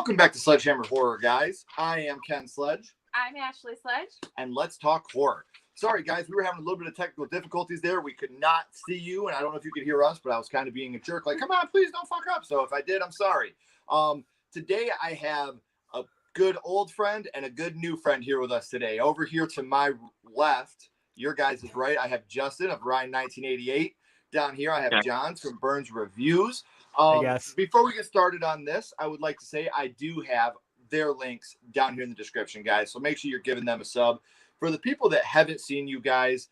Welcome back to Sledgehammer Horror, guys. I am Ken Sledge. I'm Ashley Sledge. And let's talk horror. Sorry, guys, we were having a little bit of technical difficulties there. We could not see you, and I don't know if you could hear us, but I was kind of being a jerk, like, come on, please don't fuck up. So if I did, I'm sorry. Today I have a good old friend and a good new friend here with us today. Over here to my left, your guys is right, I have Justin of Rhine1988. Down here, I have John from Burns Reviews. Before we get started on this, I would like to say I do have their links down here in the description, guys. So make sure you're giving them a sub. For the people that haven't seen you guys,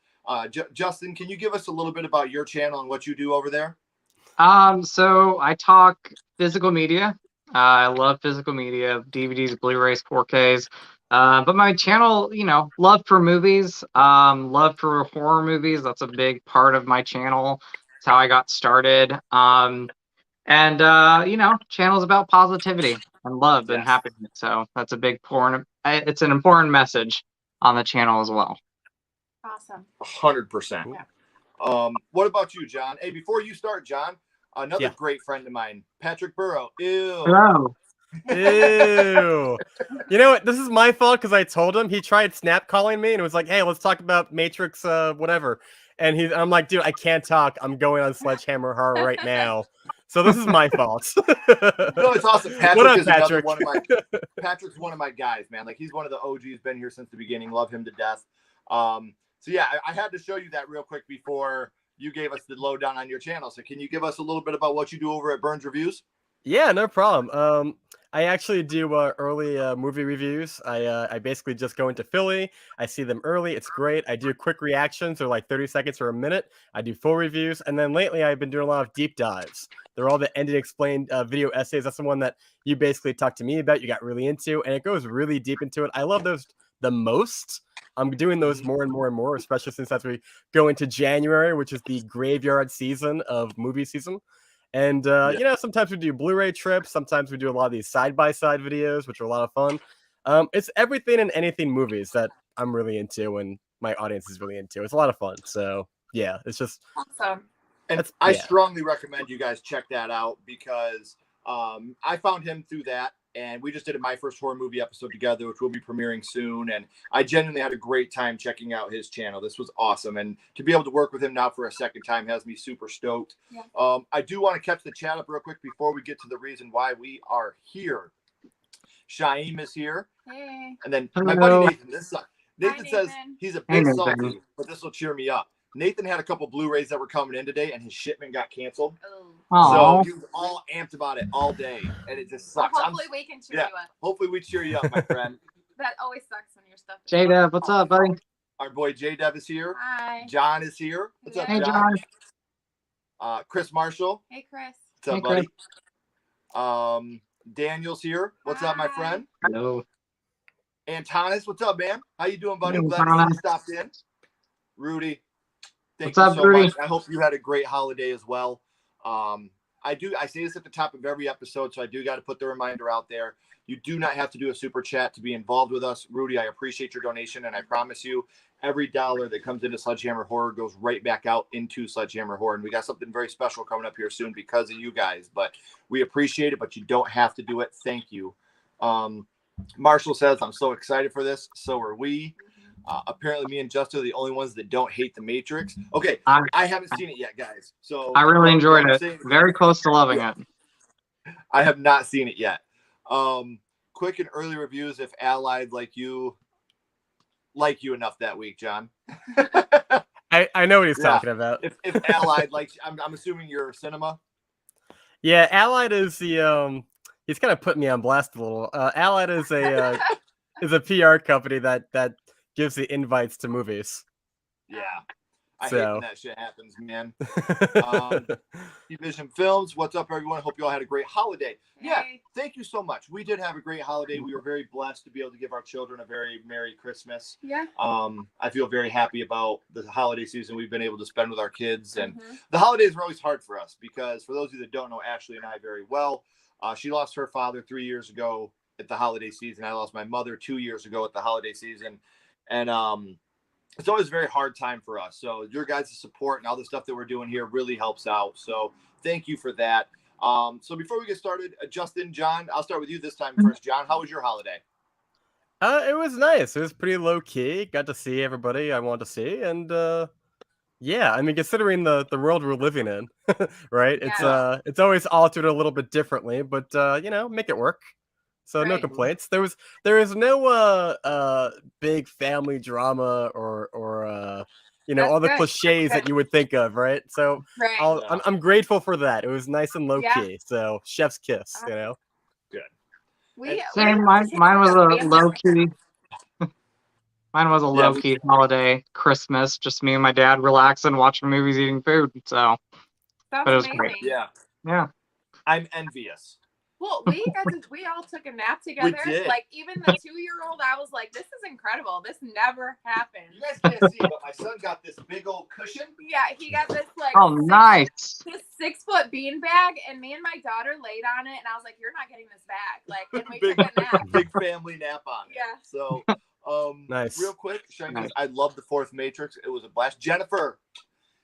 Justin, can you give us a little bit about your channel and what you do over there? So I talk physical media. I love physical media, DVDs, Blu-rays, 4Ks. But my channel, love for movies, love for horror movies. That's a big part of my channel. It's how I got started. Channel's about positivity and love and happiness. So that's a big point. It's an important message on the channel as well. Awesome. 100%. Yeah. What about you, John? Hey, before you start, John, another great friend of mine, Patrick Burrow. Ew. Hello. Ew. You know what? This is my fault because I told him. He tried snap calling me and it was like, hey, let's talk about Matrix, whatever. And I'm like, dude, I can't talk. I'm going on Sledgehammer Horror right now. So this is my fault. No, it's awesome. Patrick what up, is Patrick? Patrick's one of my guys, man. Like, he's one of the OGs, been here since the beginning. Love him to death. So yeah, I had to show you that real quick before you gave us the lowdown on your channel. So can you give us a little bit about what you do over at Burns Reviews? Yeah, no problem. I actually do early movie reviews. I basically just go into Philly. I see them early. It's great. I do quick reactions. They're like 30 seconds or a minute. I do full reviews. And then lately I've been doing a lot of deep dives. They're all the ended explained video essays. That's the one that you basically talked to me about. You got really into, and it goes really deep into it. I love those the most. I'm doing those more and more and more, especially since as we go into January, which is the graveyard season of movie season. And, sometimes we do Blu-ray trips. Sometimes we do a lot of these side-by-side videos, which are a lot of fun. It's everything and anything movies that I'm really into and my audience is really into. It's a lot of fun. So, yeah, it's just awesome. And I strongly recommend you guys check that out because I found him through that. And we just did a My First Horror Movie episode together, which will be premiering soon. And I genuinely had a great time checking out his channel. This was awesome. And to be able to work with him now for a second time has me super stoked. Yeah. I do want to catch the chat up real quick before we get to the reason why we are here. Shaim is here. Hey. And then my buddy Nathan. Nathan says Nathan. he's a bit salty, but this will cheer me up. Nathan had a couple Blu-rays that were coming in today, and his shipment got canceled. So he was all amped about it all day, and it just sucks. Well, hopefully we can cheer you up. Hopefully we cheer you up, my friend. That always sucks when your stuff is J-Dev, what's up, buddy? Our boy J-Dev is here. Hi. John is here. What's up, Hey, John? Chris Marshall. Hey, Chris. What's up, buddy? Daniel's here. What's up, my friend? Hello. Antonis, what's up, man? How you doing, buddy? Hey, Glad to see you stopped in. Rudy. Thank you so much. I hope you had a great holiday as well. I say this at the top of every episode, so I do got to put the reminder out there. You do not have to do a super chat to be involved with us. Rudy, I appreciate your donation, and I promise you, every dollar that comes into Sledgehammer Horror goes right back out into Sledgehammer Horror. And we got something very special coming up here soon because of you guys. But we appreciate it, but you don't have to do it. Thank you. Marshall says, I'm so excited for this. So are we. Apparently me and Justin are the only ones that don't hate the Matrix. Okay, I haven't seen it yet, guys. So I really enjoyed it. Very close to loving it. I have not seen it yet. Quick and early reviews if Allied like you enough that week, John. I know what he's talking about. If Allied likes, I'm assuming you're cinema. Yeah, Allied is the he's kind of putting me on blast a little. Allied is a is a PR company that gives the invites to movies. Yeah. I hate when that shit happens, man. Vision Films, what's up, everyone? Hope you all had a great holiday. Hey. Yeah, thank you so much. We did have a great holiday. We were very blessed to be able to give our children a very Merry Christmas. Yeah. I feel very happy about the holiday season we've been able to spend with our kids. And the holidays were always hard for us because for those of you that don't know Ashley and I very well, she lost her father 3 years ago at the holiday season. I lost my mother 2 years ago at the holiday season. And it's always a very hard time for us. So your guys' support and all the stuff that we're doing here really helps out. So thank you for that. So before we get started, Justin, John, I'll start with you this time first. John, how was your holiday? It was nice. It was pretty low key. Got to see everybody I wanted to see, and yeah, I mean, considering the world we're living in, right? It's always altered a little bit differently, but make it work. So no Right. complaints. There is no big family drama or That's all the good. cliches that you would think of, right? So Right. I'm grateful for that. It was nice and low Yeah. key. So chef's kiss, Good. Same. Mine was a low key. Mine was a low key holiday, Christmas. Just me and my dad relaxing, watching movies, eating food. So, That's but it was amazing. great. Yeah. I'm envious. Well, we all took a nap together. did. Like even the 2-year-old, I was like, "This is incredible. This never happened." You guys can't see, but my son got this big old cushion. Yeah, he got this like Oh, nice. this 6-foot bean bag, and me and my daughter laid on it, and I was like, "You're not getting this bag." Like, and we Big- took a nap. Big family nap on it. Yeah. So, Nice. real quick, Shane, Nice. I love the fourth Matrix. It was a blast. Jennifer,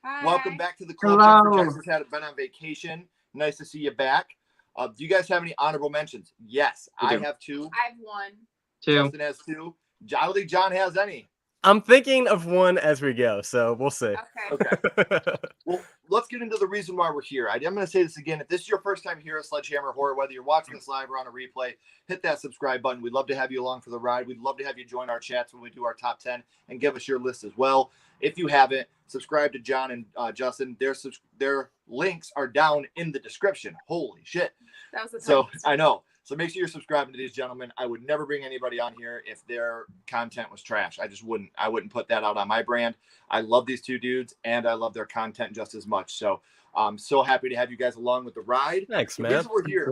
Hi. welcome back to the club. Hello. Jennifer's had been on vacation. Nice to see you back. Do you guys have any honorable mentions? Yes, We I do. have 2. I have 1. 2. Justin has 2. I don't think John has any. I'm thinking of one as we go, so we'll see. Okay. Okay. Well, let's get into the reason why we're here. I'm going to say this again. If this is your first time here at Sledgehammer Horror, whether you're watching this live or on a replay, hit that subscribe button. We'd love to have you along for the ride. We'd love to have you join our chats when we do our top 10 and give us your list as well. If you haven't, subscribe to John and Justin. Their links are down in the description. Holy shit. That was the So I know. So make sure you're subscribing to these gentlemen. I would never bring anybody on here if their content was trash. I just wouldn't. I wouldn't put that out on my brand. I love these 2 dudes, and I love their content just as much. So I'm so happy to have you guys along with the ride. Thanks, The man. reason we're here,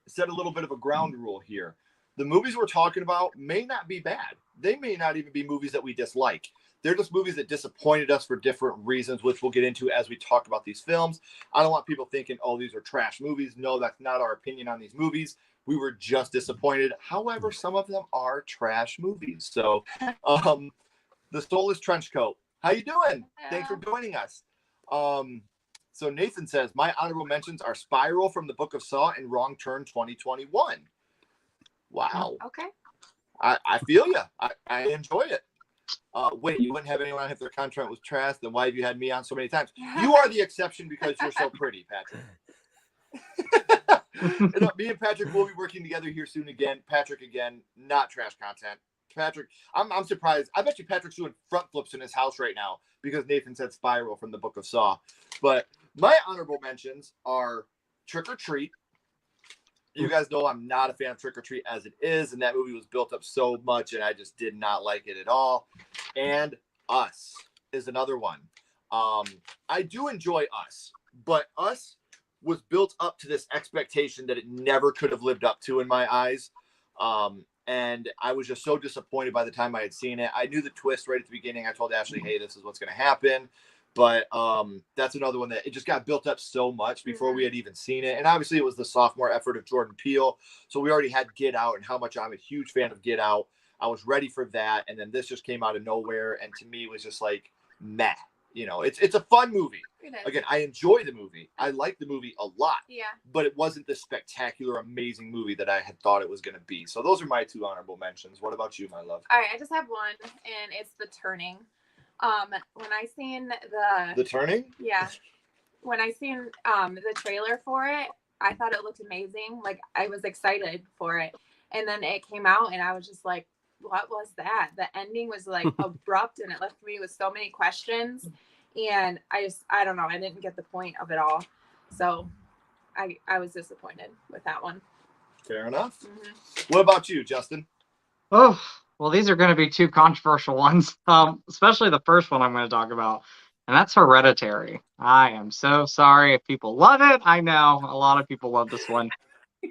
set a little bit of a ground rule here. The movies we're talking about may not be bad. They may not even be movies that we dislike. They're just movies that disappointed us for different reasons, which we'll get into as we talk about these films. I don't want people thinking, oh, these are trash movies. No, that's not our opinion on these movies. We were just disappointed. However, some of them are trash movies. So the Soulless Trenchcoat. How you doing? Thanks for joining us. So Nathan says, my honorable mentions are Spiral from the Book of Saw and Wrong Turn 2021. Wow. Okay. I feel you. I enjoy it. Wait, you wouldn't have anyone on if their content was trash? Then why have you had me on so many times? You are the exception because you're so pretty, Patrick. Me and Patrick will be working together here soon again. Patrick, again, not trash content. Patrick, I'm surprised. I bet you Patrick's doing front flips in his house right now because Nathan said Spiral from the Book of Saw. But my honorable mentions are Trick or Treat. You guys know I'm not a fan of Trick or Treat as it is, and that movie was built up so much, and I just did not like it at all. And Us is another one. I do enjoy Us, but Us was built up to this expectation that it never could have lived up to in my eyes. And I was just so disappointed by the time I had seen it. I knew the twist right at the beginning. I told Ashley, hey, this is what's going to happen. But that's another one that it just got built up so much before we had even seen it. And obviously it was the sophomore effort of Jordan Peele. So we already had Get Out and how much I'm a huge fan of Get Out. I was ready for that. And then this just came out of nowhere. And to me, it was just like, meh. You know, it's a fun movie. Again, I enjoy the movie. I like the movie a lot. Yeah. But it wasn't the spectacular, amazing movie that I had thought it was going to be. So those are my 2 honorable mentions. What about you, my love? All right, I just have one, and it's The Turning. When I seen The Turning? Yeah. When I seen the trailer for it, I thought it looked amazing. Like I was excited for it. And then it came out and I was just like, what was that? The ending was like abrupt and it left me with so many questions. And I don't know. I didn't get the point of it all. So I was disappointed with that one. Fair enough. What about you, Justin? Oh, well, these are going to be 2 controversial ones, especially the first one I'm going to talk about, and that's Hereditary. I am so sorry if people love it. I know a lot of people love this one.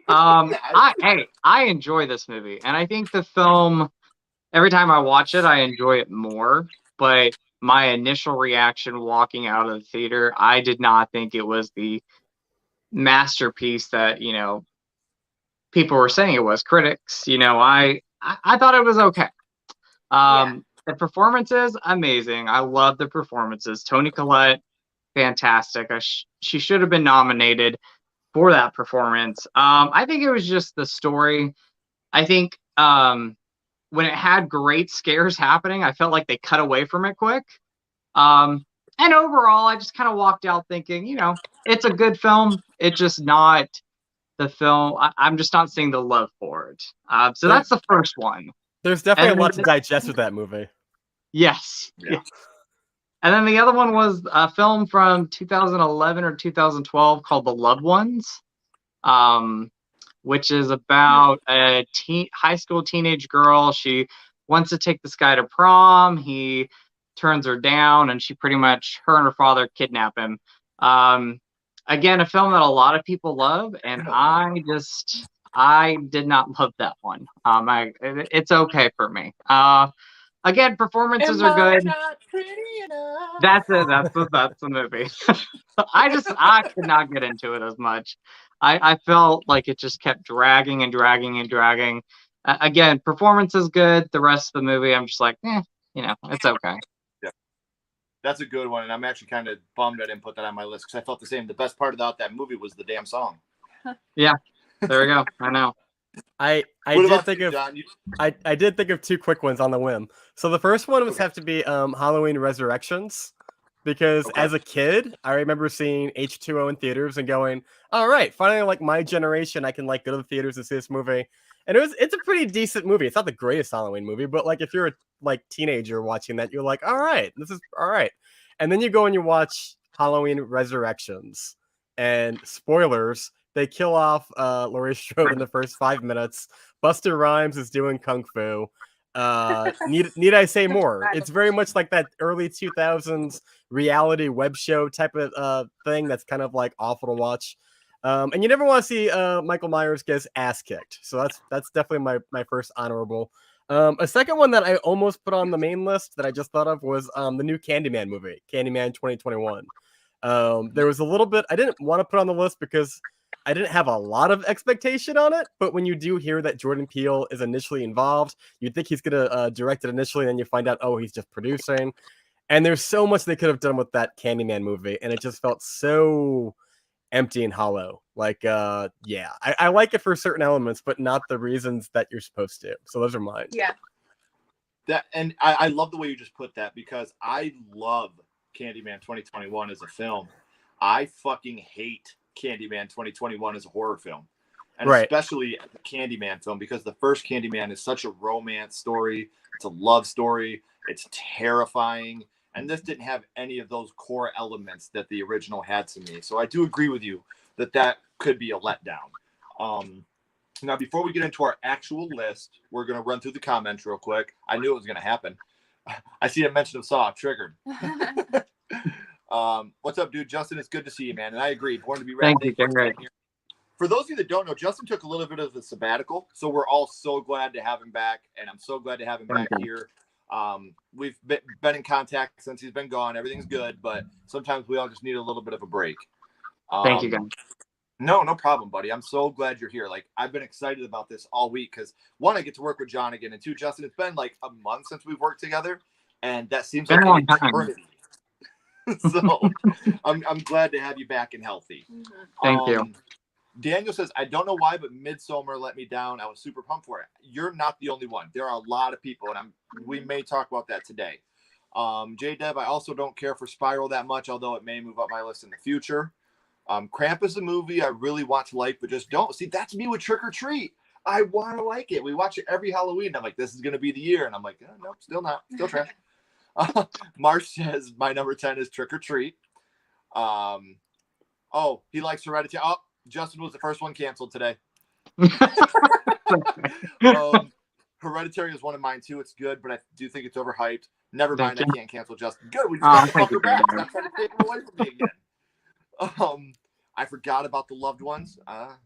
I enjoy this movie, and I think the film, every time I watch it, I enjoy it more. But my initial reaction walking out of the theater, I did not think it was the masterpiece that, you know, people were saying it was. Critics, you know, I thought it was okay. The performances, amazing. I love the performances. Toni Collette, fantastic. She should have been nominated. for that performance. I think it was just the story. I think when it had great scares happening, I felt like they cut away from it quick. And overall, I just kind of walked out thinking, you know, it's a good film. It's just not the film. I'm just not seeing the love for it. So that's the first one. There's definitely And a lot to digest with that movie. Yes. Yeah. And then the other one was a film from 2011 or 2012 called The Loved Ones, which is about a high school teenage girl. She wants to take this guy to prom. He turns her down, and her and her father kidnap him. Again, a film that a lot of people love, and I did not love that one. It's okay for me. Again, performances are good. That's it. That's the movie. I could not get into it as much. I felt like it just kept dragging and dragging and dragging. Again, performance is good. The rest of the movie, I'm just like, you know, it's okay. Yeah, that's a good one, and I'm actually kind of bummed I didn't put that on my list because I felt the same. The best part about that movie was the damn song. Yeah, there we go. I know. I did think of two quick ones on the whim. So the first one was have to be Halloween Resurrections, because as a kid I remember seeing H2O in theaters and going, all right, finally, like my generation, I can like go to the theaters and see this movie. And it's a pretty decent movie. It's not the greatest Halloween movie, but like if you're a like teenager watching that, you're like, all right, this is all right. And then you go and you watch Halloween Resurrections, and spoilers, they kill off Laurie Strode in the first 5 minutes. Busta Rhymes is doing kung fu. Need I say more? It's very much like that early 2000s reality web show type of thing that's kind of like awful to watch. And you never want to see Michael Myers get his ass kicked. So that's definitely my first honorable. A second one that I almost put on the main list that I just thought of was the new Candyman movie, Candyman 2021. There was a little bit I didn't want to put on the list because I didn't have a lot of expectation on it, but when you do hear that Jordan Peele is initially involved, you'd think he's going to direct it initially, and then you find out, oh, he's just producing. And there's so much they could have done with that Candyman movie, and it just felt so empty and hollow. Like, yeah, I like it for certain elements, but not the reasons that you're supposed to. So those are mine. Yeah. And I love the way you just put that, because I love Candyman 2021 as a film. I fucking hate Candyman 2021 as a horror film, and especially the Candyman film, because the first Candyman is such a romance story. It's a love story. It's terrifying, and this didn't have any of those core elements that the original had to me. So I do agree with you that could be a letdown. Now, before we get into our actual list, we're going to run through the comments real quick. I knew it was going to happen. I see a mention of Saw, triggered. What's up, dude? Justin, it's good to see you, man. And I agree. Born to be Red. Thank you. For those of you that don't know, Justin took a little bit of a sabbatical, so we're all so glad to have him back, and I'm so glad to have him back here. We've been in contact since he's been gone. Everything's good, but sometimes we all just need a little bit of a break. Thank you, guys. No problem, buddy. I'm so glad you're here. Like, I've been excited about this all week because, one, I get to work with John again, and two, Justin, it's been like a month since we've worked together, and that seems like an eternity. So I'm glad to have you back and healthy. Thank you. Daniel says, I don't know why, but Midsommar let me down. I was super pumped for it. You're not the only one. There are a lot of people, and we may talk about that today. J-Deb, I also don't care for Spiral that much, although it may move up my list in the future. Krampus is a movie I really want to like, but just don't. See, that's me with Trick or Treat. I want to like it. We watch it every Halloween. And I'm like, this is going to be the year. And I'm like, oh, nope, still not. Still trash. Marsh says, my number 10 is Trick or Treat. Oh, he likes Hereditary. Oh, Justin was the first one canceled today. Hereditary is one of mine too. It's good, but I do think it's overhyped. Never mind, I can't cancel Justin. Good, we just got to fuck her back. I'm trying to take him away from me again. I forgot about The Loved Ones.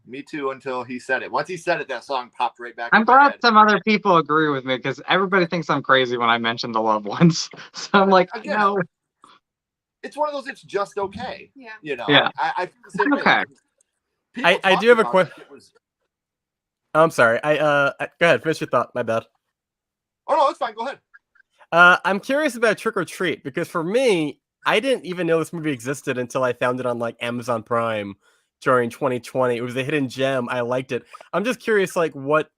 Me too, until he said it. Once he said it, that song popped right back. I'm glad some other people agree with me, because everybody thinks I'm crazy when I mention The Loved Ones. So I'm like, again, no. It's one of those. It's just okay. Yeah. You know. Yeah. I feel the same way. Okay. I do have a question. I'm sorry. Go ahead. Finish your thought. My bad. Oh no, it's fine. Go ahead. I'm curious about Trick or Treat, because for me, I didn't even know this movie existed until I found it on like Amazon Prime during 2020. It was a hidden gem. I liked it. I'm just curious, like, what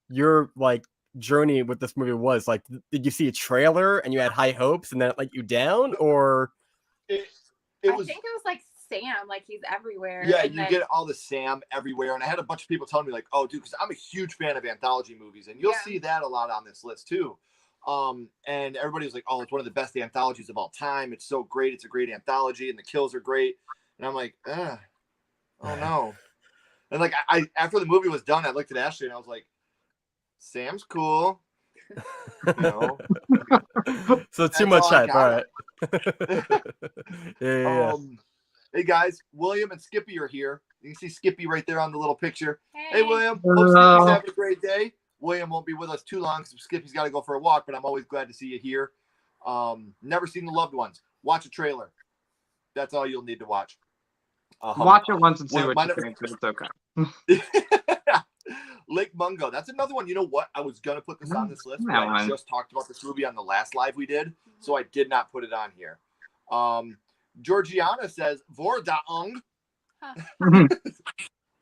your like journey with this movie was. Like, did you see a trailer and you had high hopes and then it let you down, or It I was. think it was like Sam, like he's everywhere. Yeah, and you then, get all the Sam everywhere, and I had a bunch of people telling me like, "Oh, dude," because I'm a huge fan of anthology movies, and you'll see that a lot on this list too. And everybody was like, "Oh, it's one of the best anthologies of all time. It's so great. It's a great anthology, and the kills are great." And I'm like, oh no. And like I after the movie was done, I looked at Ashley and I was like, "Sam's cool." You know. So too much all I hype. All got. right. Yeah. Hey guys, William and Skippy are here. You can see Skippy right there on the little picture. Hey. Hey William, hope Skippy's having a great day. William won't be with us too long because Skippy's got to go for a walk, but I'm always glad to see you here. Never seen The Loved Ones. Watch a trailer. That's all you'll need to watch. Watch it once and see what you think. It's okay. Lake Mungo. That's another one. You know what? I was going to put this on this list, but I just talked about this movie on the last live we did, so I did not put it on here. Georgiana says, Vordaung. Huh.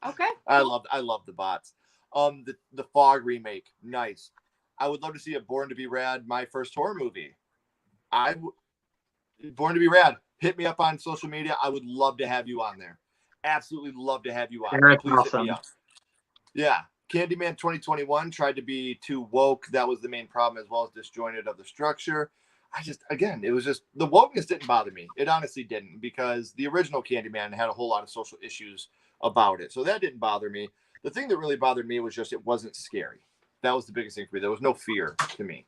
Okay. I love the bots. The Fog remake. Nice. I would love to see a Born to be Rad, my first horror movie. Born to be Rad. Hit me up on social media. I would love to have you on there. Absolutely love to have you on. Very Please awesome. hit me up. Yeah. Candyman 2021 tried to be too woke. That was the main problem, as well as disjointed of the structure. It was just, the wokeness didn't bother me. It honestly didn't, because the original Candyman had a whole lot of social issues about it. So that didn't bother me. The thing that really bothered me was just it wasn't scary. That was the biggest thing for me. There was no fear to me.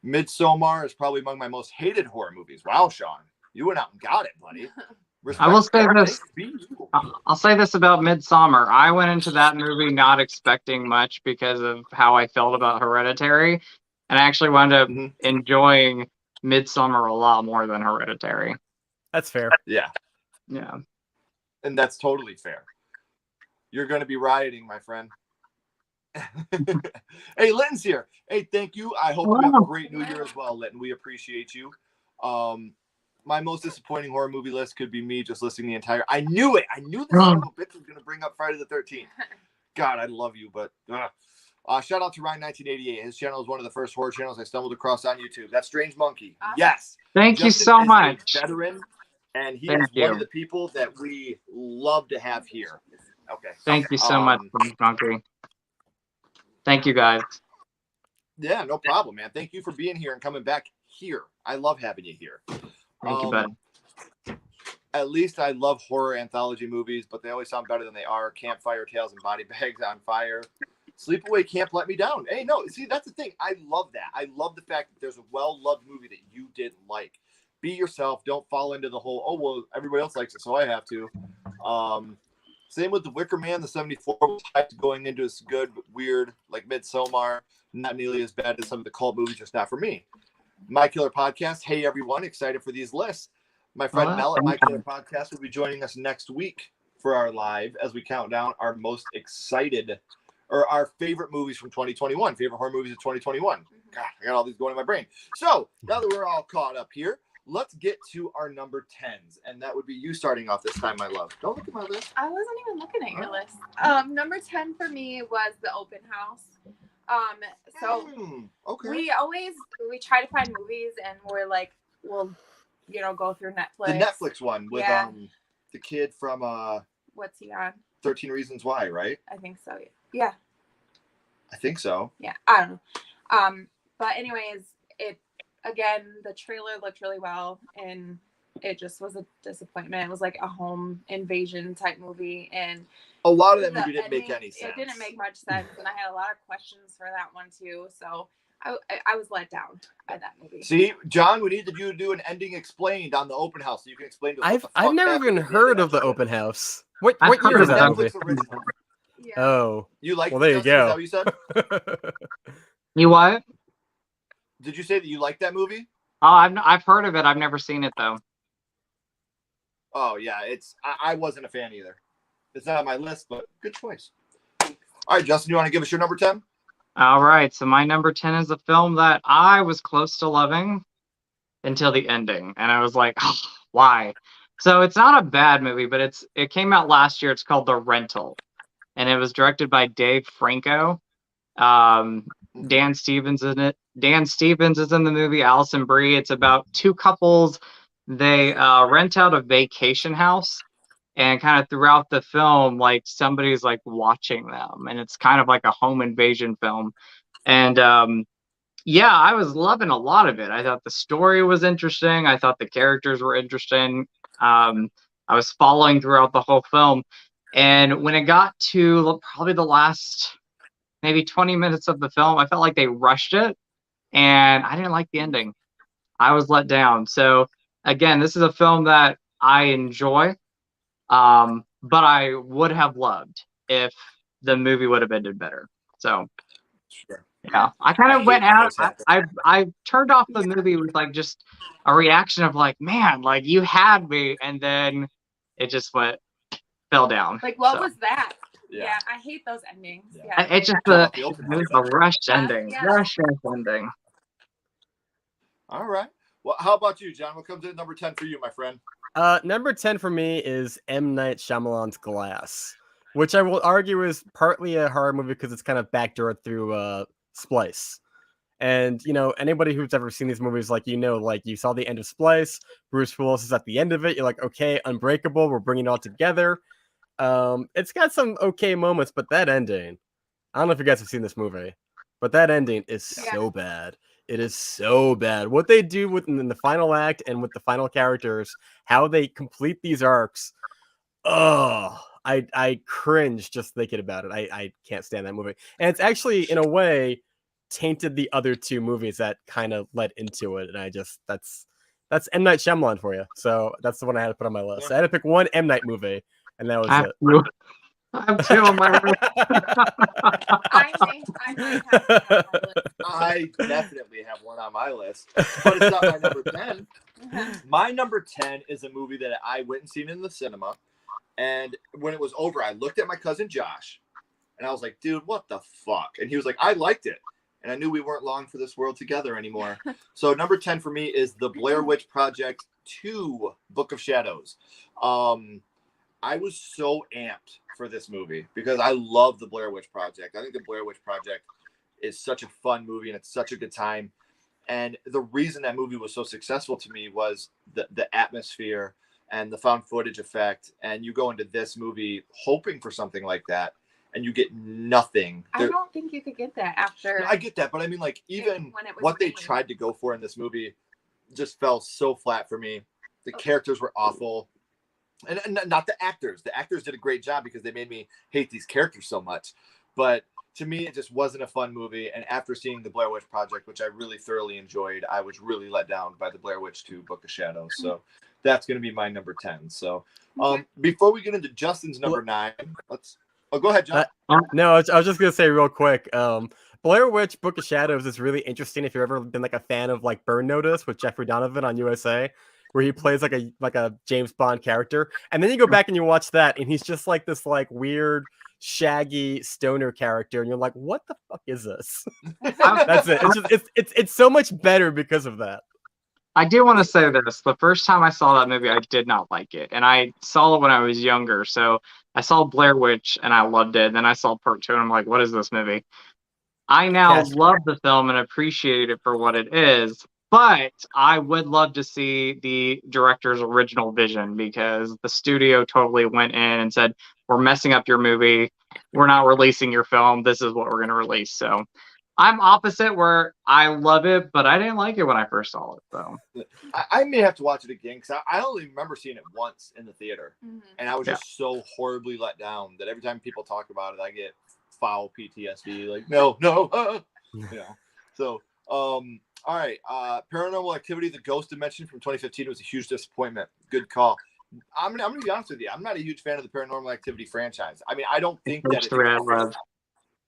Midsommar is probably among my most hated horror movies. Wow, Sean, you went out and got it, buddy. I will say this. I'll say this about Midsommar. I went into that movie not expecting much because of how I felt about Hereditary, and I actually wound up enjoying Midsommar a lot more than Hereditary. That's fair. Yeah. Yeah. And that's totally fair. You're going to be rioting, my friend. Hey, Linton's here. Hey, thank you. I hope you have a great new year as well, Linton. We appreciate you. My most disappointing horror movie list could be me just listing the entire. I knew it. I knew this son of a bitch was going to bring up Friday the 13th. God, I love you, but shout out to Rhine1988. His channel is one of the first horror channels I stumbled across on YouTube. That's Strange Monkey. Awesome. Yes. Thank you Justin so is much. a veteran, and he is one of the people that we love to have here. Okay. Thank you so much, Monkey. Thank you, guys. Yeah, no problem, man. Thank you for being here and coming back here. I love having you here. Thank you, bud. At least I love horror anthology movies, but they always sound better than they are. Campfire Tales and Body Bags on Fire. Sleepaway Camp Let Me Down. Hey, no, see, that's the thing. I love that. I love the fact that there's a well-loved movie that you didn't like. Be yourself. Don't fall into the whole, oh, well, everybody else likes it, so I have to. Same with The Wicker Man. The 74 was hyped going into this good, but weird, like Midsommar. Not nearly as bad as some of the cult movies, just not for me. My Killer Podcast. Hey, everyone. Excited for these lists. My friend Mel at My Killer Podcast will be joining us next week for our live as we count down our most excited or our favorite movies from 2021, favorite horror movies of 2021. God, I got all these going in my brain. So now that we're all caught up here, let's get to our number 10s. And that would be you starting off this time, my love. Don't look at my list. I wasn't even looking at your list. Number 10 for me was The Open House. Okay. We try to find movies and we're like, we'll, go through Netflix. The Netflix one with the kid from what's he on? 13 Reasons Why, right? I think so. Yeah. I think so. Yeah, I don't know. But anyways, the trailer looked really well and it just was a disappointment. It was like a home invasion type movie, and a lot of that movie didn't make any sense. It didn't make much sense, and I had a lot of questions for that one too. So I was let down by that movie. See, John, we need you to do an ending explained on The Open House so you can explain to us. I've never even heard of The Open House. What year is that movie? Yeah. Oh, you like? Well, there you go. Is that what you said? You what? Did you say that you like that movie? Oh, I've heard of it. I've never seen it though. Oh yeah, I wasn't a fan either. It's not on my list, but good choice. All right, Justin, you want to give us your number 10? All right, so my number 10 is a film that I was close to loving until the ending, and I was like, oh, why? So it's not a bad movie, but it came out last year. It's called The Rental, and it was directed by Dave Franco. Dan Stevens in it. Dan Stevens is in the movie. Alison Brie. It's about two couples. They rent out a vacation house, and kind of throughout the film, like somebody's like watching them, and it's kind of like a home invasion film. And yeah, I was loving a lot of it. I thought the story was interesting. I thought the characters were interesting. I was following throughout the whole film, and when it got to probably the last maybe 20 minutes of the film, I felt like they rushed it, and I didn't like the ending. I was let down. So again, this is a film that I enjoy, but I would have loved if the movie would have ended better. So Sure. yeah, I kind of went out. I turned off the movie with like just a reaction of like, man, like you had me, and then it just fell down. Like, what So, was that? Yeah. Yeah, I hate those endings. Yeah. Yeah. It's just Turn off a the open it was house. a rushed ending. Yeah. Rushed ending. All right. Well, how about you, John? What comes in at number 10 for you, my friend? Number 10 for me is M. Night Shyamalan's Glass, which I will argue is partly a horror movie because it's kind of backdoored through Splice. And, you know, anybody who's ever seen these movies, like, you know, like you saw the end of Splice, Bruce Willis is at the end of it. You're like, okay, Unbreakable, we're bringing it all together. It's got some okay moments, but that ending, I don't know if you guys have seen this movie, but that ending is so bad. It is so bad. What they do in the final act and with the final characters, how they complete these arcs. Oh, I cringe just thinking about it. I can't stand that movie. And it's actually, in a way, tainted the other two movies that kind of led into it. And that's M. Night Shyamalan for you. So that's the one I had to put on my list. I had to pick one M. Night movie, and that was it. I have two on my list. I might have one on my list. I definitely have one on my list, but it's not my number 10. My number 10 is a movie that I went and seen in the cinema. And when it was over, I looked at my cousin Josh, and I was like, dude, what the fuck? And he was like, I liked it. And I knew we weren't long for this world together anymore. So number 10 for me is The Blair Witch Project 2, Book of Shadows. I was so amped for this movie because I love The Blair Witch Project. I think The Blair Witch Project is such a fun movie, and it's such a good time. And the reason that movie was so successful to me was the atmosphere and the found footage effect. And you go into this movie hoping for something like that, and you get nothing. I don't think you could get that after. I get that, but I mean, like, even when it was what they released. tried to go for in this movie just fell so flat for me. The characters were awful. And not the actors. The actors did a great job because they made me hate these characters so much. But to me, it just wasn't a fun movie. And after seeing The Blair Witch Project, which I really thoroughly enjoyed, I was really let down by The Blair Witch 2, Book of Shadows. So that's going to be my number 10. So before we get into Justin's number 9, let's... Oh, go ahead, John. No, I was just going to say real quick. Blair Witch Book of Shadows is really interesting if you've ever been like a fan of like Burn Notice with Jeffrey Donovan on USA, where he plays like a James Bond character. And then you go back and you watch that, and he's just like this like weird, shaggy stoner character, and you're like, what the fuck is this? That's it. It's so much better because of that. I do want to say this. The first time I saw that movie, I did not like it. And I saw it when I was younger. So I saw Blair Witch and I loved it. And then I saw part 2 and I'm like, what is this movie? I now love the film and appreciate it for what it is. But I would love to see the director's original vision, because the studio totally went in and said, we're messing up your movie. We're not releasing your film. This is what we're going to release. So I'm opposite, where I love it, but I didn't like it when I first saw it. So I may have to watch it again, because I only remember seeing it once in the theater. And I was just so horribly let down that every time people talk about it, I get foul PTSD. Like, no. You know. So, all right. Paranormal Activity, The Ghost Dimension from 2015 was a huge disappointment. Good call. I'm going to be honest with you. I'm not a huge fan of the Paranormal Activity franchise. I mean, I don't think that it's...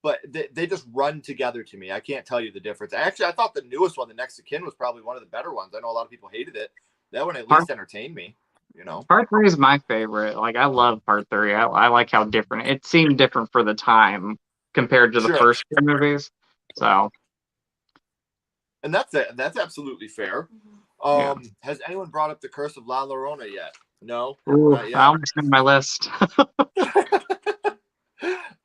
But they just run together to me. I can't tell you the difference. Actually, I thought the newest one, The Next of Kin, was probably one of the better ones. I know a lot of people hated it. That one at least entertained me, you know. Part 3 is my favorite. Like, I love part 3. I like how different it seemed different for the time compared to the first 2 movies. So, and that's absolutely fair. Has anyone brought up The Curse of La Llorona yet? No, Ooh, not I yet. almost made my list.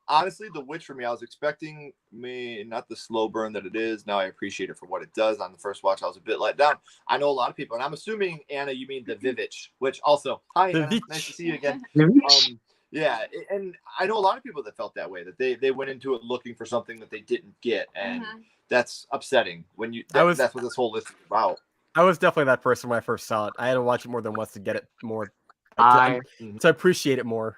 Honestly, The Witch for me, I was expecting not the slow burn that it is. Now I appreciate it for what it does. On the first watch, I was a bit let down. I know a lot of people, and I'm assuming, Anna, you mean The Vivitch, which also, hi, The Anna, Vitch. nice to see you again. Vivitch? Yeah, and I know a lot of people that felt that way, that they went into it looking for something that they didn't get, and that's upsetting when that's what this whole list is about. I was definitely that person when I first saw it. I had to watch it more than once to get it more, I to appreciate it more.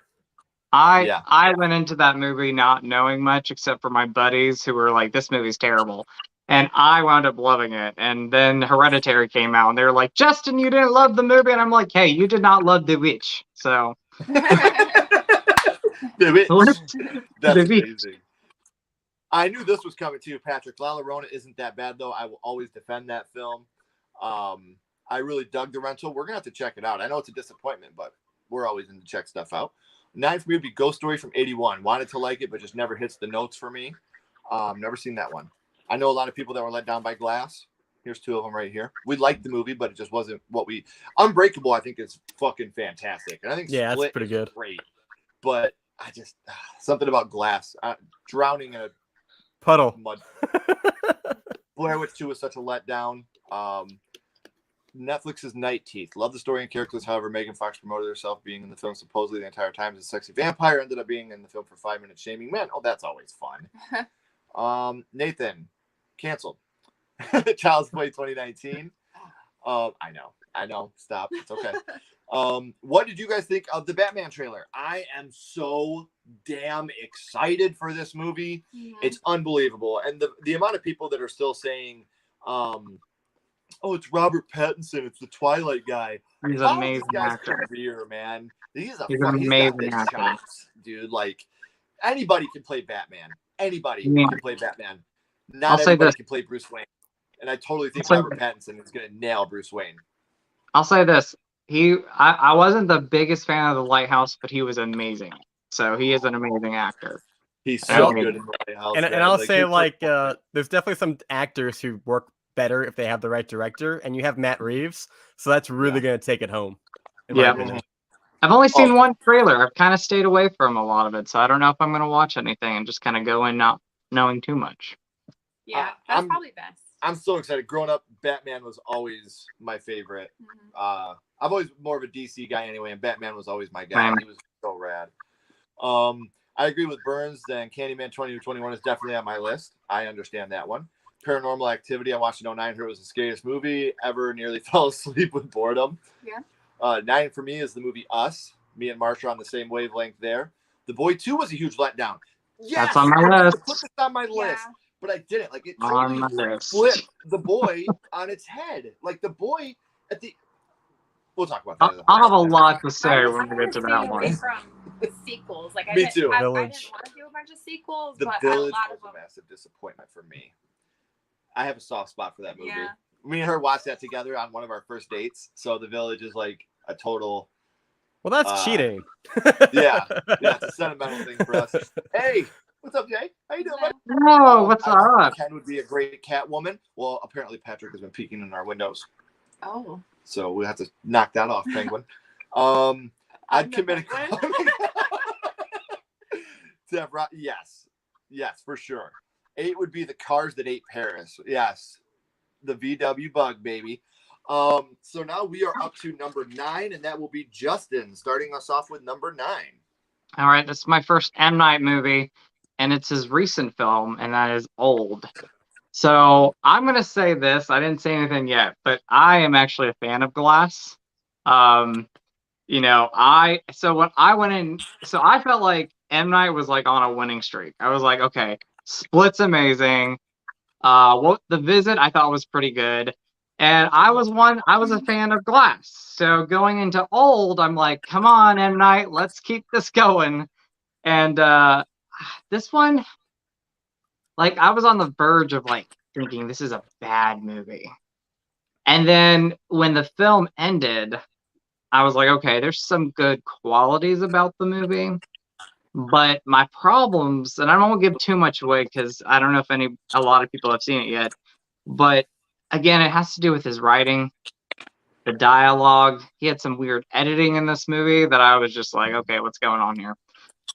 I went into that movie not knowing much except for my buddies who were like, "This movie's terrible," and I wound up loving it. And then Hereditary came out, and they were like, "Justin, you didn't love the movie," and I'm like, "Hey, you did not love The Witch, so." The Witch. That's The Witch. amazing. I knew this was coming too, Patrick. La Llorona isn't that bad though. I will always defend that film. I really dug the rental. We're gonna have to check it out. I know it's a disappointment, but we're always in to check stuff out. 9 for me would be Ghost Story from '81. Wanted to like it, but just never hits the notes for me. Never seen that one. I know a lot of people that were let down by Glass. Here's 2 of them right here. We liked the movie, but it just wasn't what we. Unbreakable, I think, is fucking fantastic, and I think Yeah, Split that's pretty good. Great, but I just something about Glass drowning in a Puddle. mud. Blair Witch 2 was such a letdown. Netflix's Night Teeth. Love the story and characters. However, Megan Fox promoted herself being in the film supposedly the entire time as a sexy vampire. Ended up being in the film for 5 minutes shaming men. Oh, that's always fun. Nathan, canceled. Child's Play 2019. I know. Stop. It's okay. What did you guys think of the Batman trailer? I am so damn excited for this movie. It's unbelievable. And the amount of people that are still saying, oh, it's Robert Pattinson. It's the Twilight guy. He's an amazing actor. Career, man. He's an amazing actor. Chops, dude. Like, anybody can play Batman. Anybody can play Batman. Not everybody can play Bruce Wayne. And I totally think Robert Pattinson is going to nail Bruce Wayne. I'll say this. I wasn't the biggest fan of The Lighthouse, but he was amazing. So he is an amazing actor. He's so good in The Lighthouse. And I'll say, there's definitely some actors who work better if they have the right director, and you have Matt Reeves, so that's really going to take it home. Yeah. I've only seen one trailer. I've kind of stayed away from a lot of it, so I don't know if I'm going to watch anything and just kind of go in not knowing too much. Yeah, that's probably best. I'm so excited. Growing up, Batman was always my favorite. I'm always more of a DC guy anyway, and Batman was always my guy. He was so rad. I agree with Burns. Then Candyman 2021 is definitely on my list. I understand that one. Paranormal Activity, I watched in 2009. Heard it was the scariest movie ever. Nearly fell asleep with boredom. Yeah. 9 for me is the movie Us. Me and Marsha on the same wavelength there. The Boy 2 was a huge letdown. Yes, that's on my list. Put this on my list, but I didn't. Like, it totally flipped the boy on its head. Like, the boy at the. We'll talk about that. I'll have a lot to say when we get to that one. From sequels, like me too. I didn't want to do a bunch of sequels, The but Village a lot was of them. a massive disappointment for me. I have a soft spot for that movie. Yeah. Me and her watched that together on one of our first dates. So The Village is like a total. Well, that's cheating. Yeah, it's a sentimental thing for us. Hey, what's up, Jay? How you doing, buddy? Whoa, what's up? Ken would be a great Catwoman. Well, apparently Patrick has been peeking in our windows. Oh. So we'll have to knock that off, Penguin. I'd commit a crime. Yes, for sure. 8 would be The Cars That Ate Paris. Yes, the VW bug, baby. So now we are up to number 9, and that will be Justin, starting us off with number 9. All right, this is my first M. Night movie, and it's his recent film, and that is Old. So I'm going to say this. I didn't say anything yet, but I am actually a fan of Glass. You know, so when I went in, so I felt like M. Night was like on a winning streak. I was like, okay, Split's amazing. The Visit I thought was pretty good. And I was a fan of Glass. So going into Old, I'm like, come on, M. Night, let's keep this going. And this one, like, I was on the verge of like thinking this is a bad movie. And then when the film ended, I was like, okay, there's some good qualities about the movie. But my problems, and I won't give too much away because I don't know if a lot of people have seen it yet. But again, it has to do with his writing. the dialogue. He had some weird editing in this movie that I was just like, okay, what's going on here?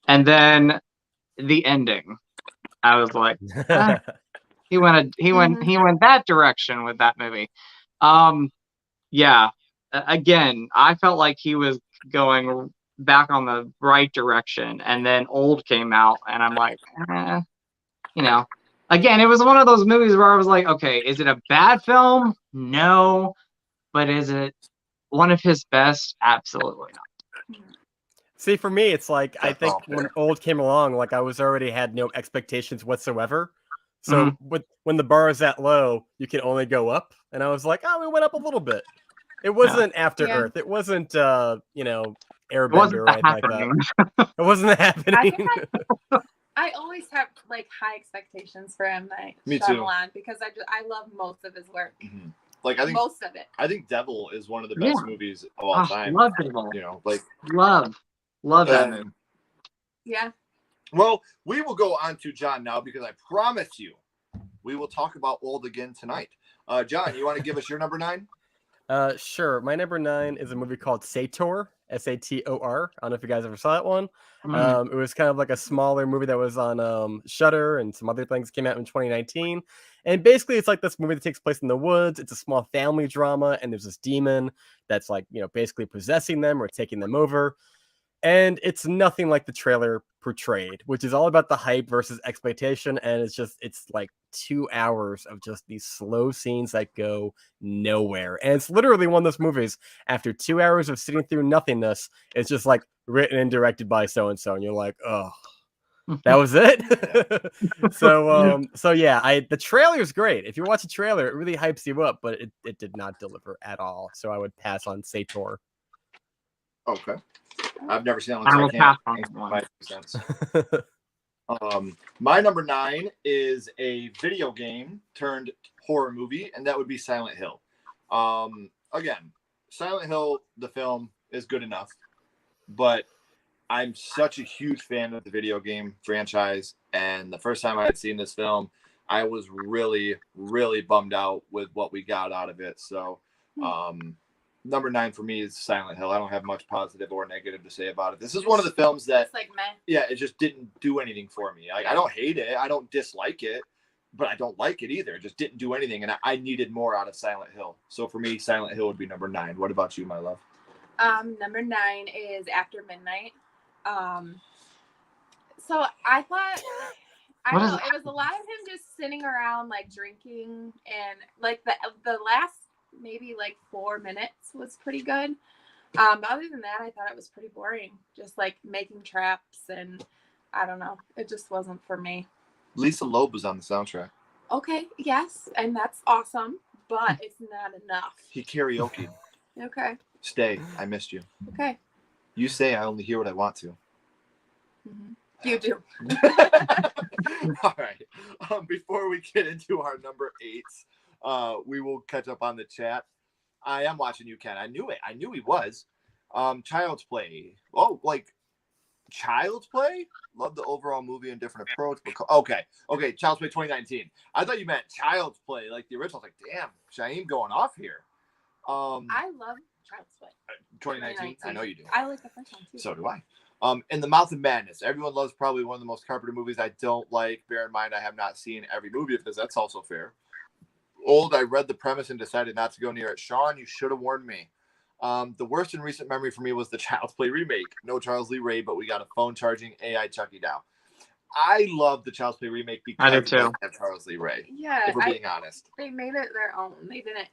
And then the ending, I was like, he went that direction with that movie. Yeah. Again, I felt like he was going back on the right direction, and then Old came out, and I'm like, you know, again, it was one of those movies where I was like, okay, is it a bad film? No. But is it one of his best? Absolutely not. See, for me, it's like I That's think all when fair. Old came along, like I was already had no expectations whatsoever. So when the bar is that low, you can only go up, and I was like, oh, we went up a little bit. It wasn't After Yeah. Earth. It wasn't you know, It Airbender wasn't or anything like that. happening. It wasn't I happening. think I always have like high expectations for M. Night Me too. Shyamalan because I love most of his work. Mhm. Like I think Most of it. I think Devil is one of the best movies of all time. Love Devil. You know, like Love that movie. Yeah. Well, we will go on to John now because I promise you, we will talk about Old again tonight. John, you want to give us your number 9? Sure. My number 9 is a movie called Sator, Sator. I don't know if you guys ever saw that one. It was kind of like a smaller movie that was on Shudder, and some other things came out in 2019. And basically, it's like this movie that takes place in the woods. It's a small family drama, and there's this demon that's like, you know, basically possessing them or taking them over. And it's nothing like the trailer portrayed, which is all about the hype versus expectation. And it's like 2 hours of just these slow scenes that go nowhere. And it's literally one of those movies, after 2 hours of sitting through nothingness, it's just like written and directed by so-and-so. And you're like, oh, that was it. So yeah, the trailer is great. If you watch the trailer, it really hypes you up, but it did not deliver at all. So I would pass on Sator. Okay. I've never seen that one, I so will I pass can't on make sense. My number 9 is a video game turned horror movie, and that would be Silent Hill. Again, Silent Hill, the film, is good enough, but I'm such a huge fan of the video game franchise, and the first time I had seen this film, I was really, really bummed out with what we got out of it. So, number 9 for me is Silent Hill. I don't have much positive or negative to say about it. This is one of the films that, It's like meh. yeah, it just didn't do anything for me. I don't hate it. I don't dislike it, but I don't like it either. It just didn't do anything, and I needed more out of Silent Hill. So for me, Silent Hill would be number 9. What about you, my love? Number 9 is After Midnight. So I thought, I don't know, it was a lot of him just sitting around like drinking, and like the last maybe like 4 minutes was pretty good. But other than that, I thought it was pretty boring. Just like making traps, and I don't know. It just wasn't for me. Lisa Loeb was on the soundtrack. Okay, yes, and that's awesome, but it's not enough. He karaoke. Okay. Stay. I missed you. Okay. You say I only hear what I want to. Mm-hmm. You do. All right. Before we get into our number 8s, we will catch up on the chat. I am watching you, Ken. I knew it. I knew he was. Child's Play. Oh, like Child's Play? Love the overall movie and different approach. But okay. Child's Play 2019. I thought you meant Child's Play, like the original. I was like, damn, Shaheem going off here. I love Child's Play. 2019. I know you do. I like the first one too. So do I. In the Mouth of Madness. Everyone loves probably one of the most carpeted movies I don't like. Bear in mind, I have not seen every movie of this. That's also fair. Old, I read the premise and decided not to go near it. Sean, you should have warned me. The worst in recent memory for me was the Child's Play remake. No Charles Lee Ray, but we got a phone charging AI Chucky now. I love the Child's Play remake because it doesn't have Charles Lee Ray. Yeah, if we're being honest. They made it their own. They didn't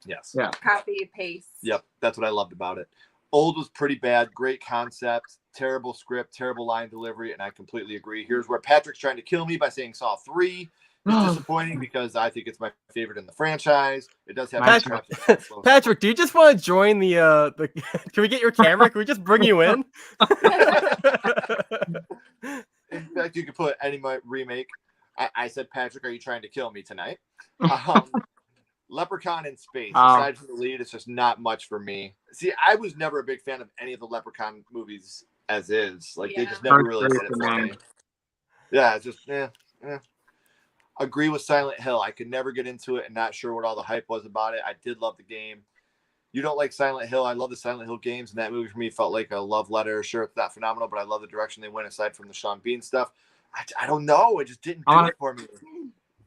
copy paste. Yep, that's what I loved about it. Old was pretty bad. Great concept, terrible script, terrible line delivery, and I completely agree. Here's where Patrick's trying to kill me by saying Saw 3. It's disappointing because I think it's my favorite in the franchise. It does have Patrick, do you just want to join the can we get your camera? Can we just bring you in? In fact, you could put any remake. I said, Patrick, are you trying to kill me tonight? Leprechaun in Space. Aside from the lead, it's just not much for me. See, I was never a big fan of any of the Leprechaun movies as is. Like, they just never really did it for me. Yeah, it's just, Agree with Silent Hill. I could never get into it and not sure what all the hype was about it. I did love the game. You don't like Silent Hill. I love the Silent Hill games, and that movie for me felt like a love letter. Sure, it's not phenomenal, but I love the direction they went aside from the Sean Bean stuff. I don't know. It just didn't do it for me.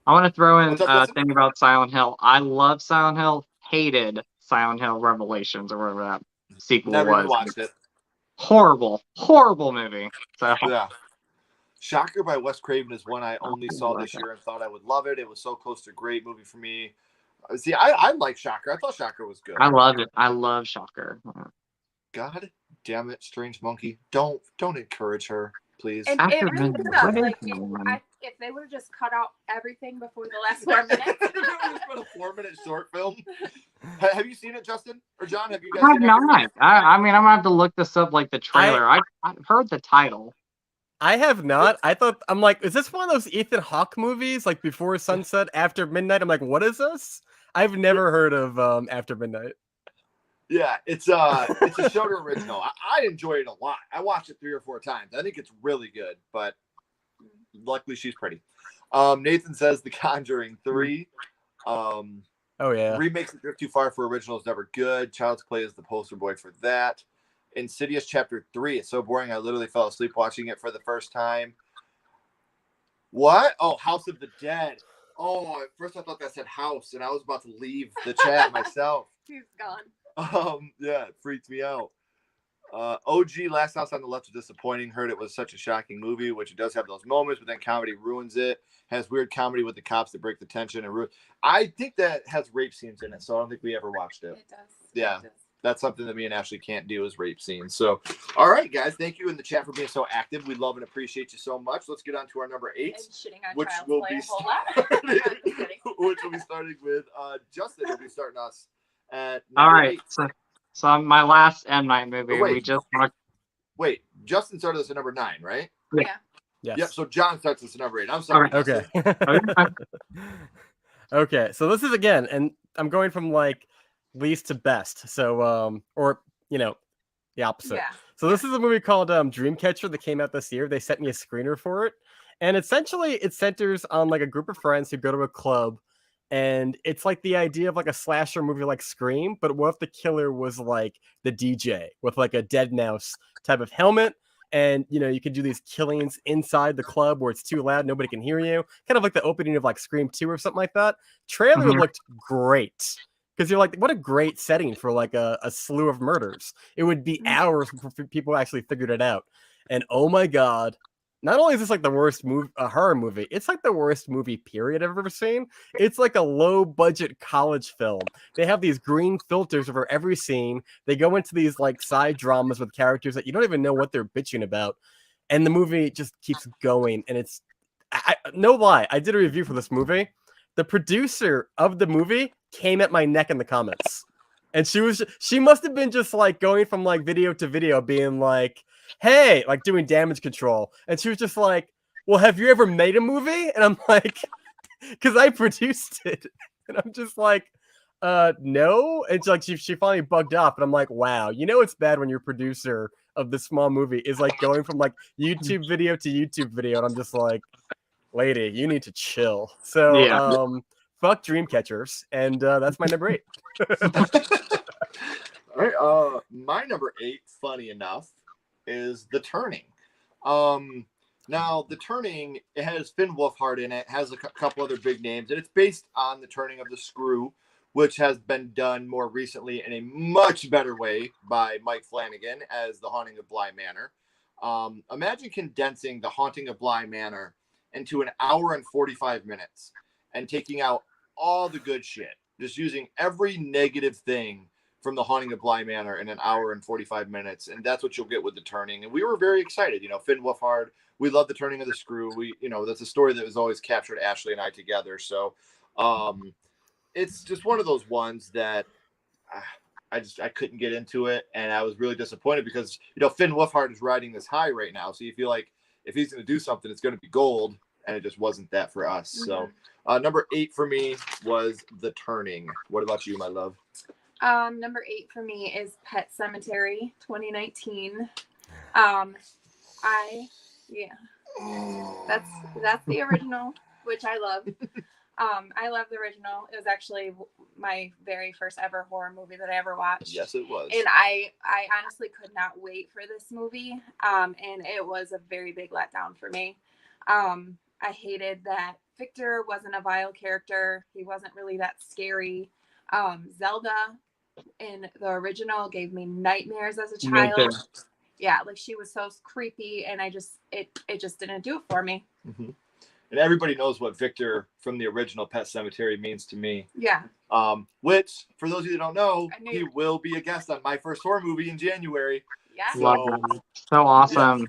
I want to throw in What's up, a Justin? thing about Silent Hill. I love Silent Hill. Hated Silent Hill Revelations or whatever that sequel Never even was. watched it. Horrible movie. So Yeah. Shocker by Wes Craven is one I only saw this year and thought I would love it. It was so close to a great movie for me. See, I like Shocker. I thought Shocker was good. I loved it. I love Shocker. God damn it, Strange Monkey. Don't encourage her, please. And After it really midnight, does. what is Like, going on? if they would have just cut out everything before the last 4 minutes. It's been a 4-minute short film. Have you seen it, Justin or John? Have you guys I have seen it? not. I mean, I'm gonna have to look this up, like the trailer. I've heard the title. I have not. I'm like, is this one of those Ethan Hawke movies, like Before Sunset, After Midnight? I'm like, what is this? I've never heard of After Midnight. Yeah, it's a Shudder original. I enjoyed it a lot. I watched it 3 or 4 times. I think it's really good, but luckily she's pretty. Nathan says The Conjuring 3. Oh yeah. Remakes that drift too far for original is never good. Child's Play is the poster boy for that. Insidious Chapter 3. It's so boring I literally fell asleep watching it for the first time. What? Oh, House of the Dead. Oh, at first I thought that said house, and I was about to leave the chat myself. He's gone. Yeah, it freaked me out. OG Last House on the Left was disappointing. Heard it was such a shocking movie, which it does have those moments, but then comedy ruins it. Has weird comedy with the cops that break the tension and I think that has rape scenes in it, so I don't think we ever watched it. It does. Yeah. It does. That's something that me and Ashley can't do is rape scenes. So, all right, guys, thank you in the chat for being so active. We love and appreciate you so much. Let's get on to our number 8, And shitting on which Child's will Play be a whole lot. starting, I'm just kidding. which will be starting with Justin. Will be starting us at All number right. 8. So my last M Night movie. Wait. We just talked. Wait, Justin started us at number 9, right? Yeah. Yes. Yep. So John starts us at number 8. I'm sorry. All right. Justin. Okay. Okay. So this is again, and I'm going from like least to best. So or the opposite. Yeah. So this is a movie called Dreamcatcher that came out this year. They sent me a screener for it, and essentially it centers on like a group of friends who go to a club, and it's like the idea of like a slasher movie like Scream, but what if the killer was like the DJ with like a dead mouse type of helmet, and you can do these killings inside the club where it's too loud, nobody can hear you, kind of like the opening of like Scream 2 or something like that. Trailer looked great. Because you're like, what a great setting for like a slew of murders. It would be hours before people actually figured it out. And oh my God, not only is this like the worst horror movie, it's like the worst movie period I've ever seen. It's like a low budget college film. They have these green filters over every scene. They go into these like side dramas with characters that you don't even know what they're bitching about. And the movie just keeps going. And it's, no lie, I did a review for this movie. The producer of the movie came at my neck in the comments, and she must have been just like going from like video to video being like, hey, like doing damage control. And she was just like, well, have you ever made a movie? And I'm like, because I produced it. And I'm just like, no. And she finally bugged off, and I'm like, wow, it's bad when your producer of this small movie is like going from like YouTube video to YouTube video. And I'm just like, lady, you need to chill. So Yeah. fuck Dreamcatchers, and that's my number 8. All right, my number 8, funny enough, is The Turning. Now The Turning, it has Finn Wolfhard in it, has a couple other big names, and it's based on The Turning of the Screw, which has been done more recently in a much better way by Mike Flanagan as The Haunting of Bly Manor. Imagine condensing The Haunting of Bly Manor into an hour and 45 minutes and taking out all the good shit, just using every negative thing from The Haunting of Bly Manor in an hour and 45 minutes. And that's what you'll get with The Turning. And we were very excited. Finn Wolfhard, we love The Turning of the Screw. That's a story that was always captured Ashley and I together. So it's just one of those ones that I couldn't get into it. And I was really disappointed because, Finn Wolfhard is riding this high right now. So you feel like if he's going to do something, it's going to be gold. And it just wasn't that for us. So number 8 for me was The Turning. What about you, my love? Number 8 for me is Pet Sematary 2019. That's the original, which I love. I love the original. It was actually my very first ever horror movie that I ever watched. Yes, it was. And I honestly could not wait for this movie. And it was a very big letdown for me. I hated that Victor wasn't a vile character. He wasn't really that scary. Zelda in the original gave me nightmares as a child. Yeah, like she was so creepy, and it just didn't do it for me. Mm-hmm. And everybody knows what Victor from the original Pet Sematary means to me. Yeah. Which, for those of you that don't know, he you. will be a guest on my first horror movie in January. Yeah. So awesome.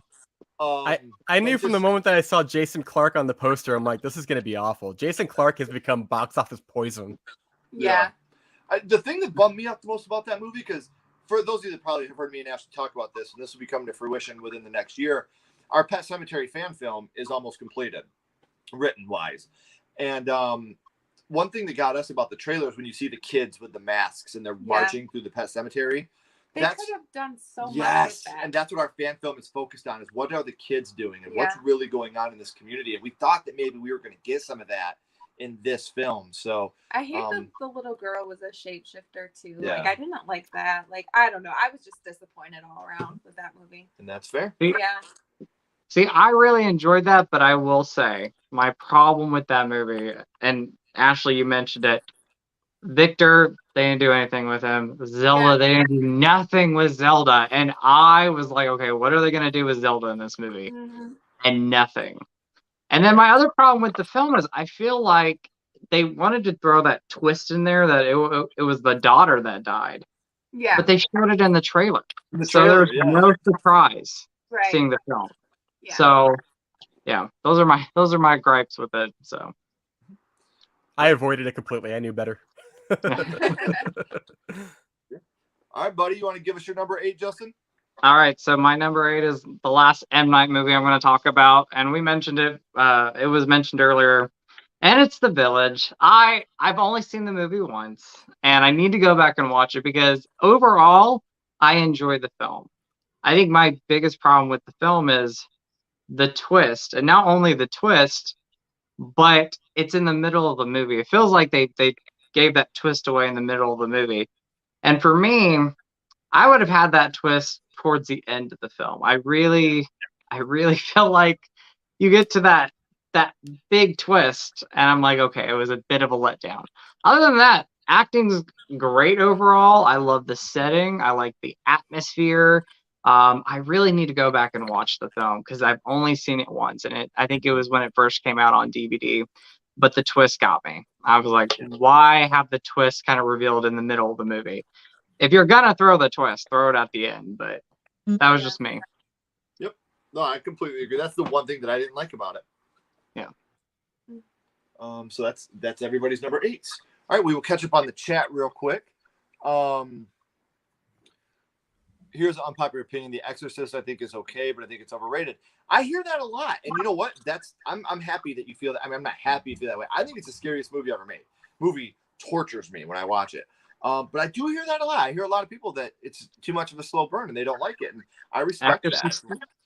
Yeah. I knew from the moment that I saw Jason Clarke on the poster, I'm like, this is going to be awful. Jason Clarke has become box office poison. Yeah. The thing that bummed me out the most about that movie, because for those of you that probably have heard me and Ashley talk about this, and this will be coming to fruition within the next year, our Pet Sematary fan film is almost completed, written wise. And one thing that got us about the trailers, when you see the kids with the masks and they're marching through the Pet Cemetery, they could have done so much with that. And that's what our fan film is focused on, is what are the kids doing and what's really going on in this community. And we thought that maybe we were going to get some of that in this film. So I hate that the little girl was a shapeshifter too. Yeah. Like I didn't like that. Like I don't know. I was just disappointed all around with that movie. And that's fair. Yeah. See, I really enjoyed that, but I will say my problem with that movie, and Ashley, you mentioned it, Victor, they didn't do anything with him. Zelda, they didn't do nothing with Zelda. And I was like, okay, what are they going to do with Zelda in this movie? Mm-hmm. And nothing. And then my other problem with the film is I feel like they wanted to throw that twist in there that it was the daughter that died. Yeah. But they showed it in the trailer. So there's no surprise seeing the film. Yeah. So yeah, those are my gripes with it. So I avoided it completely. I knew better. All right, buddy, you want to give us your number 8, Justin? All right, so my number 8 is the last M. Night movie I'm going to talk about, and we mentioned it. It was mentioned earlier, and it's The Village. I've only seen the movie once, and I need to go back and watch it because overall, I enjoyed the film. I think my biggest problem with the film is the twist, and not only the twist, but it's in the middle of the movie. It feels like they gave that twist away in the middle of the movie, and for me, I would have had that twist towards the end of the film. I really feel like you get to that big twist, and I'm like, okay, it was a bit of a letdown. Other than that, acting's great overall. I love the setting. I like the atmosphere. I really need to go back and watch the film because I've only seen it once, and I think it was when it first came out on DVD. But the twist got me. I was like, why have the twist kind of revealed in the middle of the movie? If you're gonna throw the twist, throw it at the end. But that was just me. Yep. No, I completely agree. That's the one thing that I didn't like about it. Yeah. So that's everybody's number 8s. All right, we will catch up on the chat real quick. Here's an unpopular opinion. The Exorcist, I think, is okay, but I think it's overrated. I hear that a lot. And you know what? I'm happy that you feel that. I mean, I'm not happy you feel that way. I think it's the scariest movie ever made. Movie tortures me when I watch it. But I do hear that a lot. I hear a lot of people that it's too much of a slow burn and they don't like it. And I respect that.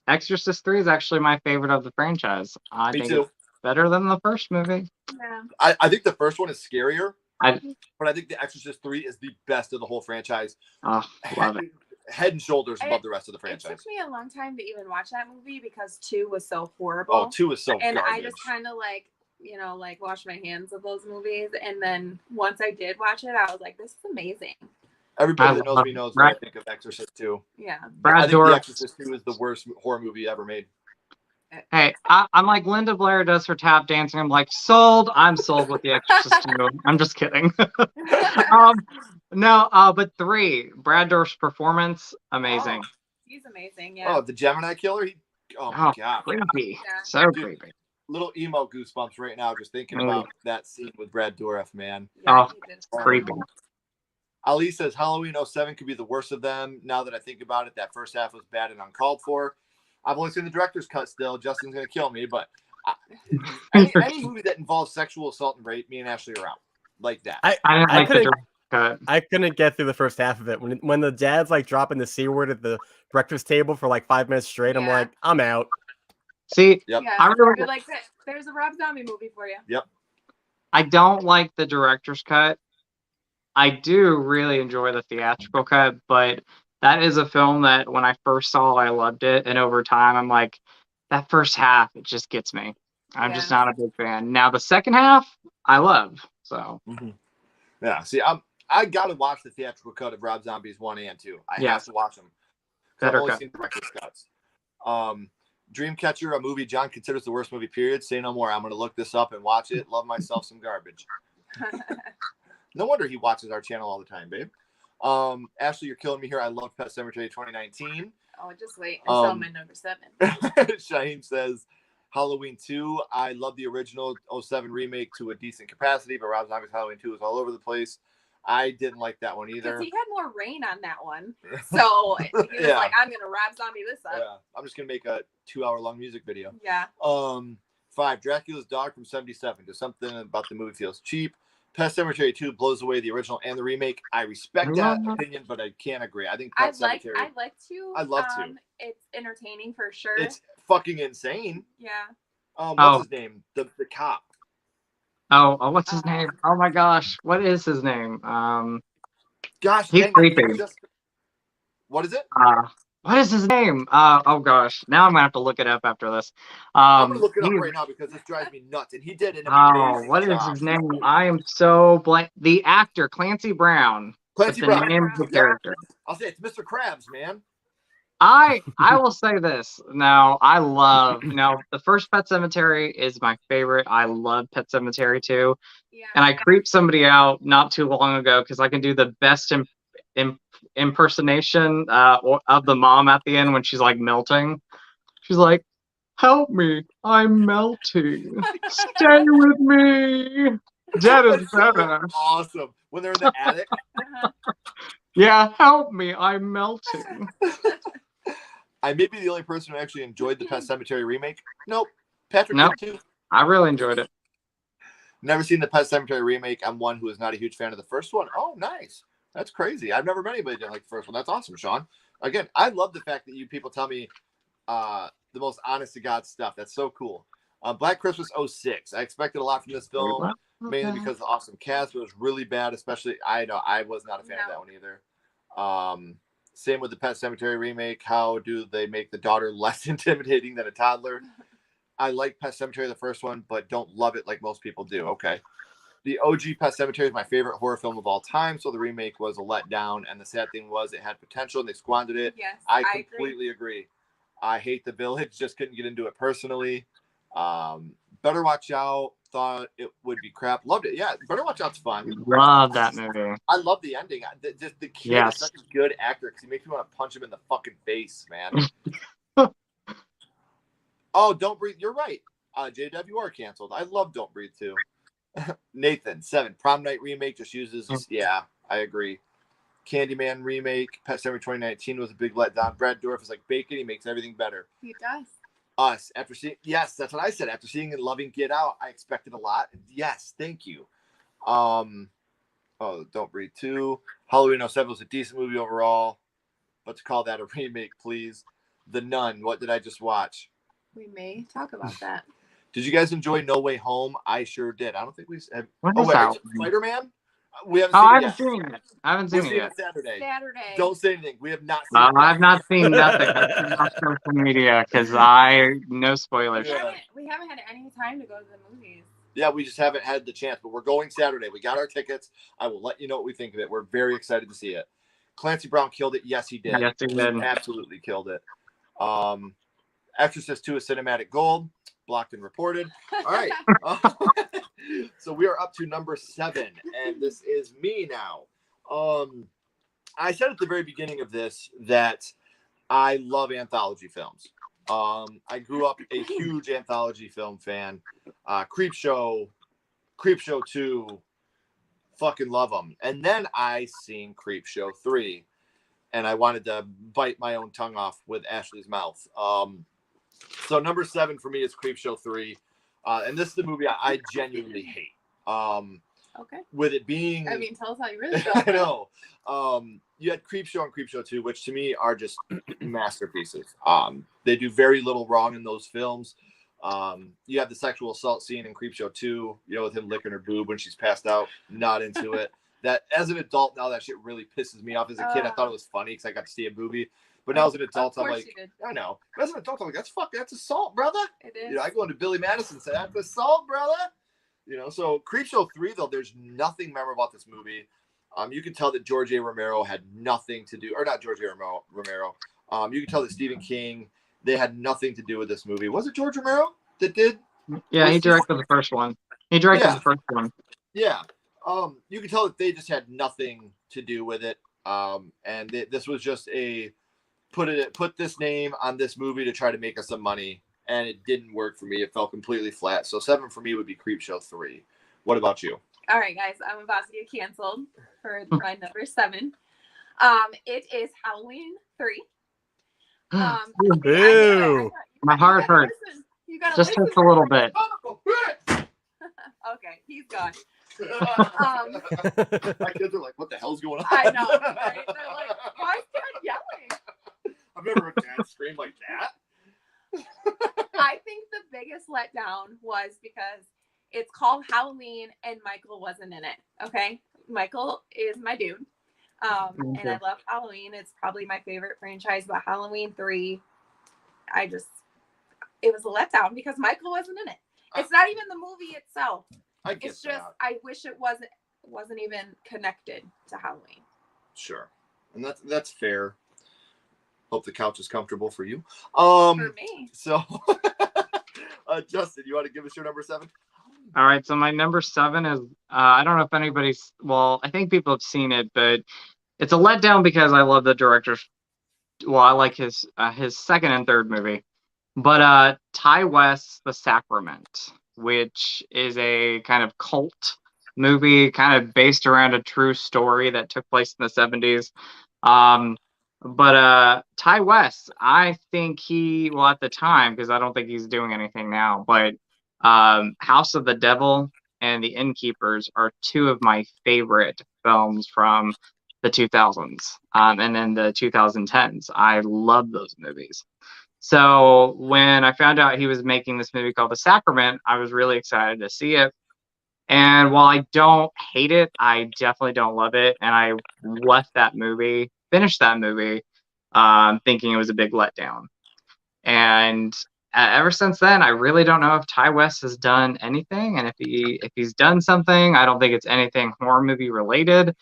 Exorcist 3 is actually my favorite of the franchise. I think it's better than the first movie. Yeah. I think the first one is scarier. But I think The Exorcist 3 is the best of the whole franchise. Oh, love it. Head and shoulders above the rest of the franchise. It took me a long time to even watch that movie because 2 was so horrible. Oh, 2 is so and garbage. I just kind of wash my hands of those movies. And then once I did watch it, I was like, this is amazing. Everybody that knows me knows what I think of Exorcist 2. Yeah. I think The Exorcist 2 is the worst horror movie ever made. Hey, I'm like Linda Blair does her tap dancing. I'm like, sold. I'm sold with The Exorcist 2. I'm just kidding. But 3, Brad Dourif's performance, amazing. Oh, he's amazing, yeah. Oh, the Gemini Killer? Oh my God. Creepy. Yeah. So creepy. Little emo goosebumps right now just thinking about that scene with Brad Dourif, man. Yeah, creepy. Ali says Halloween 07 could be the worst of them. Now that I think about it, that first half was bad and uncalled for. I've only seen the director's cut still. Justin's going to kill me, but any movie that involves sexual assault and rape, me and Ashley are out. Like that. I couldn't get through the first half of it. When the dad's like dropping the C word at the breakfast table for like 5 minutes straight, I'm like, I'm out. See, yep. I remember like there's a Rob Zombie movie for you. Yep. I don't like the director's cut. I do really enjoy the theatrical cut, but that is a film that when I first saw, I loved it, and over time, I'm like, that first half, it just gets me. I'm just Yeah. not a big fan. Now the second half, I love. So Yeah. See, I gotta watch the theatrical cut of Rob Zombie's 1 and 2. I have Yes. to watch them. I've better only cut. seen director's cuts. Dreamcatcher, a movie John considers the worst movie, period. Say no more. I'm going to look this up and watch it. Love myself some garbage. No wonder he watches our channel all the time, babe. Ashley, you're killing me here. I love Pet Sematary 2019. Oh, just wait until my number 7. Shaheen says, Halloween 2. I love the original 07 remake to a decent capacity, but Rob Zombie's Halloween 2 was all over the place. I didn't like that one either. Because he had more rain on that one. So he was Yeah. like, I'm going to Rob Zombie this up. Yeah, I'm just going to make a 2-hour-long music video. Yeah. 5. Dracula's Dog from 77. Just something about the movie feels cheap. Pet Sematary 2 blows away the original and the remake. I respect that opinion, but I can't agree. I think Pet Sematary. I'd like to. I'd love to. It's entertaining for sure. It's fucking insane. Yeah. What's his name? The cop. Oh, what's his name? Oh my gosh, what is his name? Gosh, he's creepy. What is it? What is his name? Oh gosh, now I'm gonna have to look it up after this. I'm gonna look it up right now because this drives me nuts. And he did an amazing what job. is his name? I am so blank. The actor Clancy Brown. Clancy the Brown. name of the character. I'll say it's Mr. Krabs, man. I will say this. Now, I love, the first Pet Sematary is my favorite. I love Pet Sematary 2. Yeah. And I creeped somebody out not too long ago because I can do the best impersonation of the mom at the end when she's like melting. She's like, help me, I'm melting. Stay with me. Dead is better. Awesome. When they're in the attic. Yeah, help me, I'm melting. I may be the only person who actually enjoyed the Pet Sematary remake. Nope. Patrick did too. I really enjoyed it. Never seen the Pet Sematary remake. I'm one who is not a huge fan of the first one. Oh, nice. That's crazy. I've never met anybody that didn't like the first one. That's awesome, Sean. Again, I love the fact that you people tell me the most honest to God stuff. That's so cool. Black Christmas 06. I expected a lot from this film, mainly because of the awesome cast, but it was really bad, especially I was not a fan of that one either. Same with the Pet Sematary remake. How do they make the daughter less intimidating than a toddler? I like Pet Sematary, the first one, but don't love it like most people do. Okay. The OG Pet Sematary is my favorite horror film of all time, so the remake was a letdown, and the sad thing was it had potential and they squandered it. Yes, I completely agree. I hate The Village, just couldn't get into it personally. Better Watch Out, thought it would be crap. Loved it. Yeah, Better Watch Out's fun. Love that movie. I love the ending. The kid is such a good actor because he makes me want to punch him in the fucking face, man. Oh, Don't Breathe. You're right. JWR canceled. I love Don't Breathe too. Nathan, 7. Prom Night remake just uses. Yeah, I agree. Candyman remake. Pet Sematary 2019 was a big letdown. Brad Dourif is like bacon. He makes everything better. He does. Us, after seeing, yes, that's what I said. After seeing and loving Get Out, I expected a lot. Yes, thank you. Don't Breathe 2. Halloween 07 was a decent movie overall, but to call that a remake, please. The Nun. What did I just watch? We may talk about that. Did you guys enjoy No Way Home? I sure did. I don't think we have. Spider-Man? We haven't I haven't seen seen it. I haven't seen it yet. Saturday. Saturday. Don't say anything. We have not seen it. I've not seen nothing. I've seen on social media because no spoilers. We haven't had any time to go to the movies. Yeah, we just haven't had the chance, but we're going Saturday. We got our tickets. I will let you know what we think of it. We're very excited to see it. Clancy Brown killed it. Yes, he did. Yes, he did. Absolutely killed it. Exorcist 2 is cinematic gold. Blocked and reported. All right. So we are up to number 7, and this is me now. I said at the very beginning of this that I love anthology films. I grew up a huge anthology film fan. Creepshow 2, fucking love them. And then I seen Creepshow 3, and I wanted to bite my own tongue off with Ashley's mouth. So number 7 for me is Creepshow 3. And this is the movie I genuinely hate. Okay. With it being... I mean, tell us how you really feel. I know. You had Creepshow and Creepshow 2, which to me are just masterpieces. They do very little wrong in those films. You have the sexual assault scene in Creepshow 2, you know, with him licking her boob when she's passed out. Not into it. That as an adult now, that shit really pisses me off. As a kid, I thought it was funny because I got to see a movie. But now as an adult, I'm like, I know. But as an adult, I'm like, that's assault, brother. It is. You know, I go into Billy Madison and say, that's assault, brother. You know, so Creepshow 3, though, there's nothing memorable about this movie. You can tell that George A. Romero had nothing to do, or not George A. Romero. You can tell that Stephen King, they had nothing to do with this movie. Was it George Romero that did? Yeah, he directed the first one. He directed the first one. Yeah. You can tell that they just had nothing to do with it. And this was just a put this name on this movie to try to make us some money, and it didn't work for me. It fell completely flat. So 7 for me would be Creepshow 3. What about you? All right, guys, I'm about to get canceled for my number 7. It is Halloween 3. Ew. My heart hurts. You gotta Just listen. hurts a little bit. Okay, he's gone. My kids are like, what the hell's going on? I know, right? They're like, why is Dad yelling? I've never heard Dad scream like that. I think the biggest letdown was because it's called Halloween and Michael wasn't in it. Okay, Michael is my dude, and I love Halloween. It's probably my favorite franchise. But Halloween 3, it was a letdown because Michael wasn't in it. It's not even the movie itself. It's just I wish it wasn't even connected to Halloween. Sure, and that's fair. Hope the couch is comfortable for you. For me. So, Justin, you want to give us your number 7? All right, so my number 7 is I don't know if anybody's, well, I think people have seen it, but it's a letdown because I love the director's. Well, I like his second and third movie, but Ty West's The Sacrament, which is a kind of cult movie, kind of based around a true story that took place in the 70s. But Ty West, I think at the time, because I don't think he's doing anything now, but House of the Devil and The Innkeepers are 2 of my favorite films from the 2000s and then the 2010s. I love those movies. So when I found out he was making this movie called The Sacrament, I was really excited to see it. And while I don't hate it, I definitely don't love it. And I finished that movie thinking it was a big letdown. And ever since then, I really don't know if Ty West has done anything. And if he's done something, I don't think it's anything horror movie related.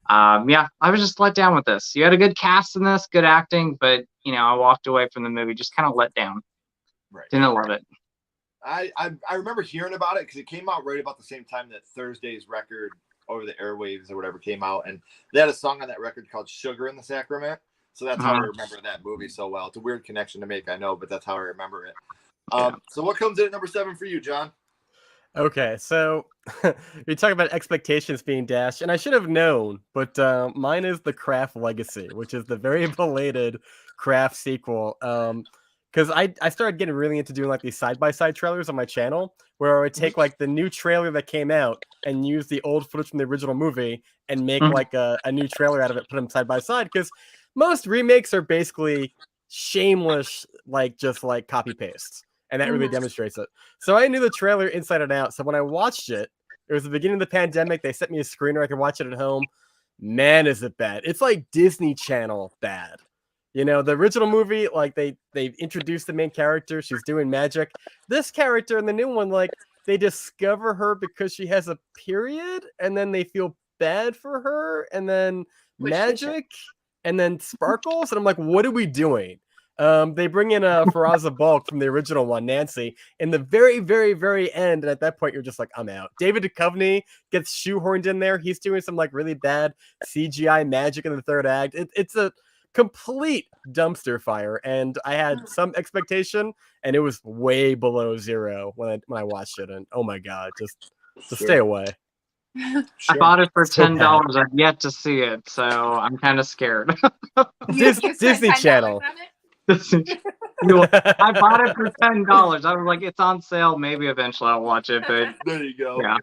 I was just let down with this. You had a good cast in this, good acting, but I walked away from the movie just kind of let down. Right. Didn't love it. I remember hearing about it because it came out right about the same time that Thursday's record over the airwaves or whatever came out, and they had a song on that record called "Sugar in the Sacrament." So that's how I remember that movie so well. It's a weird connection to make, I know, but that's how I remember it. So what comes in at number 7 for you, John? Okay, so you're talking about expectations being dashed, and I should have known, but mine is The Craft Legacy, which is the very belated Craft sequel. Because I started getting really into doing like these side-by-side trailers on my channel, where I would take like the new trailer that came out and use the old footage from the original movie and make like a new trailer out of it, put them side by side. Because most remakes are basically shameless, like just like copy pastes. And that really demonstrates it. So I knew the trailer inside and out. So when I watched it, it was the beginning of the pandemic. They sent me a screener. I could watch it at home. Man, is it bad. It's like Disney Channel bad. The original movie, like they introduced the main character. She's doing magic. This character in the new one, like they discover her because she has a period. And then they feel bad for her. And then magic. And then sparkles. And I'm like, what are we doing? They bring in Faraza Balk from the original one, Nancy, in the very, very, very end. And at that point, you're just like, I'm out. David Duchovny gets shoehorned in there. He's doing some like really bad CGI magic in the third act. It's a complete dumpster fire. And I had some expectation, and it was way below 0 when I watched it. And oh my God, just stay away. Sure. I bought it for $10. I've yet to see it, so I'm kind of scared. Disney Channel. I bought it for $10. I was like, it's on sale. Maybe eventually I'll watch it, but there you go. Yeah.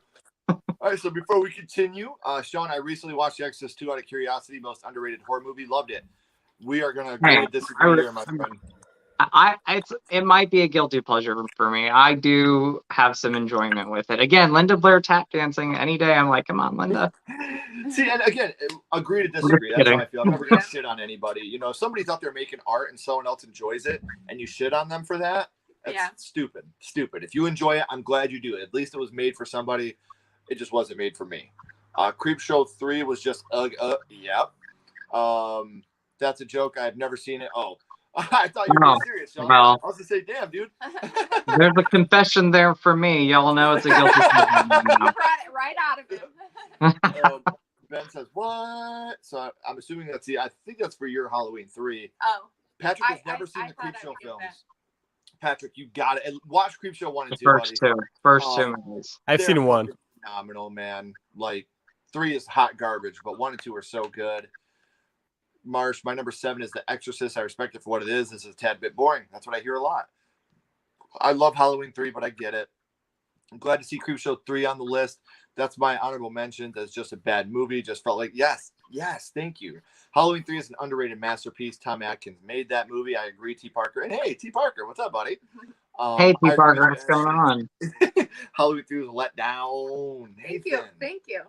All right, so before we continue, Sean, I recently watched The Exorcist 2 out of curiosity, most underrated horror movie. Loved it. We are going to agree to disagree here, my friend. it might be a guilty pleasure for me. I do have some enjoyment with it. Again, Linda Blair tap dancing any day. I'm like, come on, Linda. See, and again, agree to I'm disagree. just That's how kidding. I feel. I'm never gonna shit on anybody. You know, if somebody's out there making art and someone else enjoys it, and you shit on them for that, that's stupid. Stupid. If you enjoy it, I'm glad you do it. At least it was made for somebody. It just wasn't made for me. Creepshow 3 was just yep. That's a joke. I've never seen it. Oh, I thought you were being serious, Sean. Well, I was gonna say, damn, dude. there's a confession there for me. Y'all know it's a guilty pleasure. You brought it right out of him. Ben says, what? So I'm assuming I think that's for your Halloween 3. Oh. Patrick has never seen the thought I Creepshow would get films. that. Patrick, you got it. And watch Creepshow 1 and The 2. first buddy. two. First two movies. I've They're seen one. fucking phenomenal, man. Like 3 is hot garbage, but 1 and 2 are so good. Marsh, my number 7 is The Exorcist. I respect it for what it is. This is a tad bit boring. That's what I hear a lot. I love Halloween 3, but I get it. I'm glad to see Creepshow 3 on the list. That's my honorable mention. That's just a bad movie. Just felt like, yes, thank you. Halloween 3 is an underrated masterpiece. Tom Atkins made that movie. I agree, T. Parker. And hey, T. Parker, what's up, buddy? Hey, T. Parker, what's going on? Halloween 3 was a letdown. Thank you.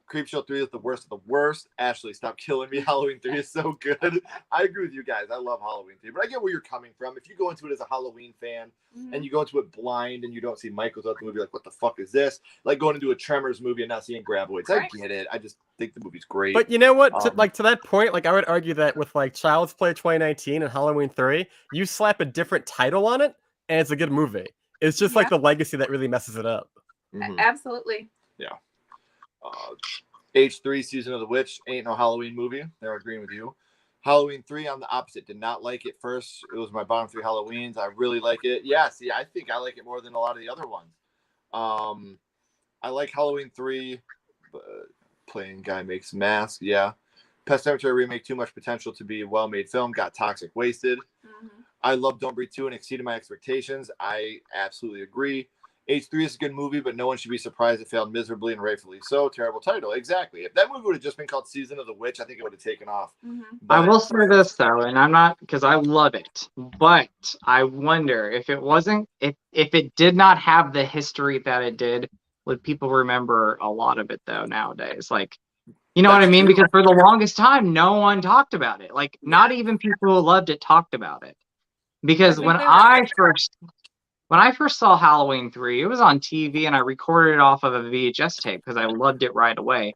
Creepshow 3 is the worst of the worst. Ashley, stop killing me. Halloween 3 is so good. I agree with you guys. I love Halloween 3, but I get where you're coming from. If you go into it as a Halloween fan and you go into it blind and you don't see Michael throughout the movie, like, what the fuck is this? Like going into a Tremors movie and not seeing Graboids. Right. I get it. I just think the movie's great. But you know what? To that point, like I would argue that with like Child's Play 2019 and Halloween 3, you slap a different title on it, and it's a good movie. It's just like the legacy that really messes it up. Absolutely. Yeah. H3 Season of the Witch ain't no Halloween movie. They're agreeing with you. Halloween 3, I'm the opposite. Did not like it first. It was my bottom 3 Halloweens. I really like it. Yeah, see, I think I like it more than a lot of the other ones. I like Halloween 3. Playing Guy Makes Mask. Yeah. Pet Sematary remake, too much potential to be a well-made film. Got toxic wasted. I love Don't Breathe 2 and exceeded my expectations. I absolutely agree. H3 is a good movie, but no one should be surprised it failed miserably and rightfully so. Terrible title. Exactly. If that movie would have just been called Season of the Witch, I think it would have taken off. I will say this, though, and I'm not, because I love it, but I wonder if it wasn't, if it did not have the history that it did, would people remember a lot of it, though, nowadays? Like, you know what I mean? Because for the longest time, no one talked about it. Like, not even people who loved it talked about it. Because when I first saw Halloween 3, it was on TV and I recorded it off of a VHS tape because I loved it right away.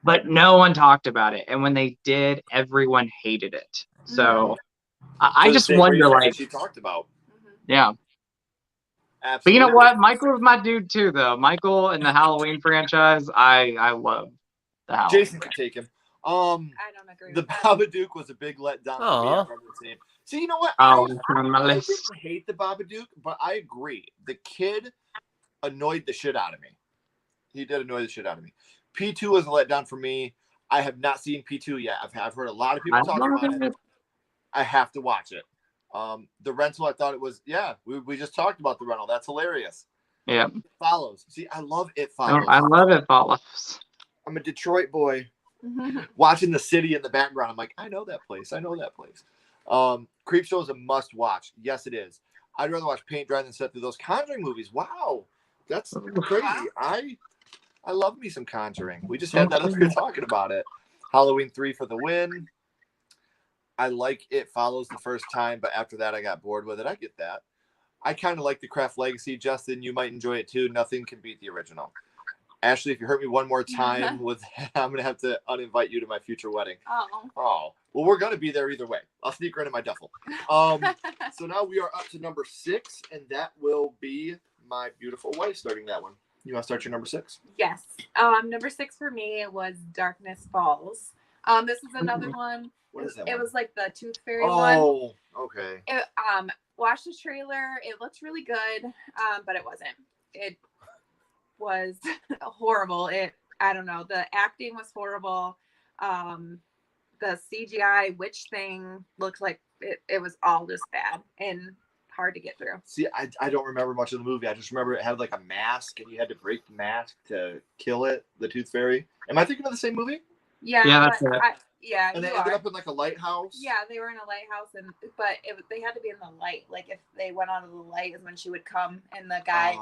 But no one talked about it. And when they did, everyone hated it. So I just wonder, like, she talked about. Yeah. Absolutely. But you know what? Michael was my dude too, though. Michael and the Halloween franchise, I love the Halloween. Jason could take him. I don't agree. The Babadook was a big letdown for me. I remember seeing. See, you know what? Oh, I didn't hate the Babadook, but I agree. The kid annoyed the shit out of me. He did annoy the shit out of me. P2 was a letdown for me. I have not seen P2 yet. I've heard a lot of people talk about it. I have to watch it. The rental, I thought it was, we just talked about the rental. That's hilarious. Yeah. It Follows. See, I love It Follows. I love It Follows. I'm a Detroit boy. Watching the city in the background, I'm like, I know that place. Creepshow is a must watch. Yes, it is. I'd rather watch paint dry than sit through those Conjuring movies. Wow, that's crazy. I love me some Conjuring. We just had that up here talking about it. Halloween 3 for the win. I like It Follows the first time, but after that I got bored with it. I get that. I kind of like The Craft Legacy. Justin, you might enjoy it too. Nothing can beat the original. Ashley, if you hurt me one more time with that, I'm going to have to uninvite you to my future wedding. Oh. Well, we're going to be there either way. I'll sneak right in my duffel. So now we are up to number 6, and that will be my beautiful wife starting that one. You want to start your number 6? Yes. Number 6 for me was Darkness Falls. This is another one. What is that? It was like the Tooth Fairy one. Oh, okay. Watched the trailer. It looked really good, but it wasn't. It was horrible. I don't know. The acting was horrible. The CGI witch thing looked like it was all just bad and hard to get through. See, I don't remember much of the movie. I just remember it had like a mask and you had to break the mask to kill it, the Tooth Fairy. Am I thinking of the same movie? Yeah, that's it. Yeah, And they you ended are. up in like a lighthouse. Yeah, they were in a lighthouse, they had to be in the light. Like if they went out of the light, is when she would come. And the guy,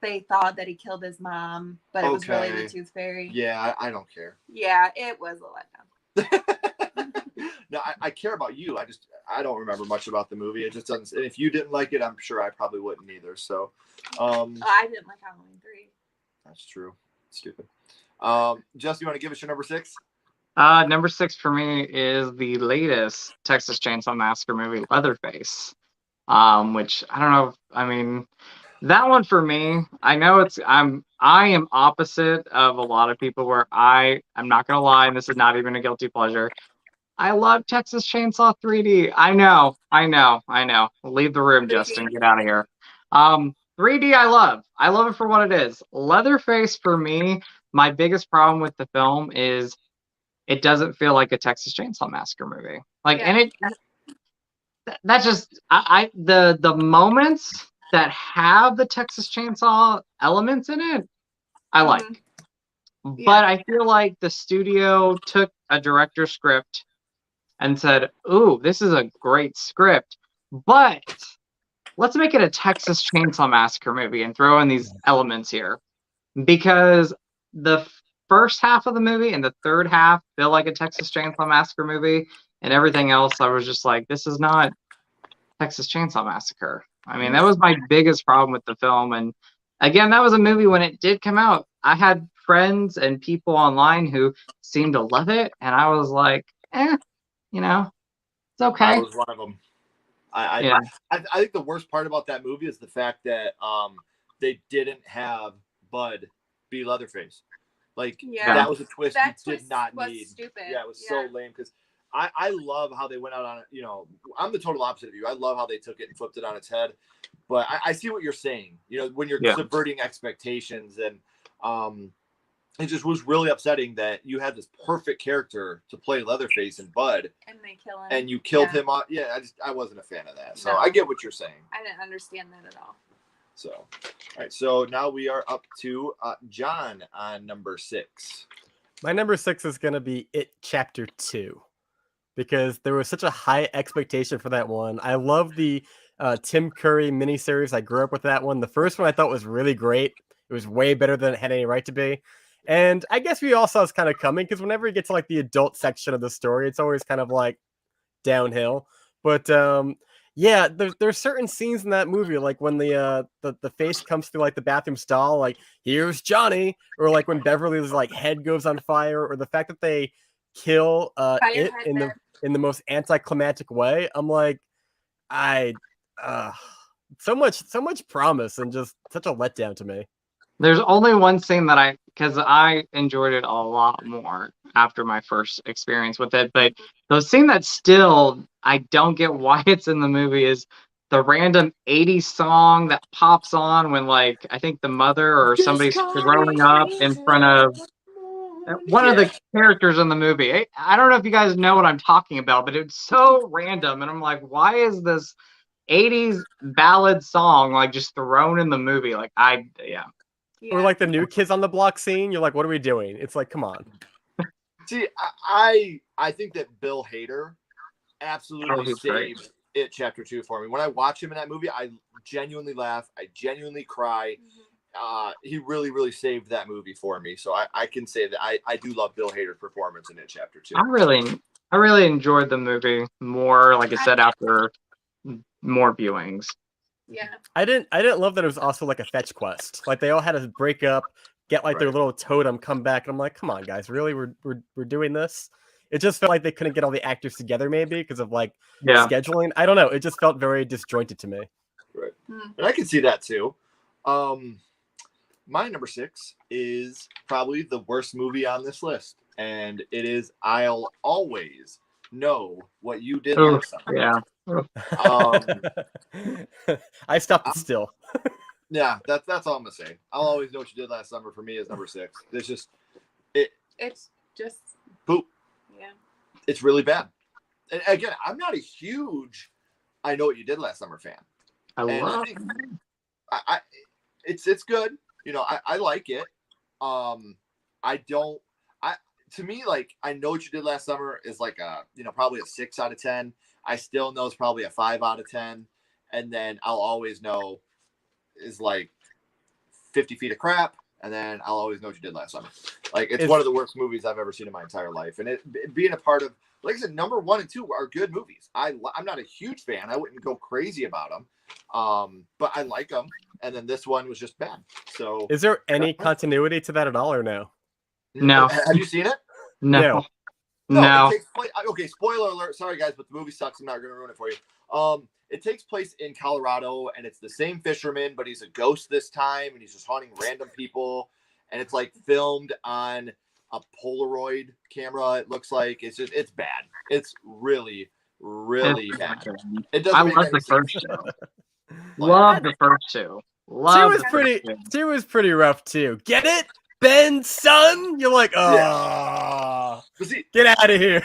they thought that he killed his mom, but it was really the Tooth Fairy. Yeah, I don't care. Yeah, it was a letdown. No, I care about you. I don't remember much about the movie. It just doesn't. And if you didn't like it, I'm sure I probably wouldn't either. So, I didn't like Halloween 3. That's true. Stupid. Jess, you want to give us your number 6? Number 6 for me is the latest Texas Chainsaw Massacre movie, Leatherface. Which I don't know. I mean, that one for me, I know I am opposite of a lot of people where I'm not gonna lie, and this is not even a guilty pleasure. I love Texas Chainsaw 3D. I know. Leave the room, 3D. Justin. Get out of here. 3D, I love. I love it for what it is. Leatherface for me, my biggest problem with the film is it doesn't feel like a Texas Chainsaw Massacre movie. Like, Yeah. and that's just the moments that have the Texas Chainsaw elements in it, I like. Yeah. But I feel like the studio took a director's script and said, "Ooh, this is a great script, but let's make it a Texas Chainsaw Massacre movie and throw in these elements here." Because the first half of the movie and the third half feel like a Texas Chainsaw Massacre movie, and everything else, I was just like, this is not Texas Chainsaw Massacre. I mean, that was my biggest problem with the film. And again, that was a movie when it did come out. I had friends and people online who seemed to love it, and I was like, it's okay. I was one of them. Yeah. I think the worst part about that movie is the fact that they didn't have Bud be Leatherface. Like, that was a twist you did not need. Stupid. Yeah, it was so lame because I love how they went out on it. I'm the total opposite of you. I love how they took it and flipped it on its head. But I see what you're saying. When you're subverting expectations, and it just was really upsetting that you had this perfect character to play Leatherface and Bud, and they kill him, and you killed him off. Yeah, I wasn't a fan of that. So I get what you're saying. I didn't understand that at all. So, all right. So now we are up to John on number 6. My number 6 is going to be It Chapter 2, because there was such a high expectation for that one. I love the Tim Curry miniseries. I grew up with that one. The first one I thought was really great. It was way better than it had any right to be. And I guess we all saw it's kind of coming, because whenever you get to like the adult section of the story, it's always kind of like downhill. But yeah, there's certain scenes in that movie, like when the face comes through like the bathroom stall, like here's Johnny, or like when Beverly's like head goes on fire, or the fact that they kill it in the most anticlimactic way. I'm like, so much promise and just such a letdown to me. There's only one scene that because I enjoyed it a lot more after my first experience with it, but the scene that still I don't get why it's in the movie is the random 80s song that pops on when, like, I think the mother or somebody's throwing up in front of one of the characters in the movie. I don't know if you guys know what I'm talking about, but it's so random, and I'm like, why is this 80s ballad song like just thrown in the movie? Like, Or like the New Kids on the Block scene, you're like, what are we doing? It's like, come on. See, I think that Bill Hader absolutely saved It Chapter 2 for me. When I watch him in that movie, I genuinely laugh. I genuinely cry. He really, really saved that movie for me. So I can say that I do love Bill Hader's performance in It Chapter 2. I really enjoyed the movie more, like I said, after more viewings. Yeah. I didn't love that it was also like a fetch quest. Like they all had to break up, get like their little totem, come back, and I'm like, come on, guys, really? We're doing this? It just felt like they couldn't get all the actors together, maybe because of like scheduling. I don't know. It just felt very disjointed to me. Right. And I can see that too. My number 6 is probably the worst movie on this list, and it is I'll Always Know What You Did Last Summer. Yeah. I stopped it still. Yeah, that's all I'm gonna say. I'll Always Know What You Did Last Summer for me is number 6. It's just poop. Yeah. It's really bad. And again, I'm not a huge I Know What You Did Last Summer fan. It's good. I like it. to me, like, I Know What You Did Last Summer is like a, probably a 6 out of 10. I Still Know is probably a 5 out of 10. And then I'll Always Know is like 50 Feet of Crap. And then I'll Always Know What You Did Last Summer. Like, it's one of the worst movies I've ever seen in my entire life. And it being a part of, like I said, number 1 and 2 are good movies. I'm not a huge fan. I wouldn't go crazy about them. But I like them. And then this one was just bad. So Is there any continuity to that at all, or no? No. Have you seen it? No. No. It takes place, okay, spoiler alert. Sorry, guys, but the movie sucks. I'm not going to ruin it for you. It takes place in Colorado, and it's the same fisherman, but he's a ghost this time, and he's just haunting random people. And it's like filmed on a Polaroid camera. It looks like it's bad. It's really, really bad. It doesn't. I love the first two. Love the first two. Two was pretty rough too. Get it, Ben, son? You're like, oh, get out of here.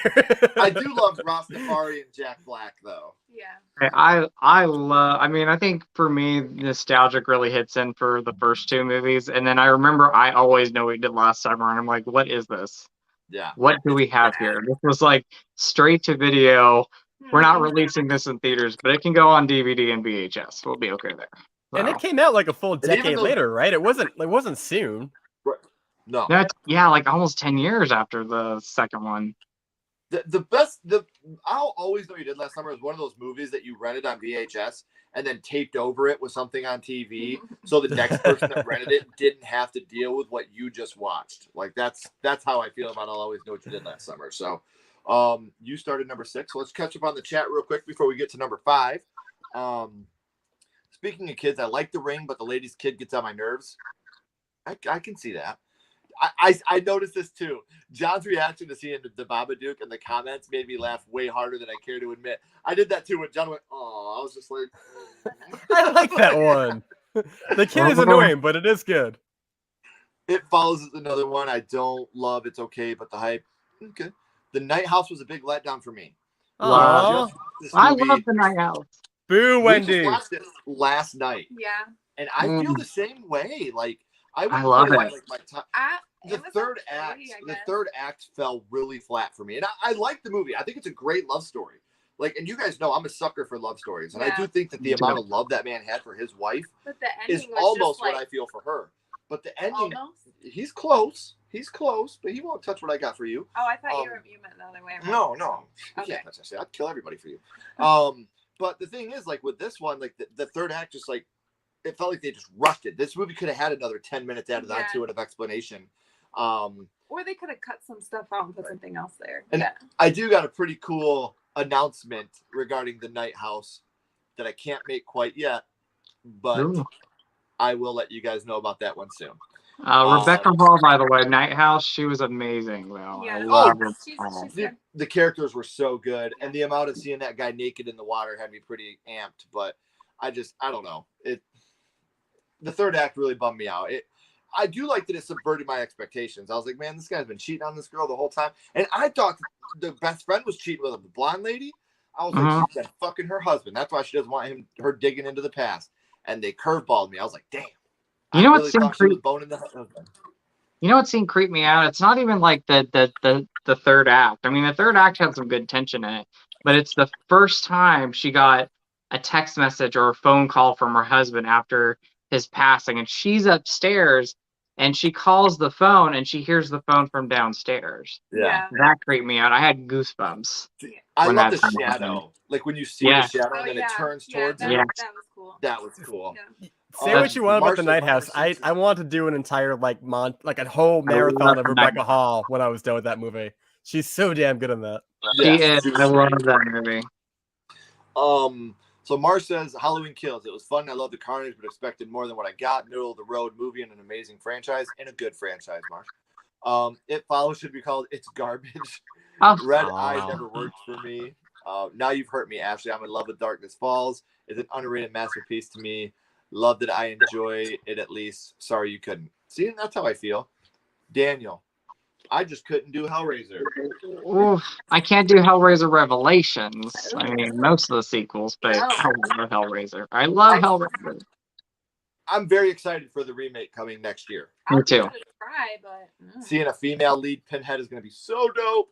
I do love Rastafari and Jack Black, though. Yeah. I think for me, nostalgic really hits in for the first two movies. And then I remember I Always Know What You Did Last Summer. And I'm like, what is this? Yeah. What do we have here? This was like straight to video. We're not releasing this in theaters, but it can go on DVD and VHS. We'll be okay there. So. And it came out like a full decade later, right? It wasn't soon. Right. No. Like almost 10 years after the second one. I'll Always Know You Did Last Summer is one of those movies that you rented on VHS and then taped over it with something on TV, so the next person that rented it didn't have to deal with what you just watched. Like that's how I feel about I'll Always Know What You Did Last Summer. So, you started number 6. So let's catch up on the chat real quick before we get to number 5. Speaking of kids, I like The Ring, but the lady's kid gets on my nerves. I can see that. I noticed this too. John's reaction to seeing the Babadook and the comments made me laugh way harder than I care to admit. I did that too when John went, "Oh," I was just like, I like that one. The kid is annoying, but it is good. It Follows is another one I don't love. It's okay, but the hype, okay. The Night House was a big letdown for me. I love The Night House. Boo, Wendy. We just watched it last night. Yeah. And I feel the same way. Like I love it. The third act fell really flat for me, and I like the movie. I think it's a great love story. Like, and you guys know I'm a sucker for love stories, and I do think that the amount of love that man had for his wife is almost what I feel for her. But the ending, he's close, but he won't touch what I got for you. Oh, I thought you meant the other way around. No, you can't touch that. I'd kill everybody for you. But the thing is, like with this one, like the third act, just like it felt like they just rushed it. This movie could have had another 10 minutes added onto it of explanation. Or they could have cut some stuff out and put something else there. And I do got a pretty cool announcement regarding the Night House that I can't make quite yet, but I will let you guys know about that one soon. Rebecca Hall, by the way, Night House, she was amazing though. Yeah. I love her. The characters were so good, and the amount of seeing that guy naked in the water had me pretty amped. But I don't know. The third act really bummed me out. I do like that it subverted my expectations. I was like, man, this guy's been cheating on this girl the whole time. And I thought the best friend was cheating with the blonde lady. I was like, she's been fucking her husband. That's why she doesn't want her digging into the past. And they curveballed me. I was like, damn. You know what scene creeped me out? It's not even like the third act. I mean, the third act had some good tension in it, but it's the first time she got a text message or a phone call from her husband after his passing, and she's upstairs and she calls the phone and she hears the phone from downstairs. Yeah. That creeped me out. I had goosebumps. I love the shadow. Like when you see the shadow and then it turns towards you. That was cool. That was cool. Yeah. Say what you want about the Night House. I want to do an entire like a whole marathon of Rebecca Hall when I was done with that movie. She's so damn good in that. She is. I love that movie. So Mars says Halloween Kills. It was fun. I love the carnage, but expected more than what I got. Middle of the road movie and an amazing franchise and a good franchise, Mars. It Follows should be called It's Garbage. Red Eye never worked for me. Now You've Hurt Me, Ashley. I'm in love with Darkness Falls. It's an underrated masterpiece to me. Love that I enjoy it at least. Sorry you couldn't. See, that's how I feel. Daniel, I just couldn't do Hellraiser. Ooh, I can't do Hellraiser Revelations. I mean, most of the sequels, but I love Hellraiser. I love Hellraiser. I'm very excited for the remake coming next year. Me too. I'll give it a try, but Seeing a female lead Pinhead is going to be so dope.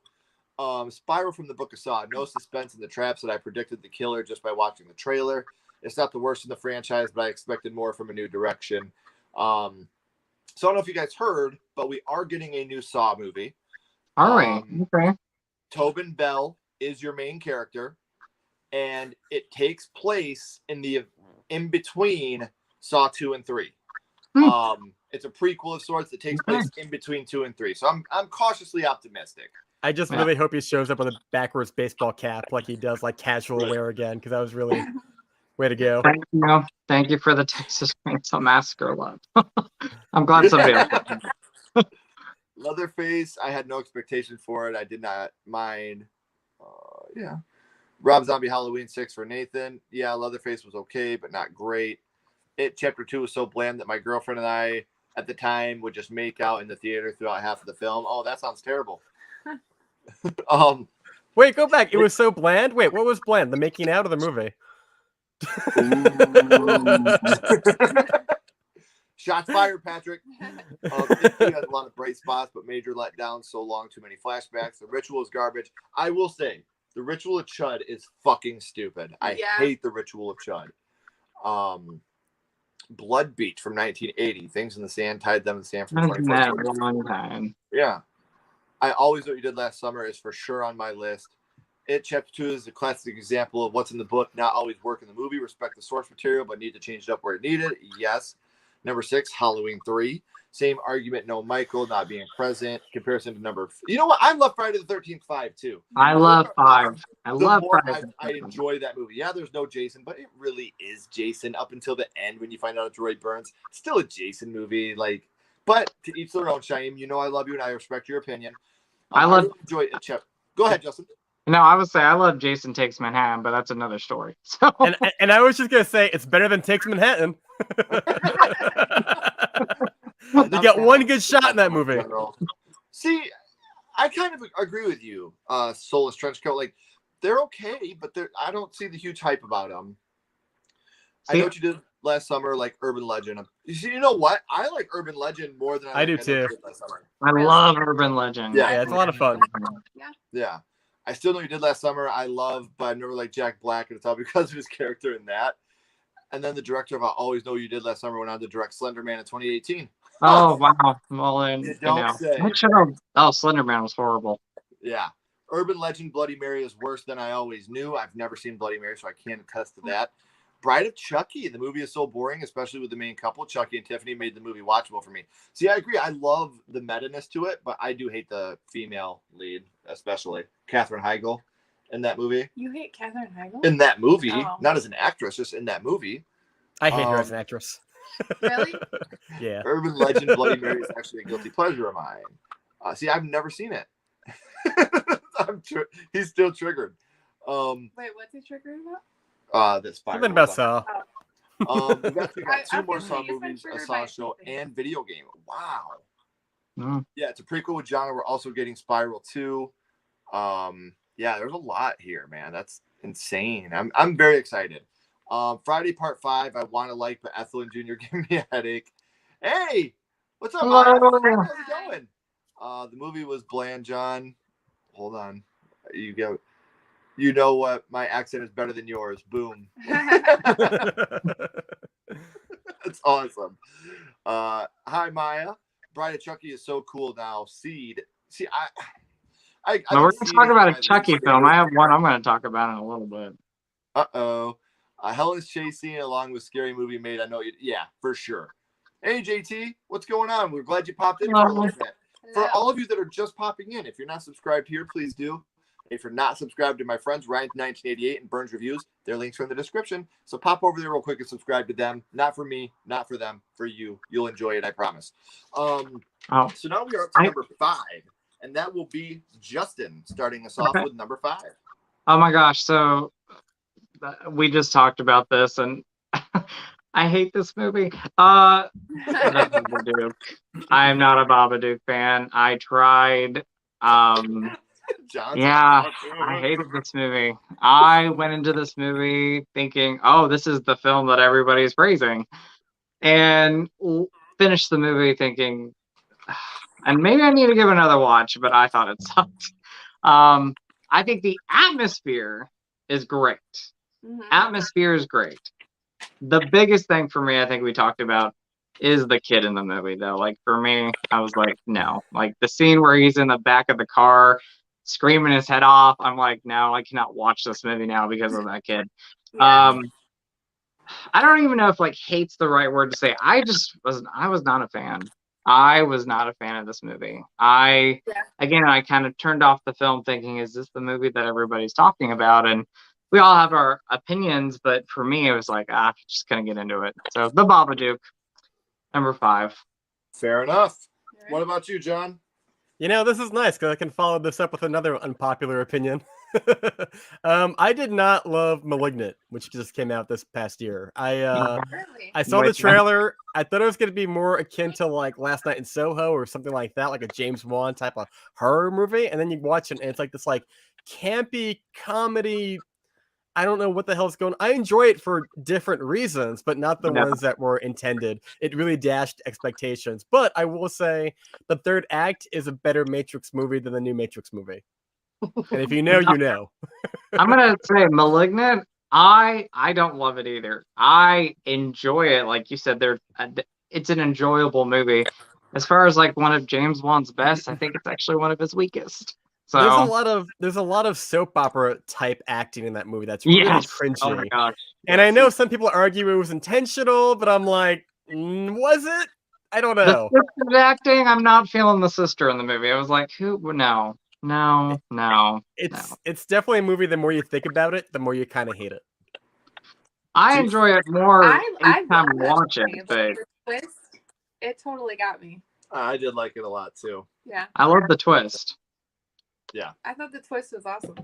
Spiral from the Book of Saw. No suspense in the traps that I predicted the killer just by watching the trailer. It's not the worst in the franchise, but I expected more from a new direction. So I don't know if you guys heard, but we are getting a new Saw movie. All right. Okay. Tobin Bell is your main character, and it takes place in between Saw 2 and 3. It's a prequel of sorts that takes place in between 2 and 3. So I'm cautiously optimistic. I just really hope he shows up with a backwards baseball cap like he does, like casual wear again, because that was really way to go. Thank you for the Texas Chainsaw Massacre love. I'm glad somebody else. Leatherface, I had no expectation for it. I did not mind. Yeah. Rob Zombie Halloween 6 for Nathan. Yeah, Leatherface was okay, but not great. It Chapter 2 was so bland that my girlfriend and I at the time would just make out in the theater throughout half of the film. Oh, that sounds terrible. Wait, go back. It was so bland. Wait, what was bland? The making out of the movie? Shots fired, Patrick. It has a lot of bright spots, but major letdowns. So long, too many flashbacks. The Ritual is garbage. I will say, the Ritual of Chud is fucking stupid. I hate the Ritual of Chud. Blood Beach from 1980. Things in the Sand tied them in the sand for 24 long time. Yeah. I Always What You Did Last Summer is for sure on my list. It Chapter 2 is a classic example of what's in the book not always work in the movie. Respect the source material, but need to change it up where it needed. Yes. Number 6, Halloween 3. Same argument, no Michael not being present. Comparison to number... You know what? I love Friday the 13th 5, too. I love 5. I love Friday. I enjoy that movie. Yeah, there's no Jason, but it really is Jason up until the end when you find out it's Roy Burns. It's still a Jason movie. But to each their own, Shaim. You know I love you and I respect your opinion. I really enjoy it. Go ahead, Justin. No, I would say I love Jason Takes Manhattan, but that's another story. So. And I was just going to say, it's better than Takes Manhattan. You got one good shot in that movie. See, I kind of agree with you, Soulless Trenchcoat. They're okay, but I don't see the huge hype about them. I know what you did last summer, like Urban Legend. You know what? I like Urban Legend more than I do too. Last summer. I love Urban Legend. Yeah, it's a lot of fun. Yeah. I still know you did last summer. I love, but I've never liked Jack Black, and it's all because of his character in that. And then the director of I Always Know You Did Last Summer went on to direct Slender Man in 2018. Oh, wow. Well, then, say. Slender Man was horrible. Yeah. Urban Legend Bloody Mary is worse than I always knew. I've never seen Bloody Mary, so I can't attest to that. Bride of Chucky. The movie is so boring, especially with the main couple. Chucky and Tiffany made the movie watchable for me. See, I agree. I love the meta-ness to it, but I do hate the female lead, especially Katherine Heigl in that movie. You hate Katherine Heigl? In that movie. Not as an actress, just in that movie. I hate her as an actress. Really? Yeah. Urban Legend Bloody Mary is actually a guilty pleasure of mine. See, I've never seen it. He's still triggered. Wait, what's he triggered about? That's fine. Something about Saw. We got 2 more Saw movies, a Saw show, and video game. Wow. Yeah, it's a prequel with John. We're also getting Spiral 2. Yeah, there's a lot here, man. That's insane. I'm very excited. Friday Part 5. I want to like, but Ethel and Junior give me a headache. Hey, what's up, Maya? How's it going? The movie was bland, John. Hold on. You know what? My accent is better than yours. Boom. That's awesome. Hi, Maya. Bride of Chucky is so cool now. Seed. See, we're going to talk about a Chucky film. I have one I'm going to talk about in a little bit. Uh-oh. Helen's chasing along with Scary Movie Made. I know you. Yeah, for sure. Hey, JT. What's going on? We're glad you popped in for a little bit. For all of you that are just popping in, if you're not subscribed here, please do. If you're not subscribed to my friends, Rhine1988 and Burns Reviews, their links are in the description. So pop over there real quick and subscribe to them. Not for me, not for them, for you. You'll enjoy it, I promise. So now we are up to number 5, and that will be Justin starting us off with number 5. Oh my gosh. So we just talked about this, and I hate this movie. I am not a Babadook fan. I tried. Yeah, I hated this movie. I went into this movie thinking, oh, this is the film that everybody's praising. and finished the movie thinking, and maybe I need to give it another watch, but I thought it sucked. I think the atmosphere is great. Atmosphere is great. The biggest thing for me, I think we talked about, is the kid in the movie, though. Like, for me, I was like, no. Like, the scene where he's in the back of the car screaming his head off, I'm like, no, I cannot watch this movie now because of that kid. Yeah. I don't even know if, like, hate's the right word to say. I was not a fan. I was not a fan of this movie. Again, I kind of turned off the film thinking, is this the movie that everybody's talking about? And we all have our opinions, but for me, it was like, just couldn't get into it. So, The Babadook, number 5. Fair enough. What about you, John? You know, this is nice because I can follow this up with another unpopular opinion. I did not love *Malignant*, which just came out this past year. I saw the trailer. I thought it was going to be more akin to like *Last Night in Soho* or something like that, like a James Wan type of horror movie. And then you watch it, and it's like this like campy comedy. I don't know what the hell's going on. I enjoy it for different reasons, but not the ones that were intended. It really dashed expectations. But I will say the third act is a better Matrix movie than the new Matrix movie. And if you know, you know. I'm going to say *Malignant*. I don't love it either. I enjoy it. Like you said, it's an enjoyable movie. As far as like one of James Wan's best, I think it's actually one of his weakest. So there's a lot of soap opera type acting in that movie that's really cringy. Oh my gosh. And I know some people argue it was intentional, but I'm like, was it? I don't know. The sister acting, I'm not feeling the sister in the movie. I was like, who? No. It's definitely a movie. The more you think about it, the more you kind of hate it. I enjoy it more each time I watch it. But the twist, it totally got me. I did like it a lot too. Yeah. I love the twist. Yeah. I thought the twist was awesome.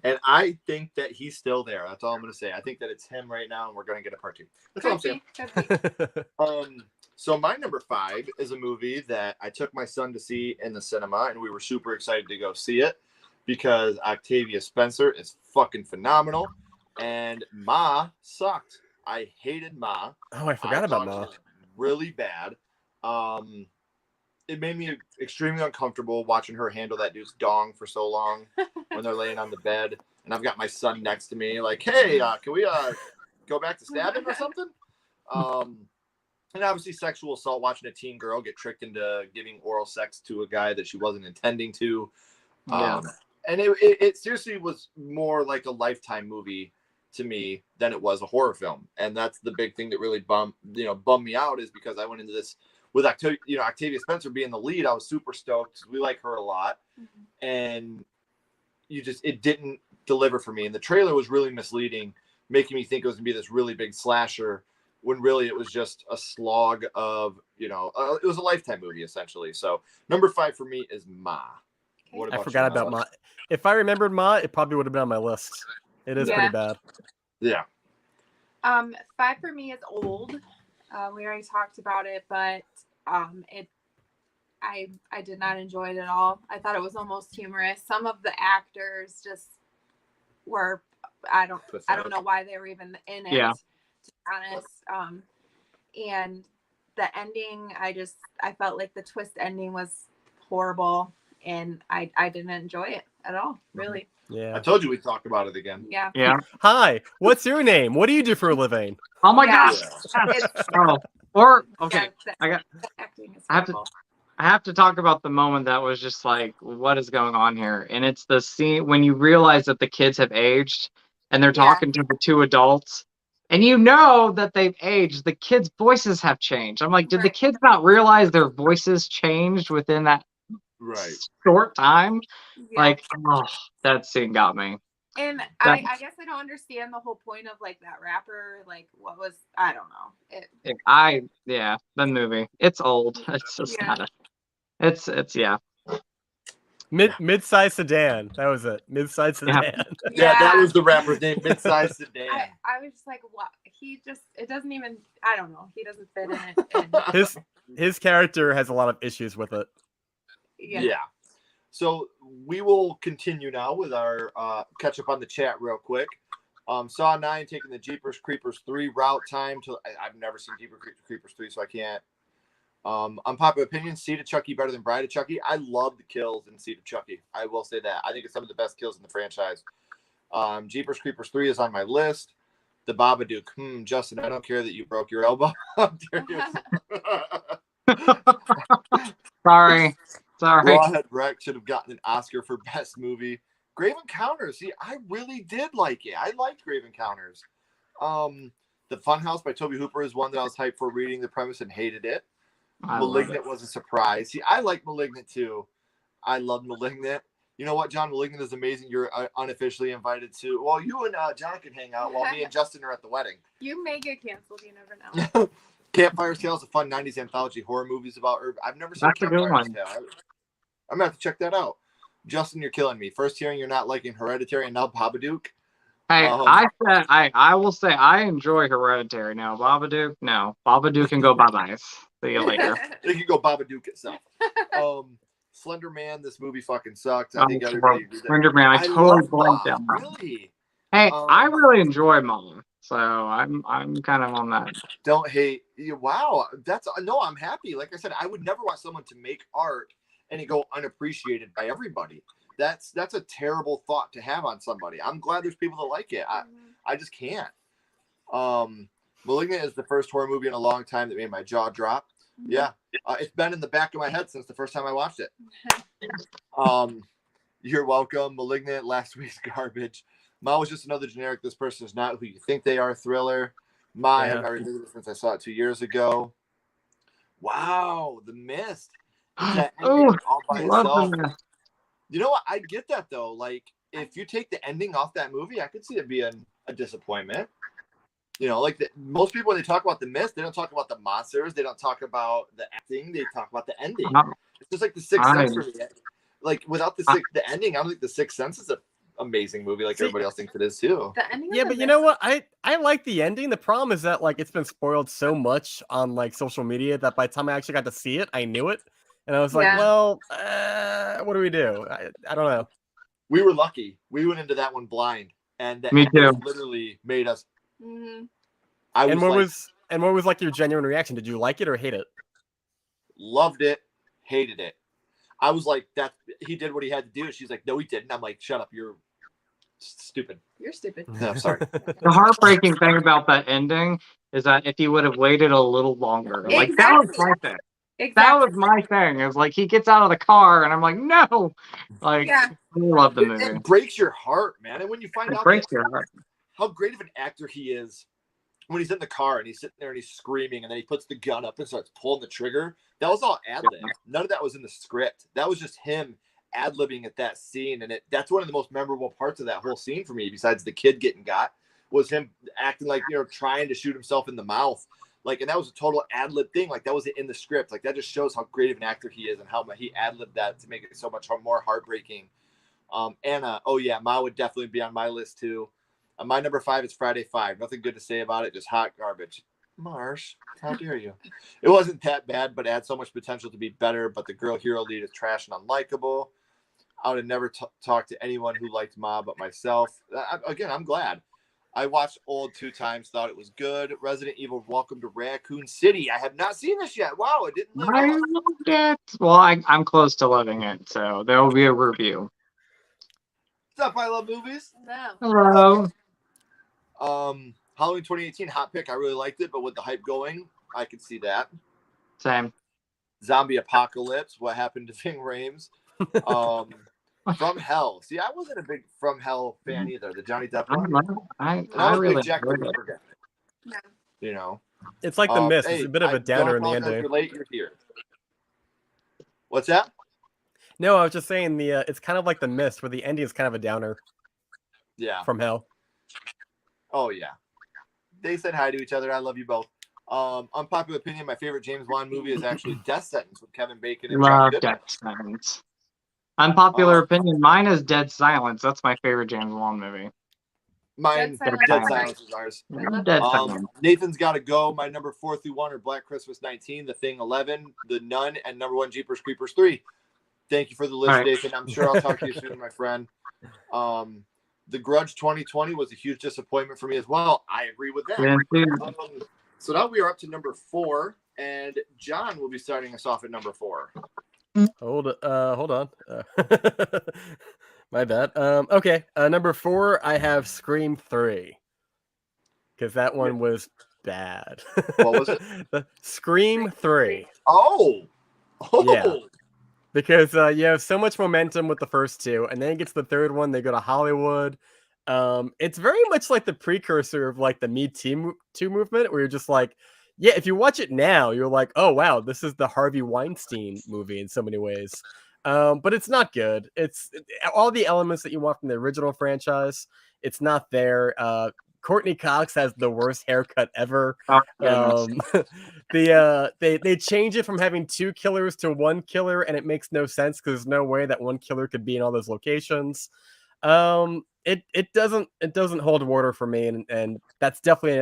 And I think that he's still there. That's all I'm going to say. I think that it's him right now, and we're going to get a part 2. That's all I'm saying. So my number 5 is a movie that I took my son to see in the cinema, and we were super excited to go see it because Octavia Spencer is fucking phenomenal, and Ma sucked. I hated Ma. Oh, I forgot about Ma. Really bad. It made me extremely uncomfortable watching her handle that dude's dong for so long when they're laying on the bed. And I've got my son next to me like, hey, can we go back to stabbing or something? And obviously sexual assault, watching a teen girl get tricked into giving oral sex to a guy that she wasn't intending to. And it seriously was more like a Lifetime movie to me than it was a horror film. And that's the big thing that really bummed me out, is because I went into this with Octavia Spencer being the lead. I was super stoked. We like her a lot. And it didn't deliver for me. And the trailer was really misleading, making me think it was going to be this really big slasher, when really it was just a slog of, it was a Lifetime movie, essentially. So number 5 for me is Ma. Okay. What about I forgot about Ma. If I remembered Ma, it probably would have been on my list. It is pretty bad. Yeah. 5 for me is Old. We already talked about it, but I did not enjoy it at all. I thought it was almost humorous. Some of the actors just were, I don't know why they were even in it, to be honest. And the ending, I felt like the twist ending was horrible, and I didn't enjoy it at all, really. Yeah. I told you we'd talk about it again. Yeah. Hi, what's your name? What do you do for a living? Oh my gosh. Okay. I acting is I have to talk about the moment that was just like, what is going on here? And it's the scene when you realize that the kids have aged and they're talking to the 2 adults, and you know that they've aged. The kids' voices have changed. I'm like, did the kids not realize their voices changed within that short time? Yeah. Like, that scene got me. And I guess I don't understand the whole point of like that rapper. Like, what was, I don't know. The movie. It's old. It's just not it's Mid-size sedan. That was it. Mid-size sedan. Yeah, that was the rapper's name. Mid-size sedan. I was just like, what? It doesn't even, I don't know. He doesn't fit in it. His character has a lot of issues with it. Yeah. So we will continue now with our catch up on the chat real quick. Saw 9 taking the Jeepers Creepers 3 route time. I've never seen Jeepers Creepers 3, so I can't. Unpopular opinion, Seed of Chucky better than Bride of Chucky. I love the kills in Seed of Chucky. I will say that. I think it's some of the best kills in the franchise. Jeepers Creepers 3 is on my list. The Babadook. Justin, I don't care that you broke your elbow. Sorry. Rawhead Rex should have gotten an Oscar for Best Movie. Grave Encounters. See, I really did like it. I liked Grave Encounters. The Funhouse by Toby Hooper is one that I was hyped for reading the premise and hated it. Malignant was a surprise. See, I like Malignant too. I love Malignant. You know what, John? Malignant is amazing. You're unofficially invited to. Well, you and John can hang out while me and Justin are at the wedding. You may get canceled. You never know. Campfire Tales, a fun 90s anthology horror movies about urban. I've never seen Campfire Tales. I'm going to have to check that out. Justin, you're killing me. First hearing you're not liking Hereditary and now Babadook. Hey, I will say I enjoy Hereditary. Now Babadook, no. Babadook can go bye-bye. See you later. It can go Babadook itself. Slender Man, this movie fucking sucked. I think everybody agreed that. Slender Man, I totally blanked out. Really? Hey, I really enjoy Mom, so I'm kind of on that. Don't hate. Wow, I'm happy. Like I said, I would never want someone to make art and it go unappreciated by everybody. That's a terrible thought to have on somebody. I'm glad there's people that like it. I just can't. Malignant is the first horror movie in a long time that made my jaw drop. Yeah, it's been in the back of my head since the first time I watched it. You're welcome. Malignant, last week's garbage. Ma was just another generic "this person is not who you think they are" thriller. I have already heard it since I saw it 2 years ago. Wow, The Mist. That ending all by itself. You know what? I get that though. Like, if you take the ending off that movie, I could see it being a disappointment. You know, like most people when they talk about The Mist, they don't talk about the monsters. They don't talk about the acting. They talk about the ending. It's just like The Sixth Sense for me. Like without the ending, I don't think The Sixth Sense is an amazing movie like everybody else thinks it is too. The ending. Yeah, but you know what? I like the ending. The problem is that like it's been spoiled so much on like social media that by the time I actually got to see it, I knew it, and I was like, well, what do we do? I don't know. We were lucky. We went into that one blind, and the Me too. Literally made us. Mm-hmm. What was like your genuine reaction? Did you like it or hate it? Loved it, hated it. I was like, that he did what he had to do. She's like, no, he didn't. I'm like, shut up, you're stupid. You're stupid. No, I'm sorry. The heartbreaking thing about that ending is that if he would have waited a little longer, like that was my thing. Exactly. That was my thing. It was like he gets out of the car and I'm like, no. Like, I love the movie. It breaks your heart, man. And when you find out how great of an actor he is when he's in the car and he's sitting there and he's screaming and then he puts the gun up and starts pulling the trigger. That was all ad-lib. None of that was in the script. That was just him ad-libbing at that scene. And that's one of the most memorable parts of that whole scene for me, besides the kid getting got, was him acting like, trying to shoot himself in the mouth. Like, and that was a total ad-lib thing. Like, that wasn't in the script. Like, that just shows how great of an actor he is and how he ad-libbed that to make it so much more heartbreaking. Anna, Ma would definitely be on my list too. My number 5 is Friday 5. Nothing good to say about it. Just hot garbage. Marsh, how dare you? It wasn't that bad, but it had so much potential to be better. But the girl hero lead is trash and unlikable. I would have never talked to anyone who liked Ma but myself. I'm glad. I watched Old 2 times, thought it was good. Resident Evil Welcome to Raccoon City. I have not seen this yet. Wow, it didn't live I loved it. Well, I'm close to loving it, so there will be a review. What's up, I Love Movies? Hello. Halloween 2018, hot pick. I really liked it, but with the hype going, I could see that. Same. Zombie Apocalypse. What happened to Ving Rhames? From Hell. See, I wasn't a big From Hell fan either. The Johnny Depp one. I really Jack enjoyed it. Yeah. You know, it's like The Mist. It's a bit of a downer in the ending. You're late. You're here. What's that? No, I was just saying it's kind of like The Mist, where the ending is kind of a downer. Yeah. From Hell. Oh yeah. They said hi to each other. I love you both. Unpopular opinion: my favorite James Bond movie is actually Death Sentence with Kevin Bacon and John Goodman. Death Sentence. Unpopular opinion: mine is Dead Silence. That's my favorite James Bond movie. Mine, Dead Silence is ours. Dead Silence. Nathan's Got to Go. My number 4 through 1 are Black Christmas 19, The Thing 11, The Nun, and number 1 Jeepers Creepers 3. Thank you for the list, Nathan. I'm sure I'll talk to you soon, my friend. The Grudge 2020 was a huge disappointment for me as well. I agree with that. Yeah, So now we are up to number 4, and John will be starting us off at number 4. Hold on. My bad. Okay. Number 4, I have Scream 3. Because that one was bad. What was it? Scream 3. Oh! Yeah. Because you have so much momentum with the first 2, and then it gets the third one, they go to Hollywood. It's very much like the precursor of like the Me Too movement, where you're just like, yeah, if you watch it now, you're like, oh wow, this is the Harvey Weinstein movie in so many ways. But it's not good. It's all the elements that you want from the original franchise. It's not there. Courtney Cox has the worst haircut ever. They change it from having 2 killers to 1 killer, and it makes no sense because there's no way that 1 killer could be in all those locations. It doesn't hold water for me, and that's definitely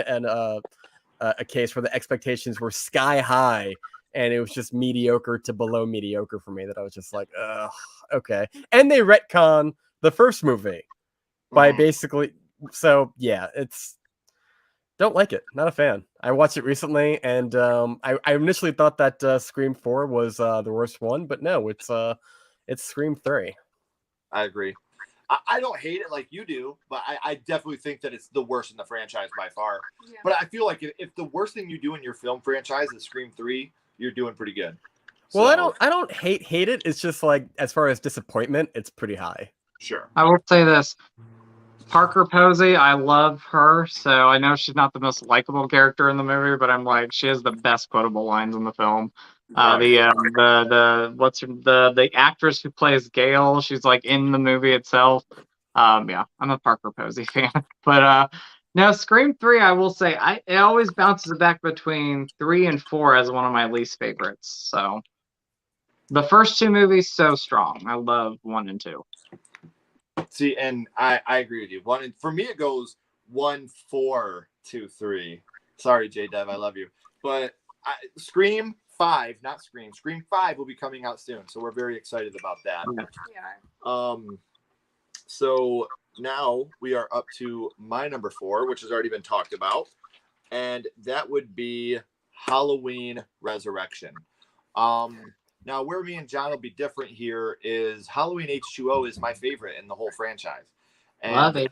a case where the expectations were sky high, and it was just mediocre to below mediocre for me. That I was just like, ugh, okay. And they retcon the first movie by basically. So yeah, don't like it. Not a fan. I watched it recently, and I initially thought that Scream 4 was the worst one, but no, it's Scream 3. I agree. I don't hate it like you do, but I definitely think that it's the worst in the franchise by far. Yeah. But I feel like if the worst thing you do in your film franchise is Scream 3, you're doing pretty good. Well, I don't hate it. It's just like, as far as disappointment, it's pretty high. Sure. I will say this. Parker Posey, I love her, so I know she's not the most likable character in the movie, but I'm like, she has the best quotable lines in the film. The actress who plays Gail, she's like in the movie itself. Yeah, I'm a Parker Posey fan. But no, Scream 3, I will say, it always bounces back between 3 and 4 as one of my least favorites. So the first 2 movies, so strong. I love 1 and 2. See, and I agree with you. For me, it goes 1, 4, 2, 3. Sorry, J-Dev, I love you. But Scream 5, not Scream. Scream 5 will be coming out soon, so we're very excited about that. Yeah. So now we are up to my number 4, which has already been talked about, and that would be Halloween Resurrection. Now, where me and John will be different here is Halloween H2O is my favorite in the whole franchise. And, love it.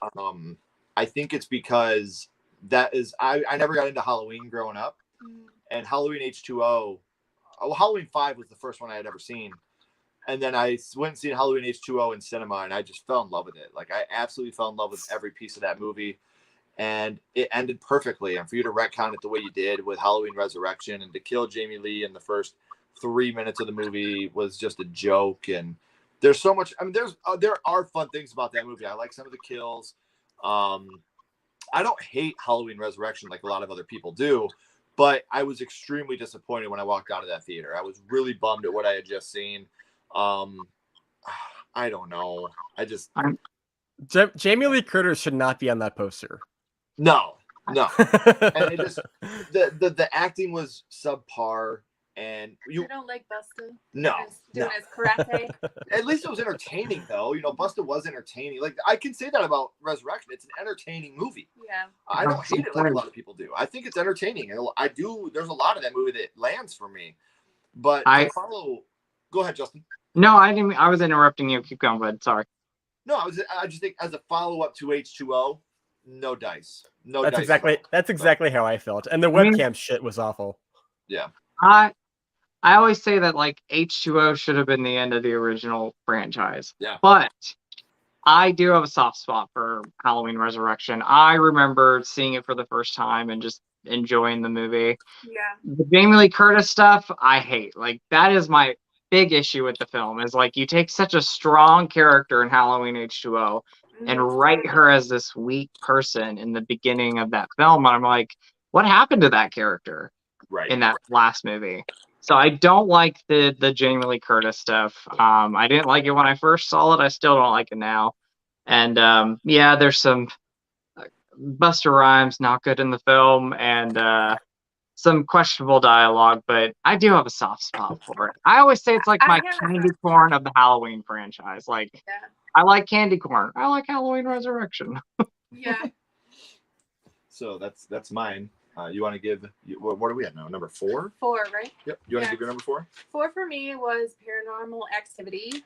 I think it's because I never got into Halloween growing up. And Halloween H2O, Halloween 5 was the first one I had ever seen. And then I went and seen Halloween H2O in cinema, and I just fell in love with it. Like, I absolutely fell in love with every piece of that movie. And it ended perfectly. And for you to retcon it the way you did with Halloween Resurrection and to kill Jamie Lee in the first 3 minutes of the movie was just a joke. And there's so much. I mean, there are fun things about that movie. I like some of the kills. I don't hate Halloween Resurrection like a lot of other people do, but I was extremely disappointed when I walked out of that theater. I was really bummed at what I had just seen. I don't know. Jamie Lee Curtis should not be on that poster. No. And it just the acting was subpar. And you don't like Busta? No. Doing his karate? At least it was entertaining, though. You know, Busta was entertaining. Like, I can say that about Resurrection. It's an entertaining movie. Yeah. I don't hate it like a lot of people do. I think it's entertaining. And I do. There's a lot of that movie that lands for me. But Go ahead, Justin. No, I didn't. I was interrupting you. Keep going, bud. Sorry. No, I just think as a follow-up to H2O, no dice. That's exactly how I felt. And the webcam shit was awful. Yeah. I always say that like H2O should have been the end of the original franchise. Yeah. But I do have a soft spot for Halloween Resurrection. I remember seeing it for the first time and just enjoying the movie. Yeah. The Jamie Lee Curtis stuff, I hate. Like, that is my big issue with the film, is like you take such a strong character in Halloween H2O and write her as this weak person in the beginning of that film. And I'm like, what happened to that character in that last movie? So I don't like the Jamie Lee Curtis stuff. I didn't like it when I first saw it. I still don't like it now. And there's some Busta Rhymes not good in the film, and some questionable dialogue, but I do have a soft spot for it. I always say it's like my I have a candy soft corn of the Halloween franchise. Like, Yeah. I like candy corn. I like Halloween Resurrection. Yeah. So that's mine. You want to give? What are we at now? Number 4. 4, right? Yep. You want to Yeah. give your number 4? 4 for me was Paranormal Activity.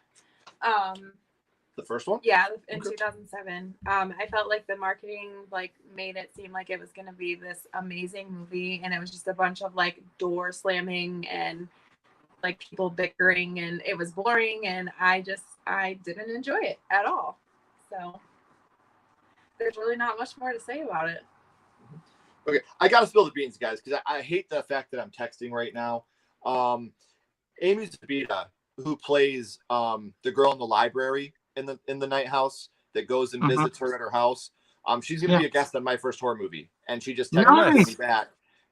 The first one? Yeah, in Okay. 2007. I felt like the marketing like made it seem like it was gonna be this amazing movie, and it was just a bunch of like door slamming and like people bickering, and it was boring, and I didn't enjoy it at all. So there's really not much more to say about it. Okay, I gotta spill the beans, guys, because I hate the fact that I'm texting right now. Amy Zabita, who plays the girl in the library in the night house that goes and visits her at her house. She's gonna be a guest on my first horror movie, and she just texted me back.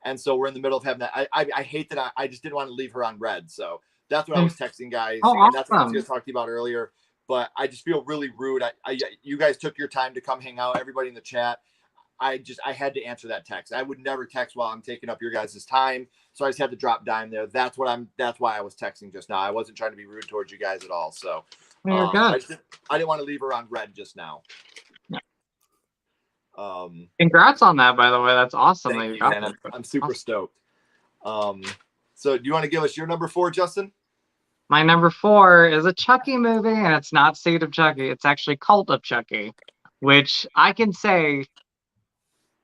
And so we're in the middle of having that. I hate that I just didn't want to leave her on red. So that's what I was texting, guys. Oh, and that's what I was awesome. going to talk to you about earlier. But I just feel really rude. You guys took your time to come hang out. Everybody in the chat. I had to answer that text. I would never text while I'm taking up your guys' time. So I just had to drop dime there. That's why I was texting just now. I wasn't trying to be rude towards you guys at all. So You're good. I didn't want to leave her on red just now. Congrats on that, by the way. That's awesome. Thank That you, got man. that. I'm super stoked. So do you want to give us your number 4, Justin? My number 4 is a Chucky movie, and it's not Seed of Chucky. It's actually Cult of Chucky, which I can say,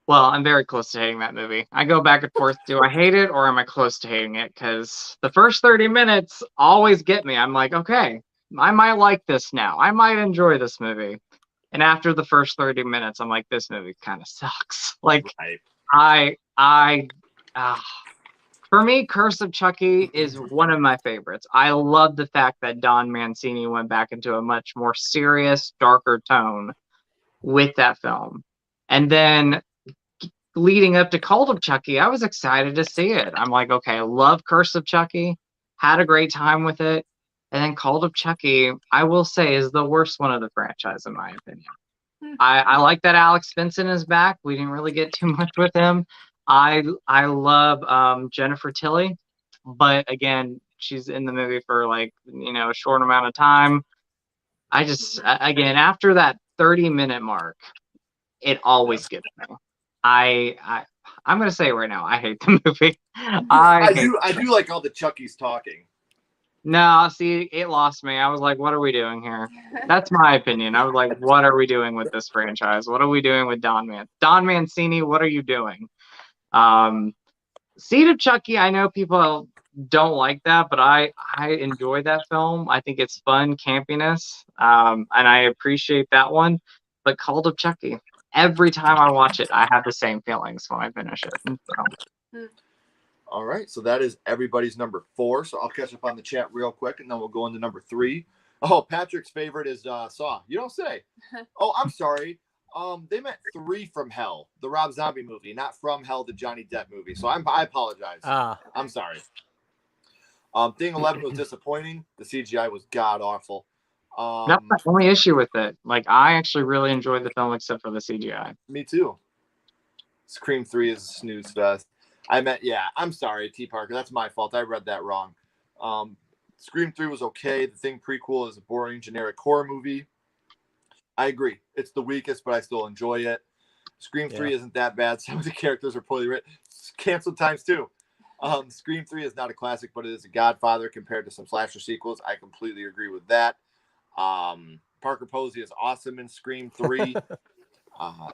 well, I'm very close to hating that movie. I go back and forth. Do I hate it or am I close to hating it? Because the first 30 minutes always get me. I'm like, okay, I might like this now. I might enjoy this movie. And after the first 30 minutes, I'm like, this movie kind of sucks. Like, Right. For me, Curse of Chucky is one of my favorites. I love the fact that Don Mancini went back into a much more serious, darker tone with that film. And then leading up to Cult of Chucky, I was excited to see it. I'm like, okay, I love Curse of Chucky, had a great time with it. And then Cult of Chucky, I will say, is the worst one of the franchise, in my opinion. I like that Alex Vincent is back. We didn't really get too much with him. I love Jennifer Tilly, but again, she's in the movie for like, a short amount of time. I just, again, after that 30-minute mark, it always gets me. I'm gonna say it right now, I hate the movie. I do like all the Chuckies talking. No, see, it lost me. I was like, what are we doing here? That's my opinion. I was like, what are we doing with this franchise? What are we doing with Don Mancini? What are you doing? Seed of Chucky, I know people don't like that, but I enjoy that film. I think it's fun campiness, and I appreciate that one. But Cult of Chucky, every time I watch it, I have the same feelings when I finish it. So. All right, so that is everybody's number 4. So I'll catch up on the chat real quick, and then we'll go into number 3. Oh, Patrick's favorite is Saw. You don't say. Oh, I'm sorry. They meant 3 from Hell, the Rob Zombie movie, not From Hell, the Johnny Depp movie. So I apologize. I'm sorry. Thing 11 was disappointing. The CGI was god awful. That's the only issue with it. Like, I actually really enjoyed the film except for the CGI. Me too. Scream 3 is a snooze fest. I'm sorry, T. Parker. That's my fault. I read that wrong. Scream 3 was okay. The Thing prequel is a boring, generic horror movie. I agree. It's the weakest, but I still enjoy it. Scream 3 isn't that bad. Some of the characters are poorly written. Canceled times 2. Scream 3 is not a classic, but it is a godfather compared to some slasher sequels. I completely agree with that. Parker Posey is awesome in Scream 3.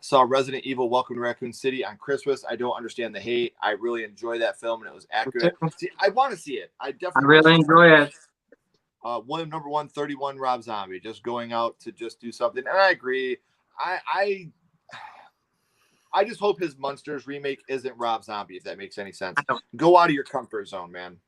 Saw Resident Evil Welcome to Raccoon City on Christmas. I don't understand the hate. I really enjoy that film, and it was accurate. See, I want to see it. I really enjoy it. William number 131, Rob Zombie, just going out to just do something. And I agree. I just hope his Munsters remake isn't Rob Zombie, if that makes any sense. Go out of your comfort zone, man.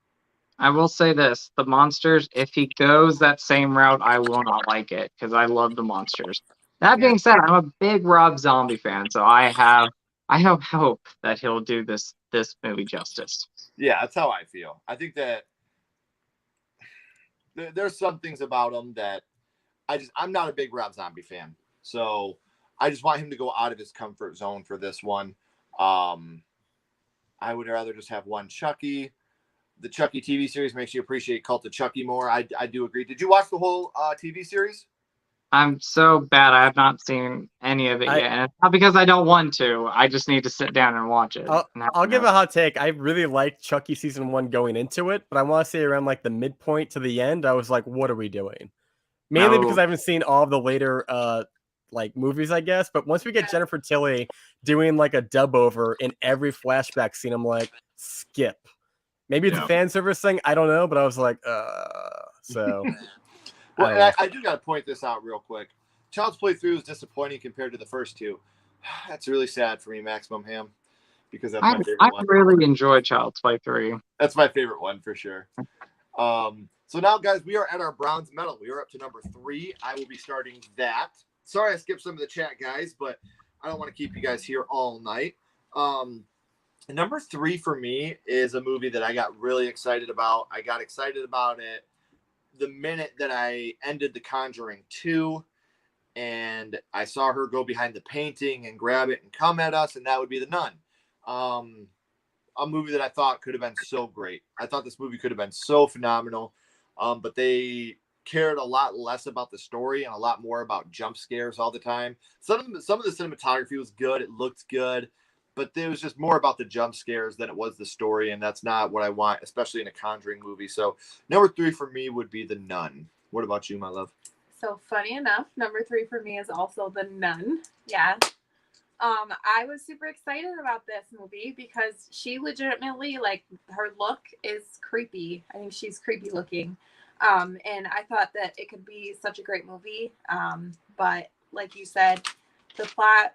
I will say this. The Monsters, if he goes that same route, I will not like it because I love the Monsters. That being said, I'm a big Rob Zombie fan, so I have hope that he'll do this movie justice. Yeah, that's how I feel. I think that there's some things about him that I'm not a big Rob Zombie fan. So I just want him to go out of his comfort zone for this one. I I would rather just have one Chucky. The Chucky TV series makes you appreciate Cult of Chucky more. I do agree. Did you watch the whole TV series? I'm so bad. I have not seen any of it yet. And it's not because I don't want to. I just need to sit down and watch it. I'll give a hot take. I really liked Chucky season 1 going into it, but I want to say around like the midpoint to the end, I was like, what are we doing? Mainly because I haven't seen all of the later like movies, I guess. But once we get Jennifer Tilly doing like a dub over in every flashback scene, I'm like, skip. Maybe it's a fan service thing. I don't know, but I was like, so. Well, I do got to point this out real quick. Child's Play 3 was disappointing compared to the first two. That's really sad for me, Maximum Ham, because that's my favorite one. I really enjoy Child's Play 3. That's my favorite one for sure. So now, guys, we are at our bronze medal. We are up to number 3. I will be starting that. Sorry I skipped some of the chat, guys, but I don't want to keep you guys here all night. Number 3 for me is a movie that I got really excited about. I got excited about it the minute that I ended The Conjuring 2 and I saw her go behind the painting and grab it and come at us, and that would be The Nun. A movie that I thought could have been so great. I thought this movie could have been so phenomenal, but they cared a lot less about the story and a lot more about jump scares all the time. Some of the cinematography was good. It looked good, but it was just more about the jump scares than it was the story, and that's not what I want, especially in a Conjuring movie. So number 3 for me would be The Nun. What about you, my love? So funny enough, number 3 for me is also The Nun. Yeah. I was super excited about this movie because she legitimately, like, her look is creepy. I think she's creepy looking. And I thought that it could be such a great movie. But like you said, the plot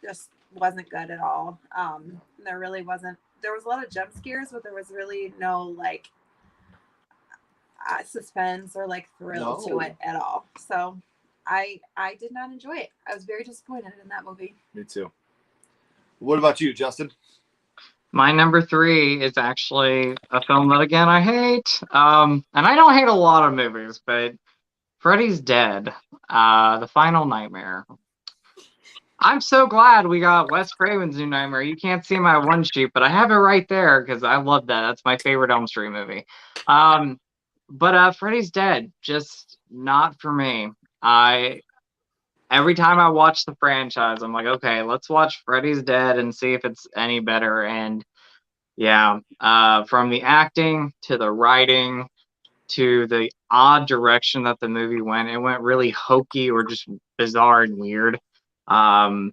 just wasn't good at all. There really wasn't. There was a lot of jump scares, but there was really no like suspense or like thrill to it at all. So I did not enjoy it. I was very disappointed in that movie. Me too. What about you, Justin? My number 3 is actually a film that, again, I hate. And I don't hate a lot of movies, but Freddy's Dead, The Final Nightmare. I'm so glad we got Wes Craven's new Nightmare. You can't see my one sheet, but I have it right there because I love that. That's my favorite Elm Street movie. But Freddy's Dead, just not for me. Every time I watch the franchise, I'm like, okay, let's watch Freddy's Dead and see if it's any better. And yeah, from the acting to the writing to the odd direction that the movie went, it went really hokey or just bizarre and weird. I'm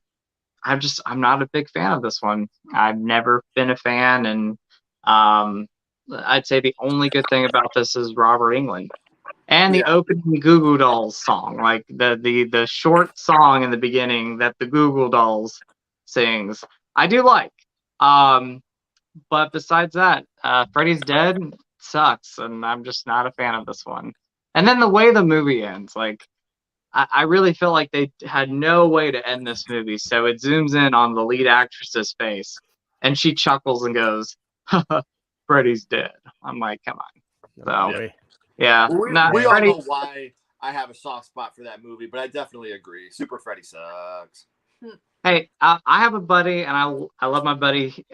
not a big fan of this one. I've never been a fan, and I'd say the only good thing about this is Robert Englund. And the opening Goo Goo Dolls song, like the short song in the beginning that the Goo Goo Dolls sings, I do like. But besides that, Freddy's Dead sucks, and I'm just not a fan of this one. And then the way the movie ends, like, I really feel like they had no way to end this movie. So it zooms in on the lead actress's face, and she chuckles and goes, Freddy's dead. I'm like, come on. So, yeah. Well, we all know why I have a soft spot for that movie, but I definitely agree. Super Freddy sucks. Hey, I have a buddy, and I love my buddy.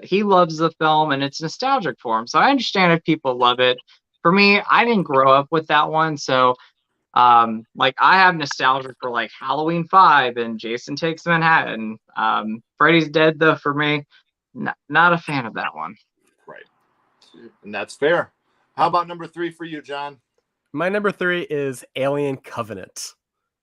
He loves the film, and it's nostalgic for him. So I understand if people love it. For me, I didn't grow up with that one, so like I have nostalgia for like Halloween 5 and Jason Takes Manhattan. Freddy's Dead, though, for me, not a fan of that one. Right, and that's fair. How about number 3 for you, John? My number 3 is Alien Covenant,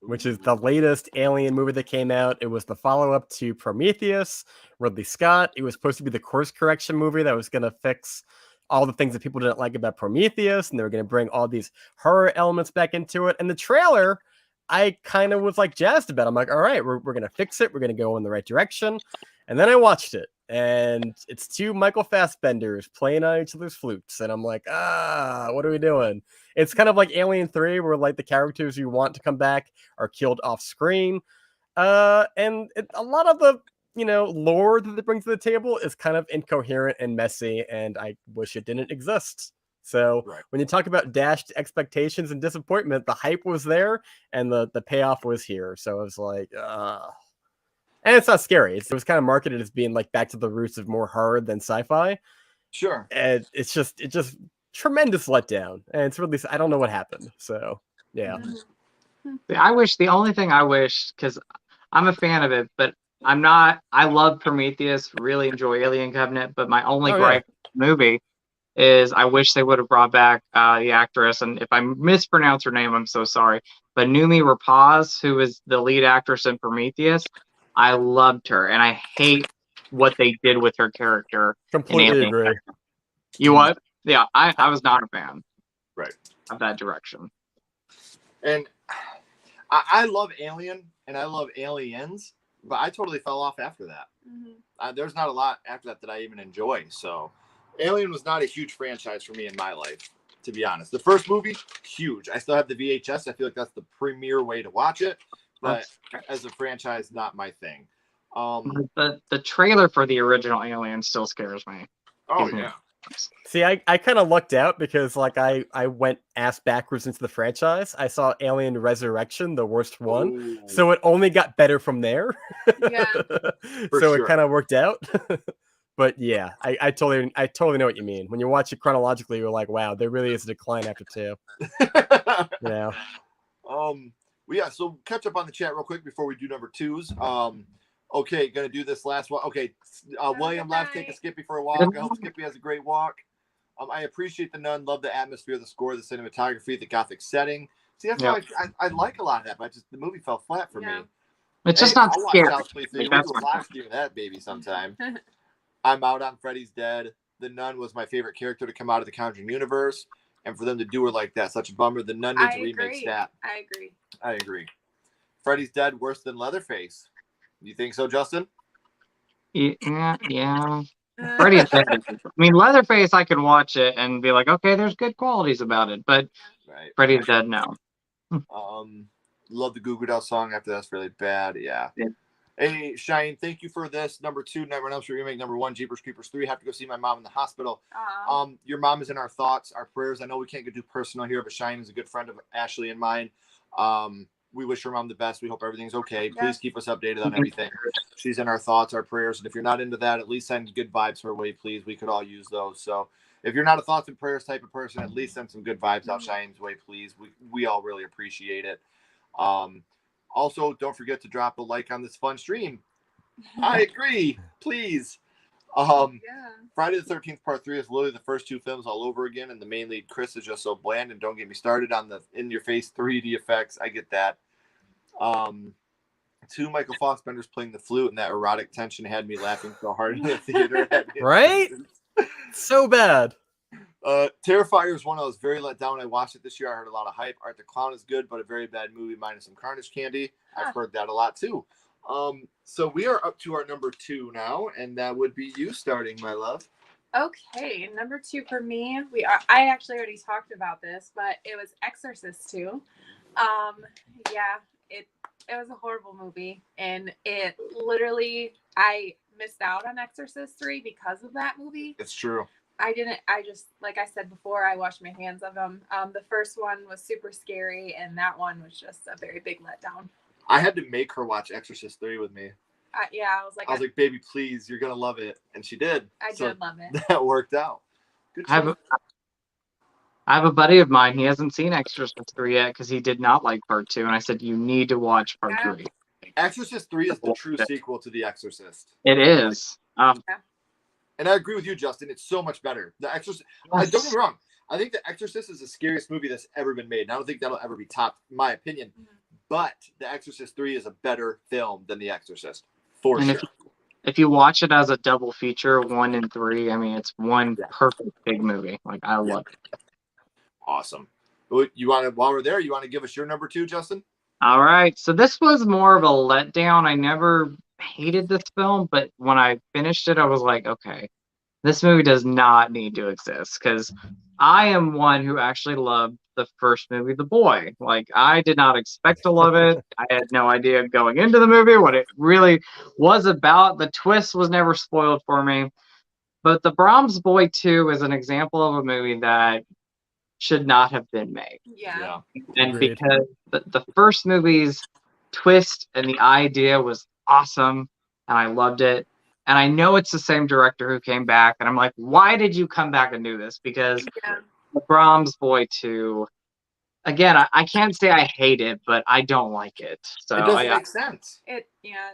which is the latest Alien movie that came out. It was the follow-up to Prometheus, Ridley Scott. It was supposed to be the course correction movie that was going to fix all the things that people didn't like about Prometheus, and they were going to bring all these horror elements back into it. And the trailer, I kind of was like jazzed about. I'm like, all right, we're going to fix it. We're going to go in the right direction. And then I watched it, and it's 2 Michael Fassbenders playing on each other's flutes. And I'm like, what are we doing? It's kind of like Alien 3, where like the characters you want to come back are killed off screen. And a lot of the, lore that it brings to the table is kind of incoherent and messy, and I wish it didn't exist. So when you talk about dashed expectations and disappointment, the hype was there and the payoff was here. So I was like, and it's not scary. It was kind of marketed as being like back to the roots of more horror than sci-fi. Sure. And it's just tremendous letdown. And it's really, I don't know what happened. So yeah. The only thing I wish, because I'm a fan of it, but I'm not. I love Prometheus, really enjoy Alien Covenant, but my only gripe with the movie is I wish they would have brought back the actress, and if I mispronounce her name, I'm so sorry, but Noomi Rapace, who is the lead actress in Prometheus. I loved her, and I hate what they did with her character. Completely agree. Covenant. You what? Yeah, I was not a fan. Right. Of that direction. And I love Alien, and I love Aliens, but I totally fell off after that. There's not a lot after that I even enjoy. So Alien was not a huge franchise for me in my life, to be honest. The first movie, huge. I still have the VHS. I feel like that's the premier way to watch it. But as a franchise, not my thing. The trailer for the original Alien still scares me. Oh, yeah. See, I kind of lucked out because like I went ass backwards into the franchise. I saw Alien Resurrection, the worst one. Ooh. So it only got better from there. Yeah. So it kind of worked out. But yeah, I totally know what you mean. When you watch it chronologically, you're like, wow, there really is a decline after 2. Yeah. Yeah, so catch up on the chat real quick before we do number 2s. Okay, gonna do this last one. Okay, William left, take a Skippy for a walk. I hope Skippy has a great walk. I appreciate the Nun, love the atmosphere, the score, the cinematography, the gothic setting. See, that's why I like a lot of that, but the movie fell flat for me. It's just not scary. I'll watch we do a live stream of that baby sometime. I'm out on Freddy's Dead. The Nun was my favorite character to come out of the Conjuring universe, and for them to do her like that, such a bummer. The Nun needs to remake that. I agree. Freddy's Dead worse than Leatherface. You think so, Justin? Yeah. Freddy's Dead. I mean, Leatherface, I can watch it and be like, okay, there's good qualities about it, but Freddy's Dead, no. Love the Goo Goo Dolls song. After that's really bad. Yeah. Hey, Shine, thank you for this. Number 2, Nightmare on Elm Street remake. Number 1, Jeepers Creepers 3. Have to go see my mom in the hospital. Your mom is in our thoughts, our prayers. I know we can't get too personal here, but Shine is a good friend of Ashley and mine. We wish her mom the best. We hope everything's okay. Please keep us updated on everything. She's in our thoughts, our prayers. And if you're not into that, at least send good vibes her way, please. We could all use those. So if you're not a thoughts and prayers type of person, at least send some good vibes out Shine's way, please. We all really appreciate it. Also, don't forget to drop a like on this fun stream. I agree. Please. Friday the 13th Part 3 is literally the first 2 films all over again, and the main lead Chris is just so bland. And don't get me started on the in-your-face 3D effects. I get that. 2 Michael Fassbender's playing the flute, and that erotic tension had me laughing so hard in the theater. Right? So bad. Terrifier is one I was very let down when I watched it this year. I heard a lot of hype. Art the Clown is good, but a very bad movie minus some carnage candy. I've heard that a lot too. So we are up to our number 2 now, and that would be you starting, my love. Okay, number 2 for me. I actually already talked about this, but it was Exorcist 2. It was a horrible movie, and it literally, I missed out on Exorcist 3 because of that movie. It's true. I just, like I said before, I washed my hands of them. The first one was super scary, and that one was just a very big letdown. I had to make her watch Exorcist 3 with me. I was like, baby, please, you're going to love it. And she did. I did love it. That worked out. Good job. I have a buddy of mine. He hasn't seen Exorcist 3 yet because he did not like Part 2. And I said, you need to watch Part 3. Exorcist 3 is the true sequel to The Exorcist. It is. And I agree with you, Justin. It's so much better. The Exorcist. Don't get me wrong. I think The Exorcist is the scariest movie that's ever been made. And I don't think that'll ever be topped, in my opinion. But The Exorcist 3 is a better film than The Exorcist. For sure. If you watch it as a double feature, 1 and 3, I mean, it's one perfect big movie. Like, I love it. Awesome. You want to, while we're there, you want to give us your number 2, Justin? All right. So this was more of a letdown. I never hated this film, but when I finished it, I was like, okay, this movie does not need to exist, because I am one who actually loved the first movie, The Boy. Like, I did not expect to love it. I had no idea going into the movie what it really was about. The twist was never spoiled for me. But The Brahms Boy 2 is an example of a movie that should not have been made. Yeah. And because the first movie's twist and the idea was awesome, and I loved it. And I know it's the same director who came back, and I'm like, why did you come back and do this? Because the Brahms Boy 2, again, I can't say I hate it, but I don't like it. So it doesn't make sense. It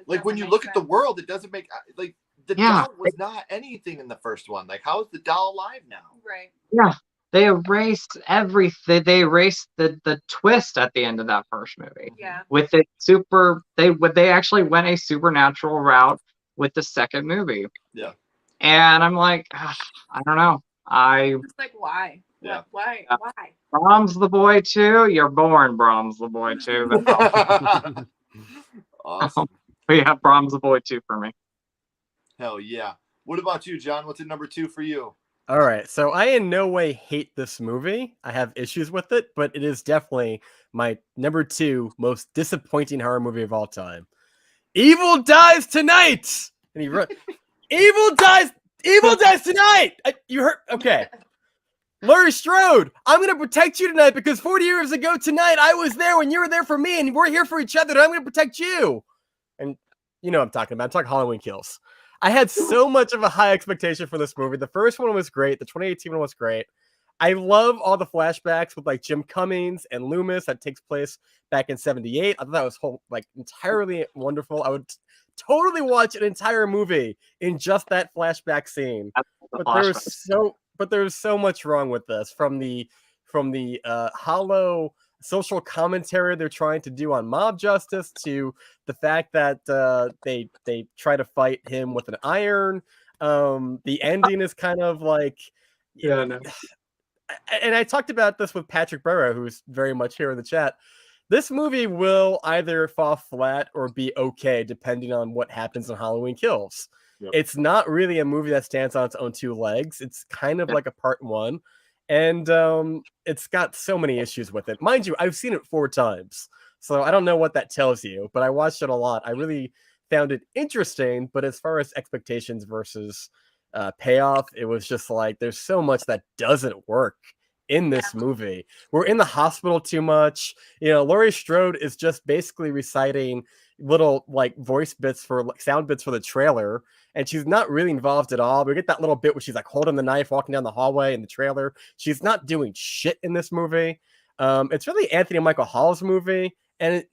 like when you look at the world, it doesn't make like the doll was not anything in the first one. Like, how is the doll alive now? Right. Yeah. They erased everything. They erased the twist at the end of that first movie. Yeah. With it they actually went a supernatural route with the second movie. Yeah. And I'm like, I don't know. It's like, why? Yeah. Why? Yeah. Why? Brahms the Boy 2? You're born, Brahms the Boy 2. Awesome. But yeah, Brahms the Boy 2 for me. Hell yeah. What about you, John? What's at number 2 for you? All right, so I in no way hate this movie. I have issues with it, but it is definitely my number 2 most disappointing horror movie of all time. Evil Dies Tonight! And he wrote, Evil dies tonight! You heard? Okay. Laurie Strode, I'm going to protect you tonight because 40 years ago tonight, I was there when you were there for me, and we're here for each other, and I'm going to protect you. And you know what I'm talking about. I'm talking Halloween Kills. I had so much of a high expectation for this movie. The first one was great. The 2018 one was great. I love all the flashbacks with like Jim Cummings and Loomis that takes place back in 78. I thought that was entirely wonderful. I would totally watch an entire movie in just that flashback scene. But there's so much wrong with this, from the hollow social commentary they're trying to do on mob justice to the fact that they try to fight him with an iron. The ending is kind of like, and I talked about this with Patrick Burrow, who's very much here in the chat. This movie will either fall flat or be okay depending on what happens in Halloween Kills. Yep. It's not really a movie that stands on its own 2 legs. It's kind of like a part 1. And it's got so many issues with it. Mind you, I've seen it 4 times. So I don't know what that tells you, but I watched it a lot. I really found it interesting. But as far as expectations versus payoff, it was just like, there's so much that doesn't work in this movie. We're in the hospital too much. You know, Laurie Strode is just basically reciting little like voice bits for like sound bits for the trailer, and she's not really involved at all. We get that little bit where she's like holding the knife walking down the hallway in the trailer. She's not doing shit in this movie. It's really Anthony Michael Hall's movie, and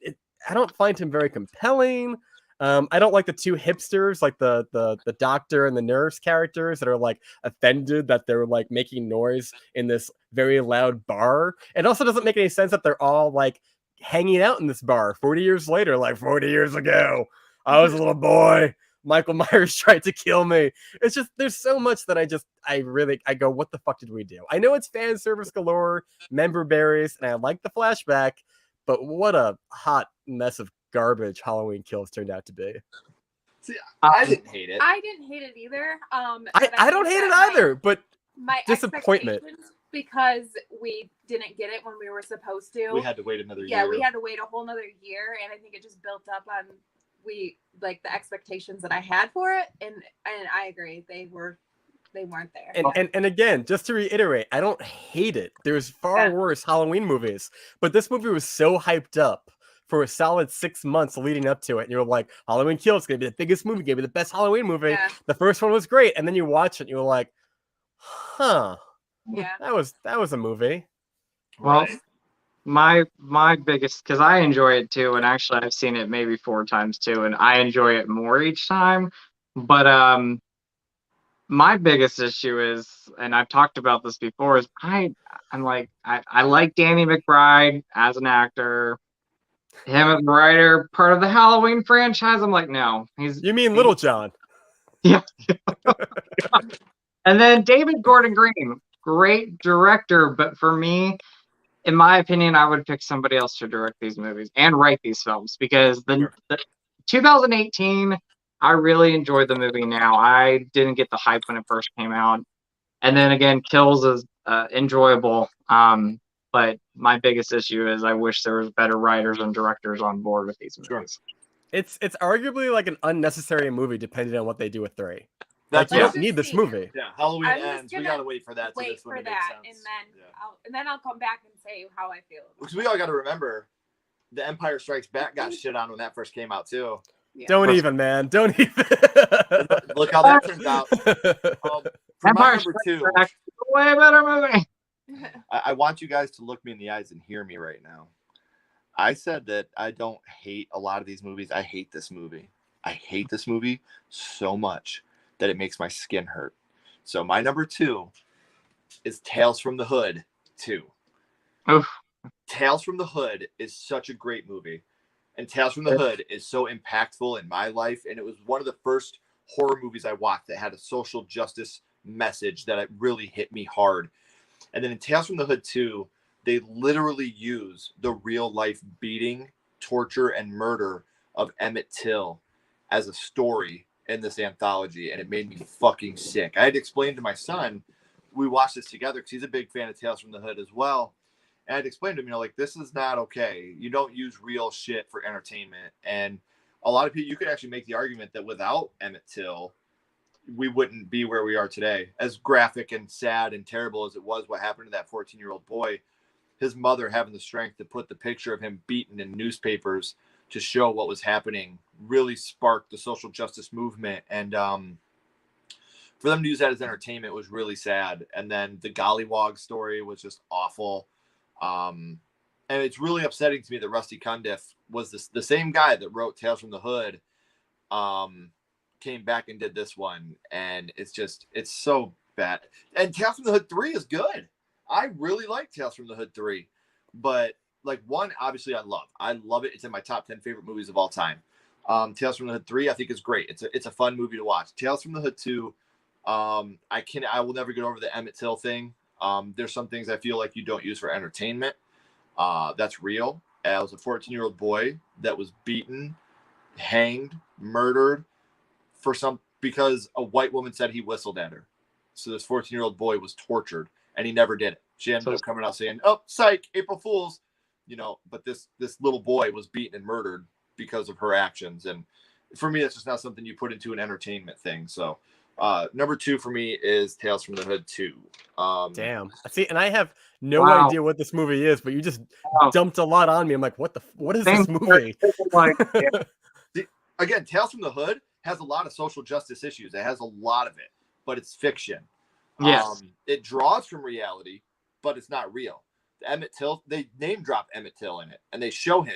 I don't find him very compelling. I don't like the 2 hipsters, like the doctor and the nurse characters that are like offended that they're like making noise in this very loud bar. It also doesn't make any sense that they're all like hanging out in this bar 40 years later, like 40 years ago, I was a little boy. Michael Myers tried to kill me. It's just, there's so much that I go, what the fuck did we do? I know it's fan service galore, member berries, and I like the flashback, but what a hot mess of garbage Halloween Kills turned out to be. See, I didn't hate it. I didn't hate it either. I don't hate it either, but my disappointment. Because we didn't get it when we were supposed to. We had to wait another year. Yeah, we had to wait a whole nother year, and I think it just built up on the expectations that I had for it, and I agree, they weren't there. And again, just to reiterate, I don't hate it. There's far worse Halloween movies, but this movie was so hyped up for a solid 6 months leading up to it, and you're like, Halloween Kills is gonna be the biggest movie, gonna be the best Halloween movie. Yeah. The first one was great, and then you watch it, and you're like, huh. Yeah, that was a movie. Well, my biggest, because I enjoy it too, and actually I've seen it maybe 4 times too, and I enjoy it more each time. But my biggest issue is, and I've talked about this before, is I like Danny McBride as an actor, him as a writer, part of the Halloween franchise. I'm like, no, you mean Little John? Yeah. And then David Gordon Green, great director, but for me, in my opinion, I would pick somebody else to direct these movies and write these films, because the 2018, I really enjoyed the movie now. I didn't get the hype when it first came out. And then again, Kills is enjoyable. But my biggest issue is I wish there was better writers and directors on board with these movies. It's arguably like an unnecessary movie depending on what they do with 3. Like, you don't need this movie. Yeah, Halloween ends. We gotta wait for that. Wait for that, and then I'll come back and say how I feel. Because we all got to remember, The Empire Strikes Back got shit on when that first came out too. Yeah. Don't even, man. Don't even. Look how that turns out. For my Empire number Strikes two, Back is a way better movie. I want you guys to look me in the eyes and hear me right now. I said that I don't hate a lot of these movies. I hate this movie. I hate this movie so much that it makes my skin hurt. So my number two is Tales from the Hood 2. Oof. Tales from the Hood is such a great movie. And Tales from the Hood is so impactful in my life. And it was one of the first horror movies I watched that had a social justice message that it really hit me hard. And then in Tales from the Hood 2, they literally use the real life beating, torture, and murder of Emmett Till as a story in this anthology. And it made me fucking sick. I had to explain to my son, we watched this together because he's a big fan of Tales from the Hood as well. And I'd explain to him, like, this is not okay. You don't use real shit for entertainment. And a lot of people, you could actually make the argument that without Emmett Till, we wouldn't be where we are today. As graphic and sad and terrible as it was, what happened to that 14-year-old boy, his mother having the strength to put the picture of him beaten in newspapers to show what was happening really sparked the social justice movement. And for them to use that as entertainment was really sad. And then the Gollywog story was just awful. And it's really upsetting to me that Rusty Cundiff was the same guy that wrote Tales from the Hood, came back and did this one. And it's so bad. And Tales from the Hood 3 is good. I really like Tales from the Hood 3. But like 1, obviously I love it. It's in my top 10 favorite movies of all time. Tales from the Hood 3, I think is great. It's a fun movie to watch. Tales from the Hood 2, I will never get over the Emmett Till thing. There's some things I feel like you don't use for entertainment. That's real. I was a 14-year-old boy that was beaten, hanged, murdered because a white woman said he whistled at her. So this 14-year-old boy was tortured, and he never did it. She ended up coming out saying, "Oh, psych, April Fools," But this little boy was beaten and murdered because of her actions, and for me, that's just not something you put into an entertainment thing. So. Number 2 for me is Tales from the Hood 2. Damn. See, and I have no Wow. idea what this movie is, but you just Wow. dumped a lot on me. I'm like, what is Same this movie? Like, yeah. Again, Tales from the Hood has a lot of social justice issues. It has a lot of it, but it's fiction. Yes. It draws from reality, but it's not real. The Emmett Till, they name drop Emmett Till in it, and they show him.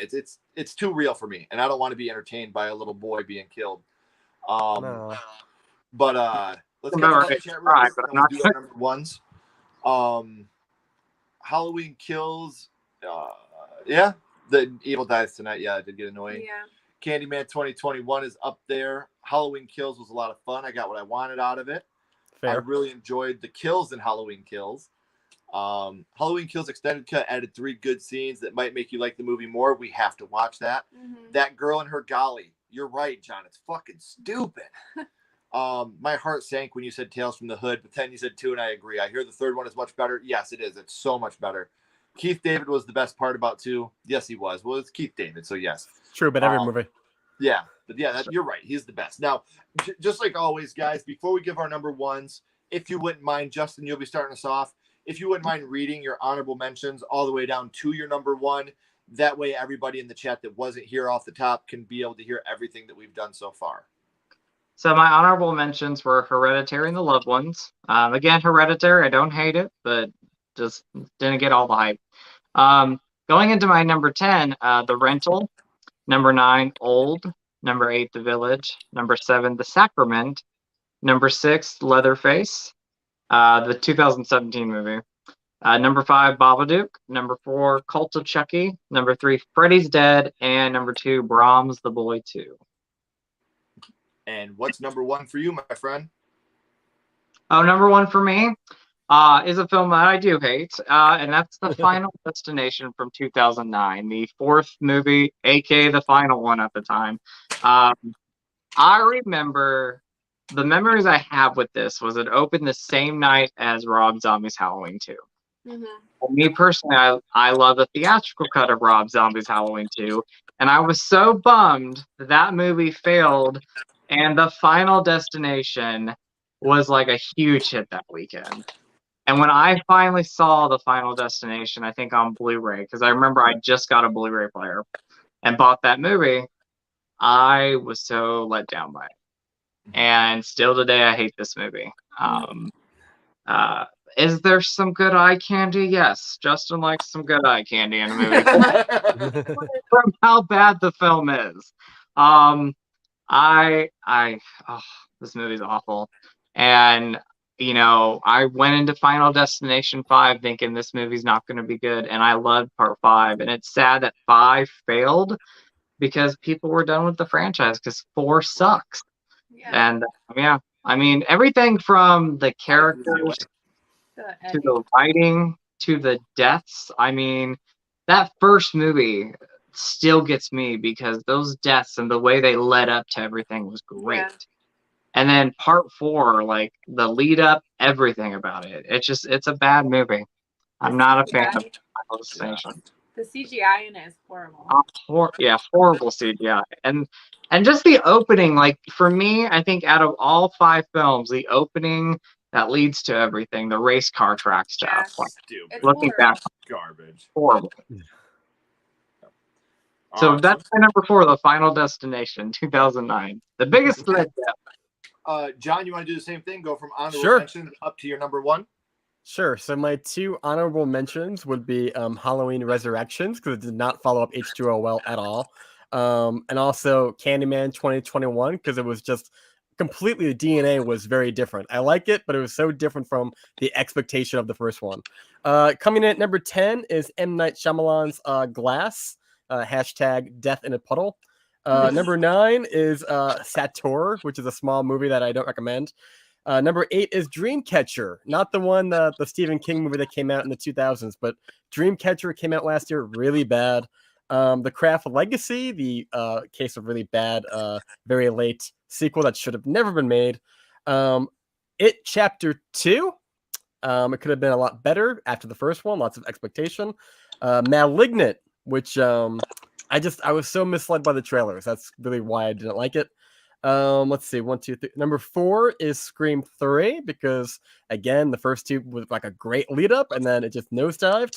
It's too real for me, and I don't want to be entertained by a little boy being killed. No. But let's get Remember, to the it's chat right, real quick, but and I'm we'll not do our number ones. Halloween Kills. Yeah, the Evil Dies Tonight. Yeah, I did get annoying. Yeah. Candyman 2021 is up there. Halloween Kills was a lot of fun. I got what I wanted out of it. Fair. I really enjoyed the kills in Halloween Kills. Halloween Kills Extended Cut added 3 good scenes that might make you like the movie more. We have to watch that. Mm-hmm. That girl and her golly. You're right, John. It's fucking stupid. My heart sank when you said Tales from the Hood, but then you said 2, and I agree. I hear the 3rd one is much better. Yes, it is. It's so much better. Keith David was the best part about 2. Yes, he was. Well, it's Keith David, so yes. True, but every movie. Yeah, but yeah, you're right. He's the best. Now, just like always, guys, before we give our number ones, if you wouldn't mind, Justin, you'll be starting us off. If you wouldn't mind reading your honorable mentions all the way down to your number 1, that way everybody in the chat that wasn't here off the top can be able to hear everything that we've done so far. So my honorable mentions were Hereditary and The Loved Ones. Again, Hereditary, I don't hate it, but just didn't get all the hype. Going into my number 10, The Rental. Number 9, Old. Number 8, The Village. Number 7, The Sacrament. Number 6, Leatherface, the 2017 movie. Number 5, Babadook. Number 4, Cult of Chucky. Number 3, Freddy's Dead. And number 2, Brahms the Boy 2. And what's number 1 for you, my friend? Oh, number 1 for me is a film that I do hate, and that's The Final Destination from 2009, the 4th movie, aka the final one at the time. I remember the memories I have with this was it opened the same night as Rob Zombie's Halloween 2. Mm-hmm. For me personally, I love the theatrical cut of Rob Zombie's Halloween 2, and I was so bummed that movie failed, and The Final Destination was like a huge hit that weekend. And when I finally saw The Final Destination, I think on Blu-ray, because I remember I just got a Blu-ray player and bought that movie, I was so let down by it. And still today, I hate this movie. Uh, is there some good eye candy? Yes. Justin likes some good eye candy in a movie. From how bad the film is. Oh, this movie's awful. And, you know, I went into Final Destination 5 thinking this movie's not going to be good. And I loved part 5. And it's sad that 5 failed because people were done with the franchise because 4 sucks. Yeah. And yeah, I mean, everything from the characters to the writing to the deaths. I mean, that first movie still gets me because those deaths and the way they led up to everything was great. Yeah. And then part 4, like the lead up, everything about it. It's a bad movie. I'm not a fan of Final Destination. The CGI in it is horrible. Horrible CGI. And just the opening, like for me, I think out of all 5 films, the opening that leads to everything, the race car track stuff. Yes. Like, It's looking back, Garbage. horrible. So Awesome. that's my number 4, The Final Destination, 2009. The biggest letdown. John, you want to do the same thing? Go from honorable Sure. mentions up to your number 1? Sure. So my 2 honorable mentions would be Halloween Resurrections, because it did not follow up H2O well at all. And also Candyman 2021, because it was just completely, the DNA was very different. I like it, but it was so different from the expectation of the first one. Coming in at number 10 is M. Night Shyamalan's Glass, hashtag Death in a Puddle. Number 9 is Sator, which is a small movie that I don't recommend. Number 8 is Dreamcatcher, not the one, the Stephen King movie that came out in the 2000s, but Dreamcatcher came out last year, really bad. The Craft Legacy, the case of really bad, very late sequel that should have never been made. It Chapter 2, it could have been a lot better after the first one, lots of expectation. Malignant, which I was so misled by the trailers. That's really why I didn't like it. Let's see, 1, 2, 3. Number 4 is Scream 3, because again, the first 2 was like a great lead up, and then it just nosedived.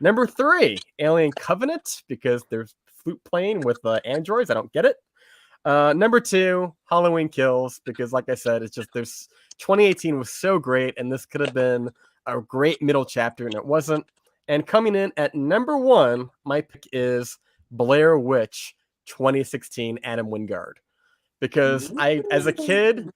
Number 3, Alien Covenant, because there's flute playing with androids. I don't get it. Number 2, Halloween Kills, because like I said, it's just 2018 was so great, and this could have been a great middle chapter, and it wasn't. And coming in at number 1, my pick is Blair Witch 2016, Adam Wingard. Because as a kid,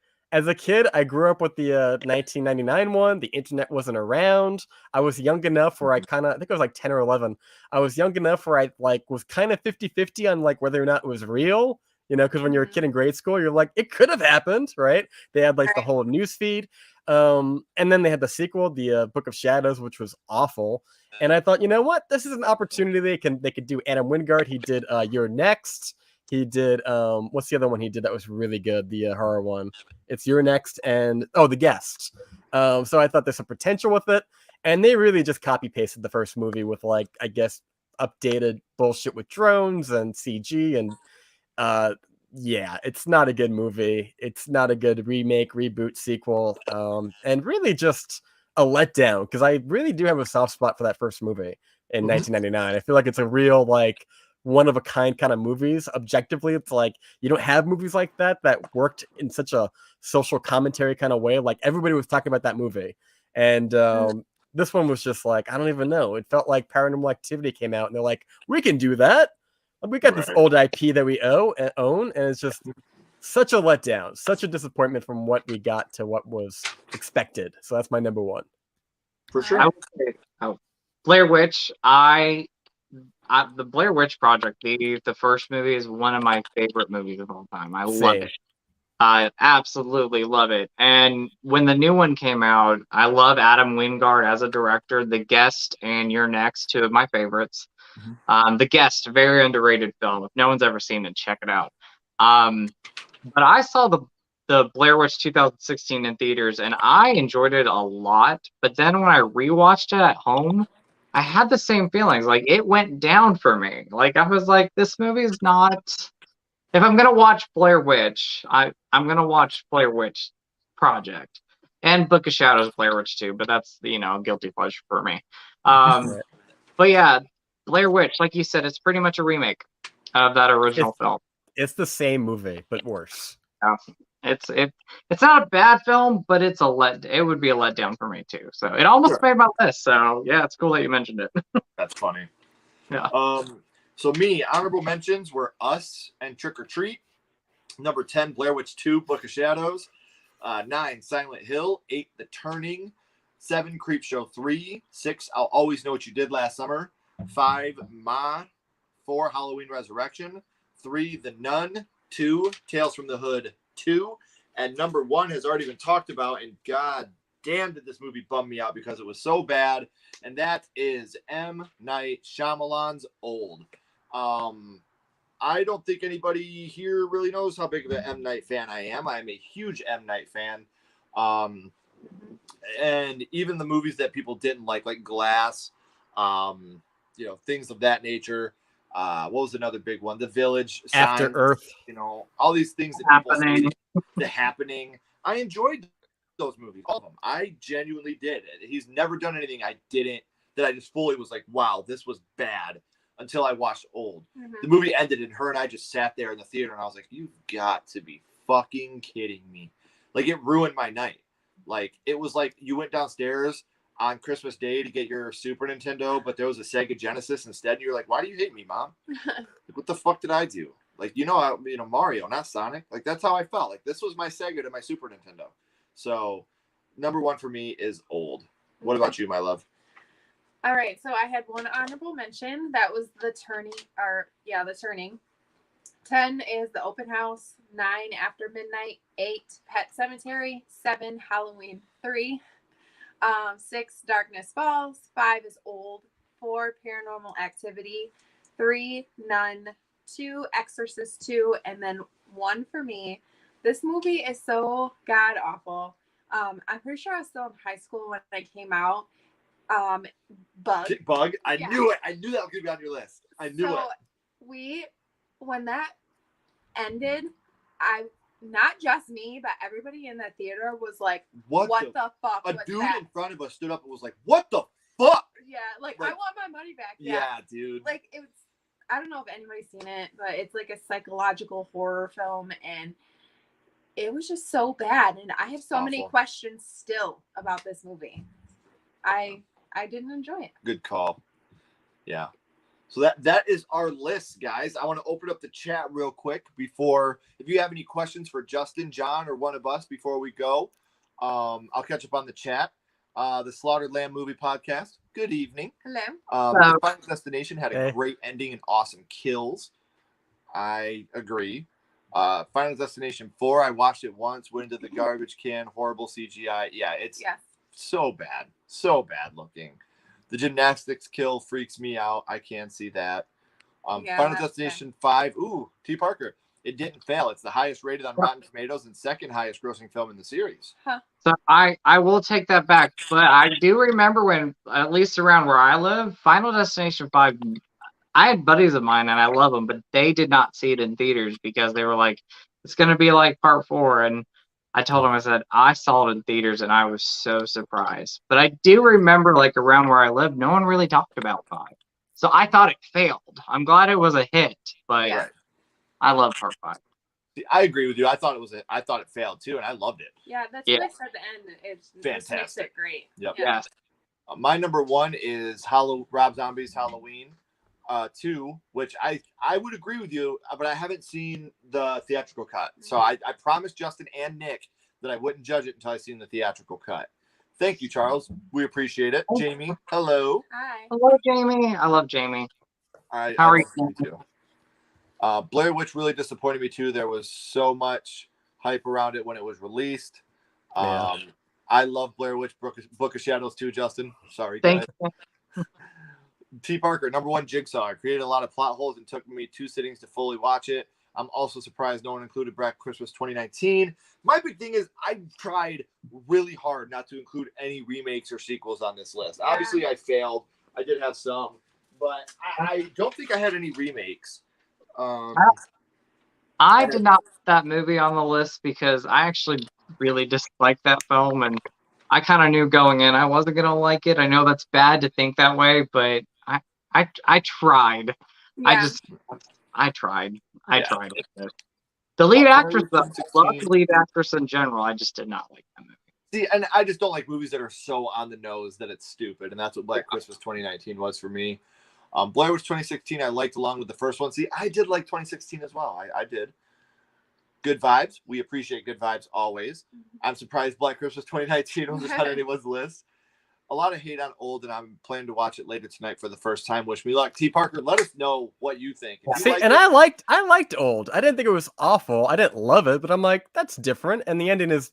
I grew up with the 1999 one. The internet wasn't around. I was young enough where I think I was like 10 or 11. I was young enough where I was kind of 50-50 on whether or not it was real. You know, because when you're a kid in grade school, you're like, it could have happened, right? They had the whole news feed. And then they had the sequel, the Book of Shadows, which was awful. And I thought, you know what? This is an opportunity they could do. Adam Wingard, he did You're Next. He did what's the other one he did that was really good? The horror one. It's You're Next and The Guest. So I thought there's some potential with it, and they really just copy pasted the first movie with I guess updated bullshit with drones and CG, and yeah, it's not a good movie. It's not a good remake, reboot, sequel, and really just a letdown, because I really do have a soft spot for that first movie in 1999. I feel like it's a real one of a kind kind of movies. Objectively, it's you don't have movies like that worked in such a social commentary kind of way. Everybody was talking about that movie, and this one was just I don't even know. It felt like Paranormal Activity came out, and they're like, we can do that. We got this old IP that we own, and it's just such a letdown, such a disappointment from what we got to what was expected. So that's my number 1. For sure. I would say Blair Witch. The Blair Witch Project, the first movie, is one of my favorite movies of all time. I love it. I absolutely love it. And when the new one came out, I love Adam Wingard as a director. The Guest and You're Next, 2 of my favorites. The Guest, very underrated film. If no one's ever seen it, check it out. But I saw the Blair Witch 2016 in theaters, and I enjoyed it a lot. But then when I rewatched it at home, I had the same feelings. It went down for me. I was like, this movie is not. If I'm gonna watch Blair Witch, I'm gonna watch Blair Witch Project and Book of Shadows, Blair Witch 2. But that's a guilty pleasure for me. But yeah, Blair Witch, like you said, it's pretty much a remake of that original film. It's the same movie, but worse. Yeah. It's not a bad film, but it would be a letdown for me too. So it almost made my list. So yeah, it's cool that you mentioned it. That's funny. Yeah. So me, honorable mentions were Us and Trick or Treat. Number 10, Blair Witch 2, Book of Shadows. 9, Silent Hill. 8, The Turning. 7, Creepshow 3. 6, I'll Always Know What You Did Last Summer. 5, Ma. 4, Halloween Resurrection. 3, The Nun. 2, Tales from the Hood 2. And number 1 has already been talked about, and god damn did this movie bum me out because it was so bad, and that is M. Night Shyamalan's Old. I don't think anybody here really knows how big of an M. Night fan I am. I am a huge M. Night fan. And even the movies that people didn't like Glass, things of that nature. What was another big one? The Village, After Signs, Earth. all these things that people say, The Happening. I enjoyed those movies, all of them. I genuinely did. He's never done anything that I just fully was like, wow, this was bad, until I watched Old. Mm-hmm. The movie ended and her and I just sat there in the theater and I was like, you've got to be fucking kidding me. Like, it ruined my night. Like, it was like you went downstairs on Christmas Day to get your Super Nintendo, but there was a Sega Genesis instead, and you're like, why do you hate me, Mom? Like, what the fuck did I do? Like, Mario, not Sonic. Like, that's how I felt. Like, this was my Sega to my Super Nintendo. So, number 1 for me is Old. What about you, my love? All right, so I had one honorable mention. That was The Turning. The Turning. 10 is The Open House. 9, After Midnight. 8, Pet Sematary. 7, Halloween 3. 6, Darkness Falls. 5 is Old. 4, Paranormal Activity. 3, Nun. 2, Exorcist 2. And then 1 for me. This movie is so god awful. I'm pretty sure I was still in high school when it came out. Bug. I knew it. I knew that was gonna be on your list. I knew it. When that ended, not just me, but everybody in the theater was like, what the fuck? A dude in front of us stood up and was like, what the fuck? Yeah, like I want my money back. Yeah, dude. Like, it was, I don't know if anybody's seen it, but it's like a psychological horror film, and it was just so bad. And I have so many questions still about this movie. I didn't enjoy it. Good call. Yeah. So that is our list, guys. I want to open up the chat real quick if you have any questions for Justin, John, or one of us before we go. I'll catch up on the chat. The Slaughtered Lamb Movie Podcast. Good evening. Hello. The Final Destination had a great ending and awesome kills. I agree. Final Destination 4, I watched it once, went into the garbage can, horrible CGI. Yeah, it's so bad looking. The gymnastics kill freaks me out. I can't see that. Final Destination 5. Ooh, T. Parker. It didn't fail. It's the highest rated on Rotten Tomatoes and second highest grossing film in the series. Huh. So I will take that back. But I do remember when, at least around where I live, Final Destination 5, I had buddies of mine and I love them, but they did not see it in theaters because they were like, it's going to be like part 4. And I told him, I said, I saw it in theaters and I was so surprised. But I do remember, like, around where I live, no one really talked about 5. So I thought it failed. I'm glad it was a hit, but I love part 5. See, I agree with you. I thought it failed too, and I loved it. Yeah, that's what I said at the end. It's fantastic. Makes it great. Yep. Yeah. My number 1 is Rob Zombie's Halloween 2, which I would agree with you, but I haven't seen the theatrical cut. So I promised Justin and Nick that I wouldn't judge it until I seen the theatrical cut. Thank you, Charles. We appreciate it. Jamie, hello. Hi. Hello, Jamie. I love Jamie. How are you? Too. Blair Witch really disappointed me too. There was so much hype around it when it was released. I love Blair Witch Book of Shadows too, Justin. Sorry, Thank you. T. Parker, number 1, Jigsaw. I created a lot of plot holes and took me 2 sittings to fully watch it. I'm also surprised no one included Black Christmas 2019. My big thing is I tried really hard not to include any remakes or sequels on this list. Yeah. Obviously, I failed. I did have some, but I don't think I had any remakes. I did not put that movie on the list because I actually really disliked that film, and I kind of knew going in I wasn't gonna like it. I know that's bad to think that way, but I tried. Yeah. I tried. I Yeah. tried with it. The lead actress, though, I love 2016. the lead actress in general. I just did not like that movie. See, and I just don't like movies that are so on the nose that it's stupid, and that's what Black Christmas 2019 was for me. Blair Witch 2016 I liked along with the first one. See, I did like 2016 as well. I did. Good vibes. We appreciate good vibes always. I'm surprised Black Christmas 2019 was on anyone's list. A lot of hate on Old, and I'm planning to watch it later tonight for the first time. Wish me luck. T. Parker, let us know what you think. If you See, liked and it, I liked Old. I didn't think it was awful. I didn't love it, but I'm like, that's different. And the ending is,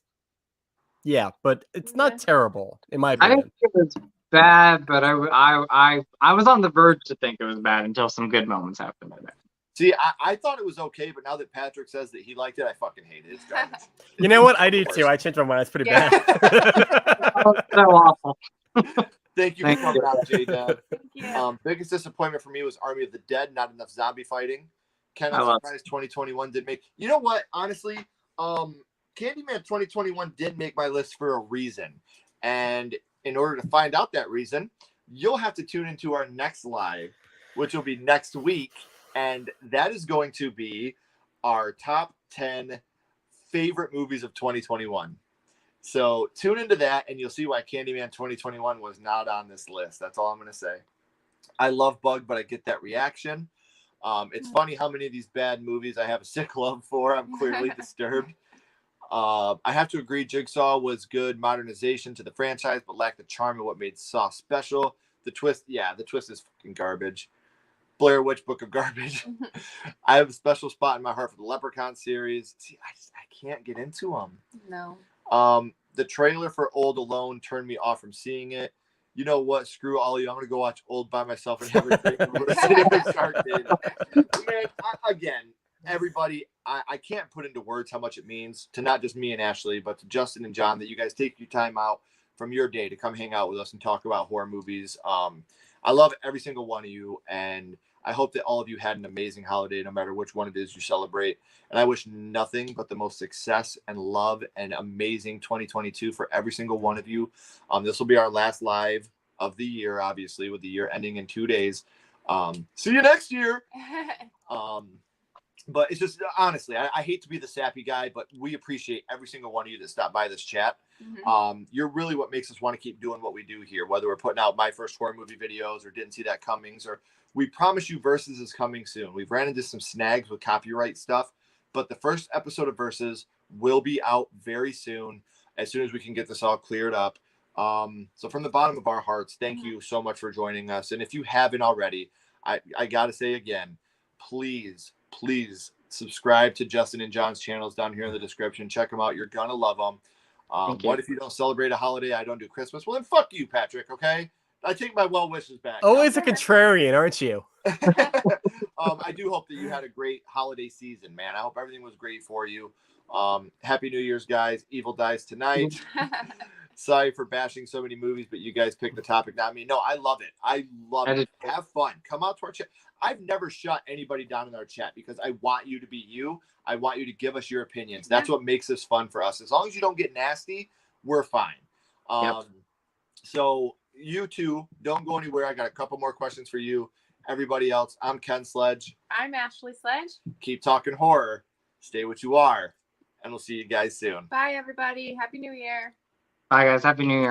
yeah, but it's not terrible in my I opinion. didn't think it was bad, but I was on the verge to think it was bad until some good moments happened in it. see, I thought it was okay, but now that Patrick says that he liked it, I fucking hate it. It's garbage. You know what? I do too. I changed my mind. It's pretty bad. Oh, it's so awful. Thank you for coming out, J-Dub. Thank you. Biggest disappointment for me was Army of the Dead. Not enough zombie fighting. Ken, I'm surprised 2021 did make. You know what? Honestly, Candyman 2021 did make my list for a reason, and in order to find out that reason, you'll have to tune into our next live, which will be next week, and that is going to be our top 10 favorite movies of 2021. So tune into that, and you'll see why Candyman 2021 was not on this list. That's all I'm going to say. I love Bug, but I get that reaction. It's funny how many of these bad movies I have a sick love for. I'm clearly disturbed. I have to agree, Jigsaw was good modernization to the franchise, but lacked the charm of what made Saw special. The twist is fucking garbage. Blair Witch Book of Garbage. I have a special spot in my heart for the Leprechaun series. See, I can't get into them. No. The trailer for Old alone turned me off from seeing it. You know what? Screw all of you. I'm gonna go watch Old by myself and have a drink. Man, again, everybody, I can't put into words how much it means to not just me and Ashley, but to Justin and John that you guys take your time out from your day to come hang out with us and talk about horror movies. I love every single one of you, and I hope that all of you had an amazing holiday, no matter which one it is you celebrate. And I wish nothing but the most success and love and amazing 2022 for every single one of you. This will be our last live of the year, obviously, with the year ending in 2 days. See you next year. But it's just, honestly, I hate to be the sappy guy, but we appreciate every single one of you that stopped by this chat. You're really what makes us want to keep doing what we do here, whether we're putting out my first horror movie videos or didn't see that comings, or we promise you Versus is coming soon. We've ran into some snags with copyright stuff, but the first episode of Versus will be out very soon as we can get this all cleared up. So from the bottom of our hearts, thank you so much for joining us. And if you haven't already, I got to say again, please subscribe to Justin and John's channels down here in the description. Check them out. You're going to love them. What if you don't celebrate a holiday? I don't do Christmas. Well, then fuck you, Patrick, okay? I take my well wishes back. Always a contrarian, aren't you? I do hope that you had a great holiday season, man. I hope everything was great for you. Happy New Year's, guys. Evil dies tonight. Sorry for bashing so many movies, but you guys picked the topic, not me. No, I love it. I love it. Have fun. Come out to our chat. I've never shut anybody down in our chat because I want you to be you. I want you to give us your opinions. That's what makes this fun for us. As long as you don't get nasty, we're fine. So you two, don't go anywhere. I got a couple more questions for you. Everybody else, I'm Ken Sledge. I'm Ashley Sledge. Keep talking horror. Stay what you are. And we'll see you guys soon. Bye, everybody. Happy New Year. Bye, guys. Happy New Year.